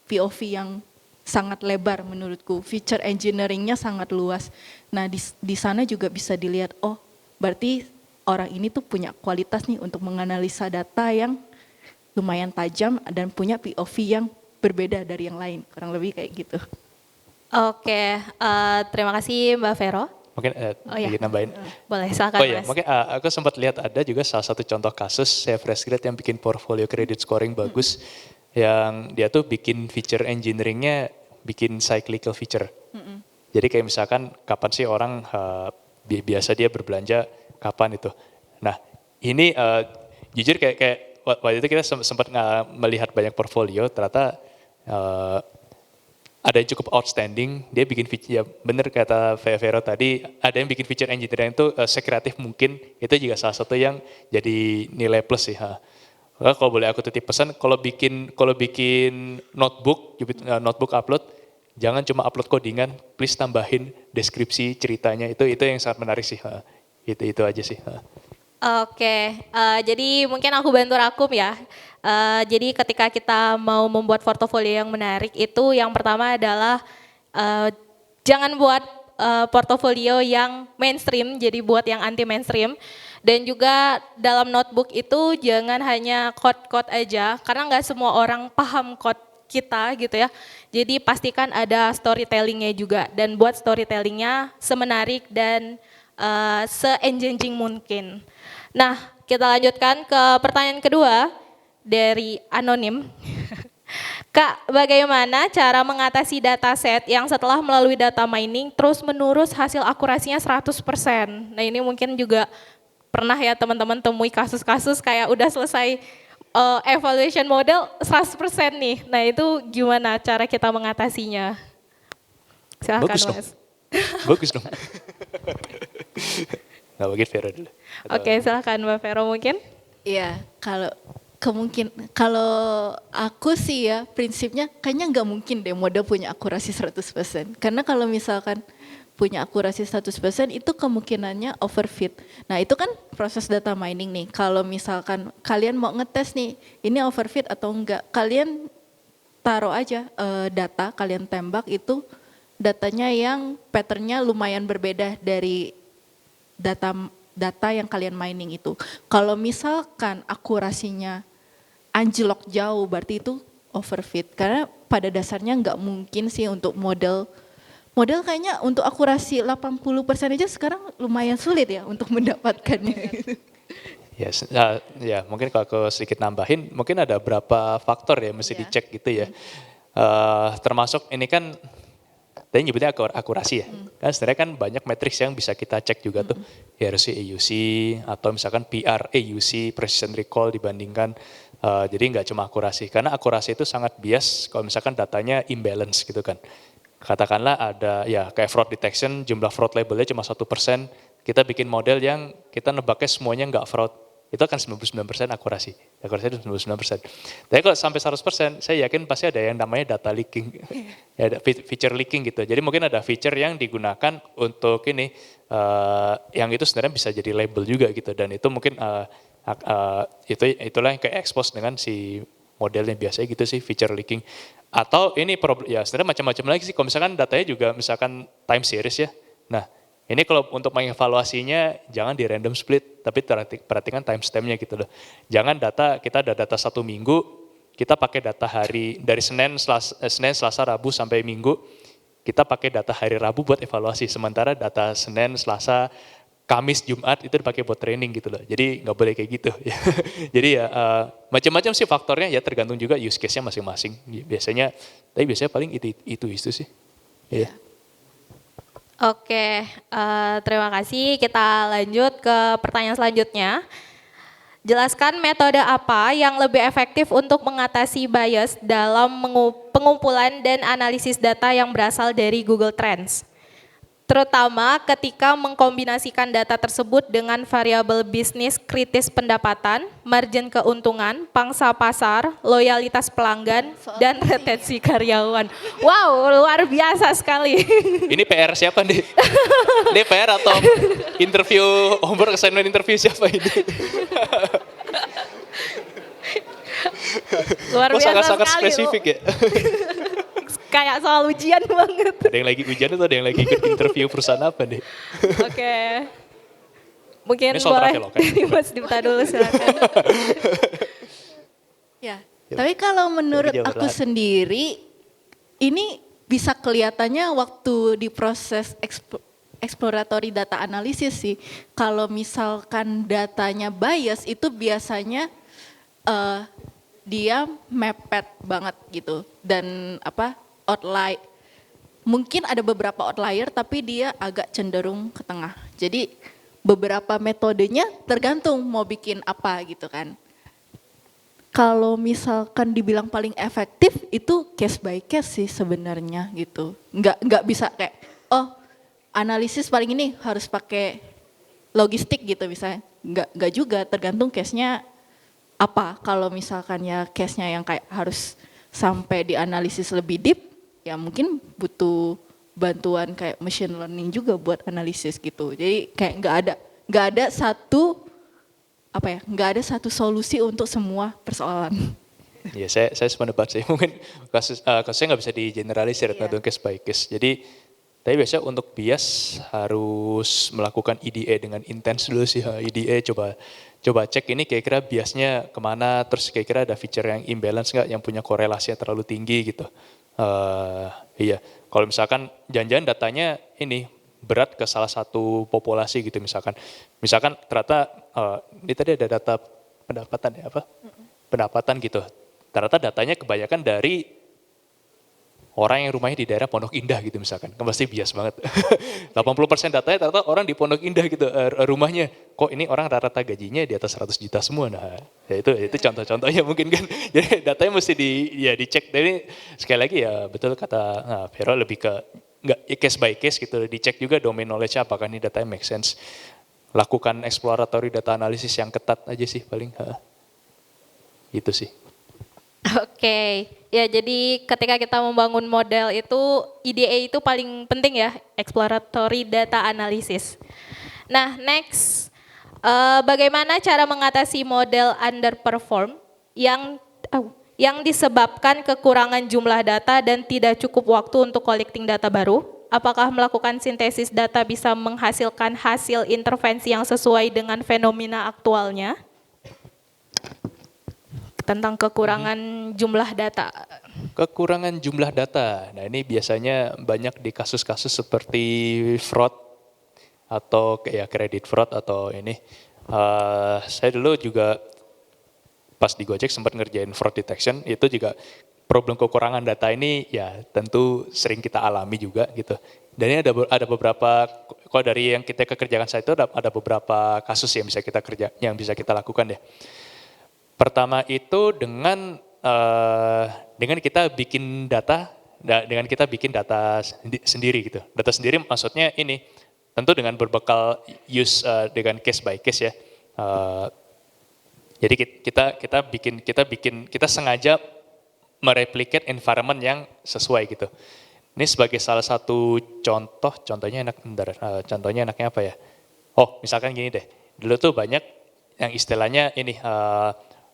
POV yang sangat lebar menurutku. Feature engineering-nya sangat luas. Nah di sana juga bisa dilihat, oh berarti orang ini tuh punya kualitas nih untuk menganalisa data yang lumayan tajam dan punya POV yang berbeda dari yang lain, kurang lebih kayak gitu. Oke, terima kasih Mbak Vero. Mungkin sedikit nambahin. Boleh, silakan Oh iya, Mas. mungkin aku sempat lihat ada juga salah satu contoh kasus saya fresh grad yang bikin portfolio credit scoring bagus, yang dia tuh bikin feature engineeringnya bikin cyclical feature. Jadi kayak misalkan kapan sih orang biasa dia berbelanja, kapan itu. Nah ini jujur kayak waktu itu kita sempat melihat banyak portfolio, ternyata ada yang cukup outstanding, dia bikin feature, ya bener kata Vero tadi, ada yang bikin feature engineering itu sekreatif mungkin, itu juga salah satu yang jadi nilai plus sih. Kalau boleh aku titip pesan, kalau bikin notebook upload, jangan cuma upload codingan, please tambahin deskripsi ceritanya, itu yang sangat menarik sih. Itu aja sih. Oke, jadi mungkin aku bantu rangkum ya. Jadi ketika kita mau membuat portofolio yang menarik itu yang pertama adalah jangan buat portofolio yang mainstream, jadi buat yang anti mainstream. Dan juga dalam notebook itu jangan hanya code-code aja, karena nggak semua orang paham code kita gitu ya. Jadi pastikan ada storytellingnya juga dan buat storytellingnya semenarik dan se-engaging mungkin. Nah, kita lanjutkan ke pertanyaan kedua dari anonim. Kak, bagaimana cara mengatasi dataset yang setelah melalui data mining terus menerus hasil akurasinya 100%? Nah, ini mungkin juga pernah ya teman-teman temui kasus-kasus kayak udah selesai evaluation model 100% nih. Nah, itu gimana cara kita mengatasinya? Silakan Bagus dong. Mas. Bagus dong. Nggak mungkin Vero dulu. Oke, silakan Mbak Vero mungkin. Iya, kalau aku sih ya prinsipnya kayaknya nggak mungkin deh model punya akurasi 100%. Karena kalau misalkan punya akurasi 100% itu kemungkinannya overfit. Nah itu kan proses data mining nih. Kalau misalkan kalian mau ngetes nih, ini overfit atau enggak, kalian taruh aja data, kalian tembak itu datanya yang patternnya lumayan berbeda dari data yang kalian mining itu. Kalau misalkan akurasinya anjlok jauh, berarti itu overfit. Karena pada dasarnya nggak mungkin sih untuk model kayaknya untuk akurasi 80% aja sekarang lumayan sulit ya untuk mendapatkannya. Yes, ya mungkin kalau aku sedikit nambahin, mungkin ada beberapa faktor ya mesti dicek gitu ya. Termasuk ini kan tadi nyebutnya akurasi ya. Kan sebenarnya kan banyak matriks yang bisa kita cek juga tuh. HRC AUC atau misalkan PR AUC, precision recall dibandingkan. Jadi nggak cuma akurasi. Karena akurasi itu sangat bias kalau misalkan datanya imbalance gitu kan. Katakanlah ada ya kayak fraud detection, jumlah fraud labelnya cuma 1%. Kita bikin model yang kita nebaknya semuanya nggak fraud. Itu akan 99% akurasi. Akurasi itu 99%. Tapi kalau sampai 100%, saya yakin pasti ada yang namanya data leaking. Ya, ada feature leaking gitu. Jadi mungkin ada feature yang digunakan untuk ini, yang itu sebenarnya bisa jadi label juga gitu. Dan itu mungkin Itulah yang kayak expose dengan si modelnya biasanya gitu sih, feature leaking. Atau ini ya sebenarnya macam-macam lagi sih, kalau misalkan datanya juga misalkan time series ya. Nah, ini kalau untuk mengevaluasinya jangan di random split, tapi perhatikan timestampnya gitu loh. Jangan kita ada data 1 minggu, kita pakai data hari dari Senin, Selasa, Rabu sampai Minggu, kita pakai data hari Rabu buat evaluasi. Sementara data Senin, Selasa, Kamis, Jumat itu dipakai buat training gitu loh. Jadi nggak boleh kayak gitu. Jadi ya macam-macam sih faktornya, ya tergantung juga use case-nya masing-masing. Tapi biasanya paling itu sih. Iya. Oke, terima kasih. Kita lanjut ke pertanyaan selanjutnya. Jelaskan metode apa yang lebih efektif untuk mengatasi bias dalam pengumpulan dan analisis data yang berasal dari Google Trends. Terutama ketika mengkombinasikan data tersebut dengan variabel bisnis kritis pendapatan, margin keuntungan, pangsa pasar, loyalitas pelanggan, dan retensi karyawan. Wow, luar biasa sekali. Ini PR siapa nih? Ini PR atau interview, homework assignment interview siapa ini? Luar biasa sangat sekali. spesifik ya. Kayak soal ujian banget. Ada yang lagi ujian atau ada yang lagi ikut interview perusahaan apa nih? Oke. Mungkin Ini soal boleh Traveloka ya? dari Mas Dipta dulu silakan. Ya, tapi kalau menurut Jadi aku jawab sendiri, ini bisa kelihatannya waktu di proses exploratory data analisis sih. Kalau misalkan datanya bias itu biasanya dia mepet banget gitu, dan outlier. Mungkin ada beberapa outlier tapi dia agak cenderung ke tengah. Jadi beberapa metodenya tergantung mau bikin apa gitu kan. Kalau misalkan dibilang paling efektif itu case by case sih sebenarnya gitu. Nggak bisa kayak analisis paling ini harus pakai logistik gitu misalnya. Nggak juga, tergantung case-nya apa. Kalau misalkan ya case-nya yang kayak harus sampai dianalisis lebih deep, ya mungkin butuh bantuan kayak machine learning juga buat analisis gitu. Jadi kayak nggak ada satu solusi untuk semua persoalan. Ya saya sependapat sih, mungkin kasusnya nggak bisa digeneralisir, tergantung case by case. Jadi tapi biasanya untuk bias harus melakukan EDA dengan intens dulu sih. EDA coba cek ini kira-kira biasnya kemana, terus kira-kira ada feature yang imbalance nggak, yang punya korelasi yang terlalu tinggi gitu. Iya, kalau misalkan jangan-jangan datanya ini berat ke salah satu populasi gitu misalkan ternyata ini tadi ada data pendapatan ya pendapatan gitu, ternyata datanya kebanyakan dari orang yang rumahnya di daerah Pondok Indah gitu misalkan, kan pasti bias banget. 80% datanya ternyata orang di Pondok Indah gitu rumahnya. Kok ini orang rata-rata gajinya di atas 100 juta semua. Nah, ya itu contoh-contohnya mungkin kan. Jadi datanya mesti dicek. Jadi sekali lagi ya betul kata Vero, lebih ke case by case gitu. Dicek juga domain knowledge apakah ini datanya make sense. Lakukan exploratory data analysis yang ketat aja sih paling. Itu sih. Oke, ya jadi ketika kita membangun model itu EDA itu paling penting ya, exploratory data analysis. Nah next, bagaimana cara mengatasi model underperform yang disebabkan kekurangan jumlah data dan tidak cukup waktu untuk collecting data baru? Apakah melakukan sintesis data bisa menghasilkan hasil intervensi yang sesuai dengan fenomena aktualnya? Tentang kekurangan jumlah data. Kekurangan jumlah data. Nah ini biasanya banyak di kasus-kasus seperti fraud atau kayak credit fraud atau ini. Saya dulu juga pas di Gojek sempat ngerjain fraud detection, itu juga problem kekurangan data ini ya tentu sering kita alami juga gitu. Dan ini ada beberapa, kalau dari yang kita kerjakan saya itu ada beberapa kasus yang bisa kita lakukan ya. Pertama itu dengan kita bikin data sendiri gitu. Data sendiri maksudnya ini tentu dengan berbekal dengan case by case ya. Jadi kita sengaja mereplicate environment yang sesuai gitu. Ini sebagai salah satu contohnya enaknya apa ya? Oh, misalkan gini deh. Dulu tuh banyak yang istilahnya ini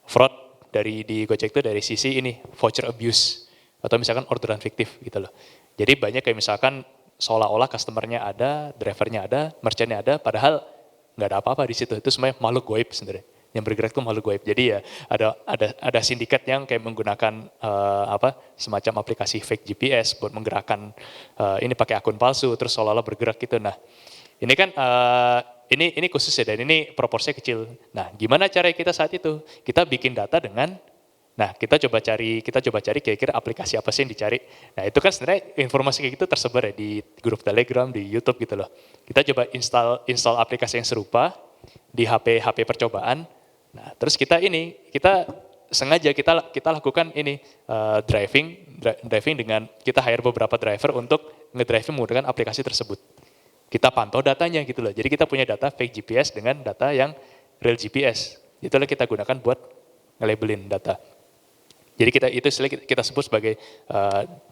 fraud di Gojek itu dari sisi ini voucher abuse atau misalkan orderan fiktif gitu loh. Jadi banyak kayak misalkan seolah-olah customernya ada, drivernya ada, merchantnya ada, padahal nggak ada apa-apa di situ. Itu semuanya makhluk goib sebenarnya. Yang bergerak itu makhluk goib. Jadi ya ada sindikat yang kayak menggunakan semacam aplikasi fake GPS buat menggerakkan ini pakai akun palsu terus seolah-olah bergerak gitu. Nah, ini kan ini khusus ya dan ini proporsinya kecil. Nah, gimana cara kita saat itu? Kita bikin data dengan kita coba cari kira-kira aplikasi apa sih yang dicari. Nah, itu kan sebenarnya informasi kayak gitu tersebar ya di grup Telegram, di YouTube gitu loh. Kita coba install aplikasi yang serupa di HP percobaan. Nah, terus kita sengaja kita lakukan ini driving dengan kita hire beberapa driver untuk ngedriving menggunakan aplikasi tersebut. Kita pantau datanya gitu loh. Jadi kita punya data fake GPS dengan data yang real GPS. Itulah kita gunakan buat nge-labelin data. Jadi kita sebut sebagai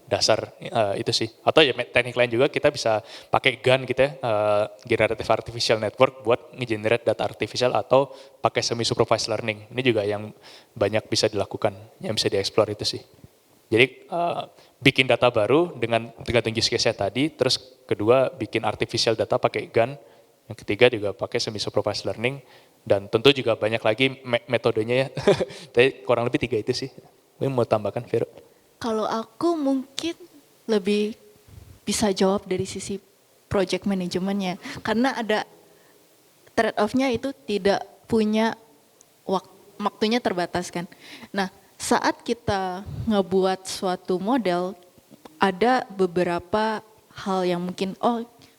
dasar itu sih. Atau ya teknik lain juga kita bisa pakai GAN gitu ya, Generative Artificial Network buat nge-generate data artificial atau pakai semi-supervised learning. Ini juga yang banyak bisa dilakukan, yang bisa dieksplor itu sih. Jadi bikin data baru dengan tergantung use case-nya tadi, terus kedua bikin artificial data pakai GAN, yang ketiga juga pakai semi-supervised learning, dan tentu juga banyak lagi metodenya ya. Tapi kurang lebih 3 itu sih. Mungkin mau tambahkan Vero? Kalau aku mungkin lebih bisa jawab dari sisi project manajemennya. Karena ada trade off-nya itu tidak punya waktunya terbatas kan. Nah, saat kita ngebuat suatu model, ada beberapa hal yang mungkin,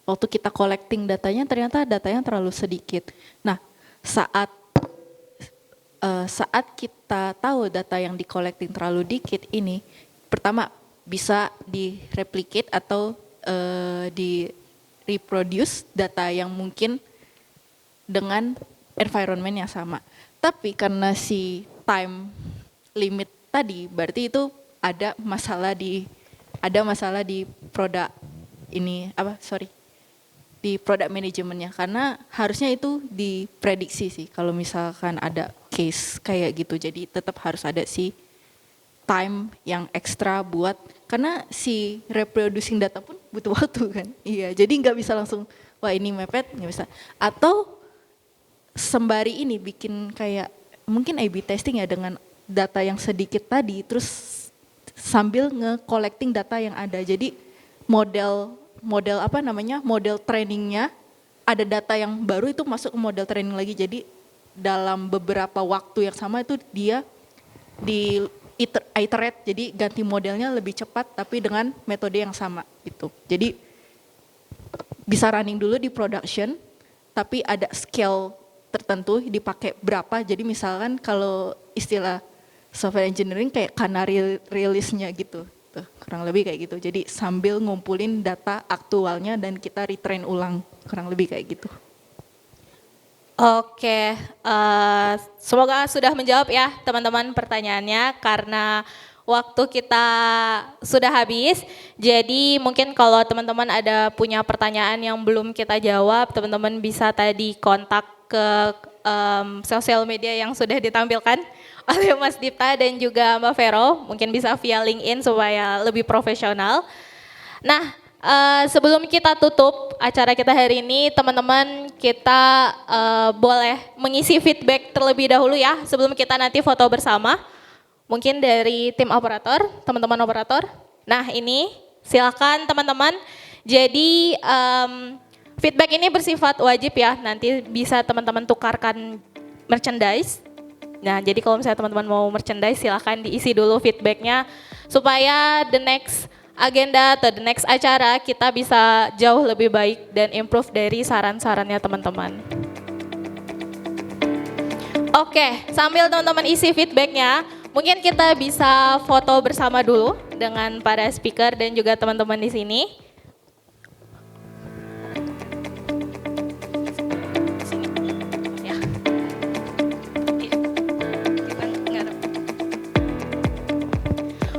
waktu kita collecting datanya ternyata datanya terlalu sedikit. Nah, saat kita tahu data yang di-collecting terlalu dikit ini, pertama bisa di-replicate atau di-reproduce data yang mungkin dengan environment yang sama. Tapi karena si time limit tadi, berarti itu ada masalah di produk ini, di product manajemennya, karena harusnya itu diprediksi sih kalau misalkan ada case kayak gitu. Jadi tetap harus ada si time yang ekstra buat, karena si reproducing data pun butuh waktu kan. Iya, jadi nggak bisa langsung wah ini mepet, nggak bisa. Atau sembari ini bikin kayak mungkin A/B testing ya dengan data yang sedikit tadi, terus sambil nge-collecting data yang ada. Jadi model trainingnya, ada data yang baru itu masuk ke model training lagi. Jadi dalam beberapa waktu yang sama itu dia di iterate, jadi ganti modelnya lebih cepat tapi dengan metode yang sama gitu. Jadi bisa running dulu di production, tapi ada scale tertentu dipakai berapa. Jadi misalkan kalau istilah software engineering kayak canary release-nya gitu. Kurang lebih kayak gitu. Jadi sambil ngumpulin data aktualnya dan kita retrain ulang, kurang lebih kayak gitu. Oke, semoga sudah menjawab ya teman-teman pertanyaannya, karena waktu kita sudah habis. Jadi mungkin kalau teman-teman ada punya pertanyaan yang belum kita jawab, teman-teman bisa tadi kontak ke sosial media yang sudah ditampilkan oleh Mas Dipta dan juga Mbak Vero, mungkin bisa via LinkedIn supaya lebih profesional. Nah, sebelum kita tutup acara kita hari ini, teman-teman kita boleh mengisi feedback terlebih dahulu ya, sebelum kita nanti foto bersama. Mungkin dari tim operator, teman-teman operator. Nah ini, silakan teman-teman. Jadi feedback ini bersifat wajib ya, nanti bisa teman-teman tukarkan merchandise. Nah, jadi kalau misalnya teman-teman mau merchandise, silakan diisi dulu feedbacknya supaya the next agenda atau the next acara kita bisa jauh lebih baik dan improve dari saran-sarannya teman-teman. Oke, sambil teman-teman isi feedbacknya, mungkin kita bisa foto bersama dulu dengan para speaker dan juga teman-teman di sini.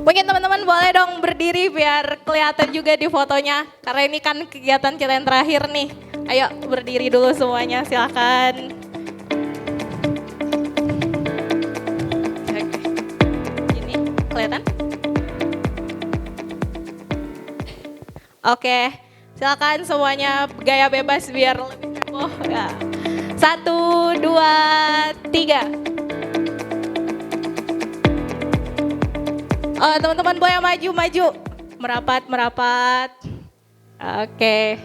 Mungkin teman-teman boleh dong berdiri biar kelihatan juga di fotonya. Karena ini kan kegiatan kita yang terakhir nih. Ayo berdiri dulu semuanya, silakan. Oke, silakan semuanya gaya bebas biar lebih heboh. Ya. 1, 2, 3. Oh, teman-teman boleh maju. Merapat. Oke.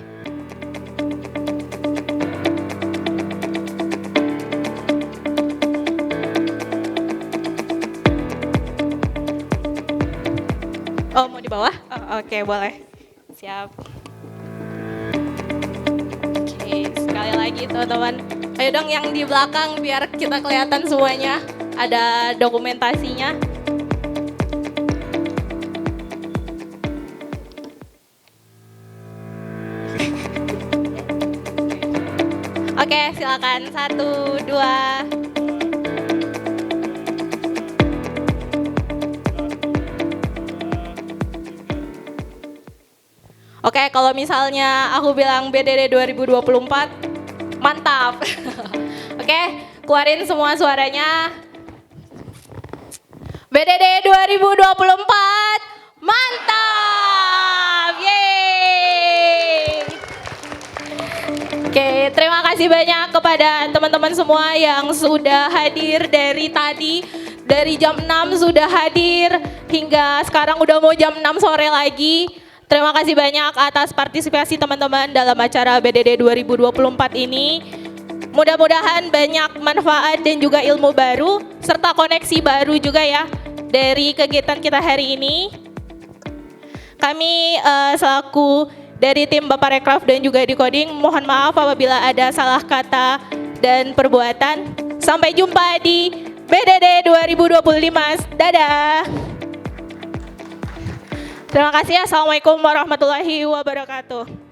Oh, mau di bawah? Oh, oke, boleh. Siap. Oke, sekali lagi teman-teman. Ayo dong yang di belakang biar kita kelihatan semuanya. Ada dokumentasinya. Oke, silakan. 1, 2. Oke, kalau misalnya aku bilang BDD 2024, mantap. Oke, keluarin semua suaranya. BDD 2024, mantap. Yeay. Oke, terima kasih banyak kepada teman-teman semua yang sudah hadir dari tadi. Dari jam 6 sudah hadir hingga sekarang udah mau jam 6 sore lagi. Terima kasih banyak atas partisipasi teman-teman dalam acara BDD 2024 ini. Mudah-mudahan banyak manfaat dan juga ilmu baru serta koneksi baru juga ya dari kegiatan kita hari ini. Kami selaku dari tim Bapak Rekraf dan juga Decoding mohon maaf apabila ada salah kata dan perbuatan. Sampai jumpa di BDD 2025. Dadah. Terima kasih. Assalamualaikum warahmatullahi wabarakatuh.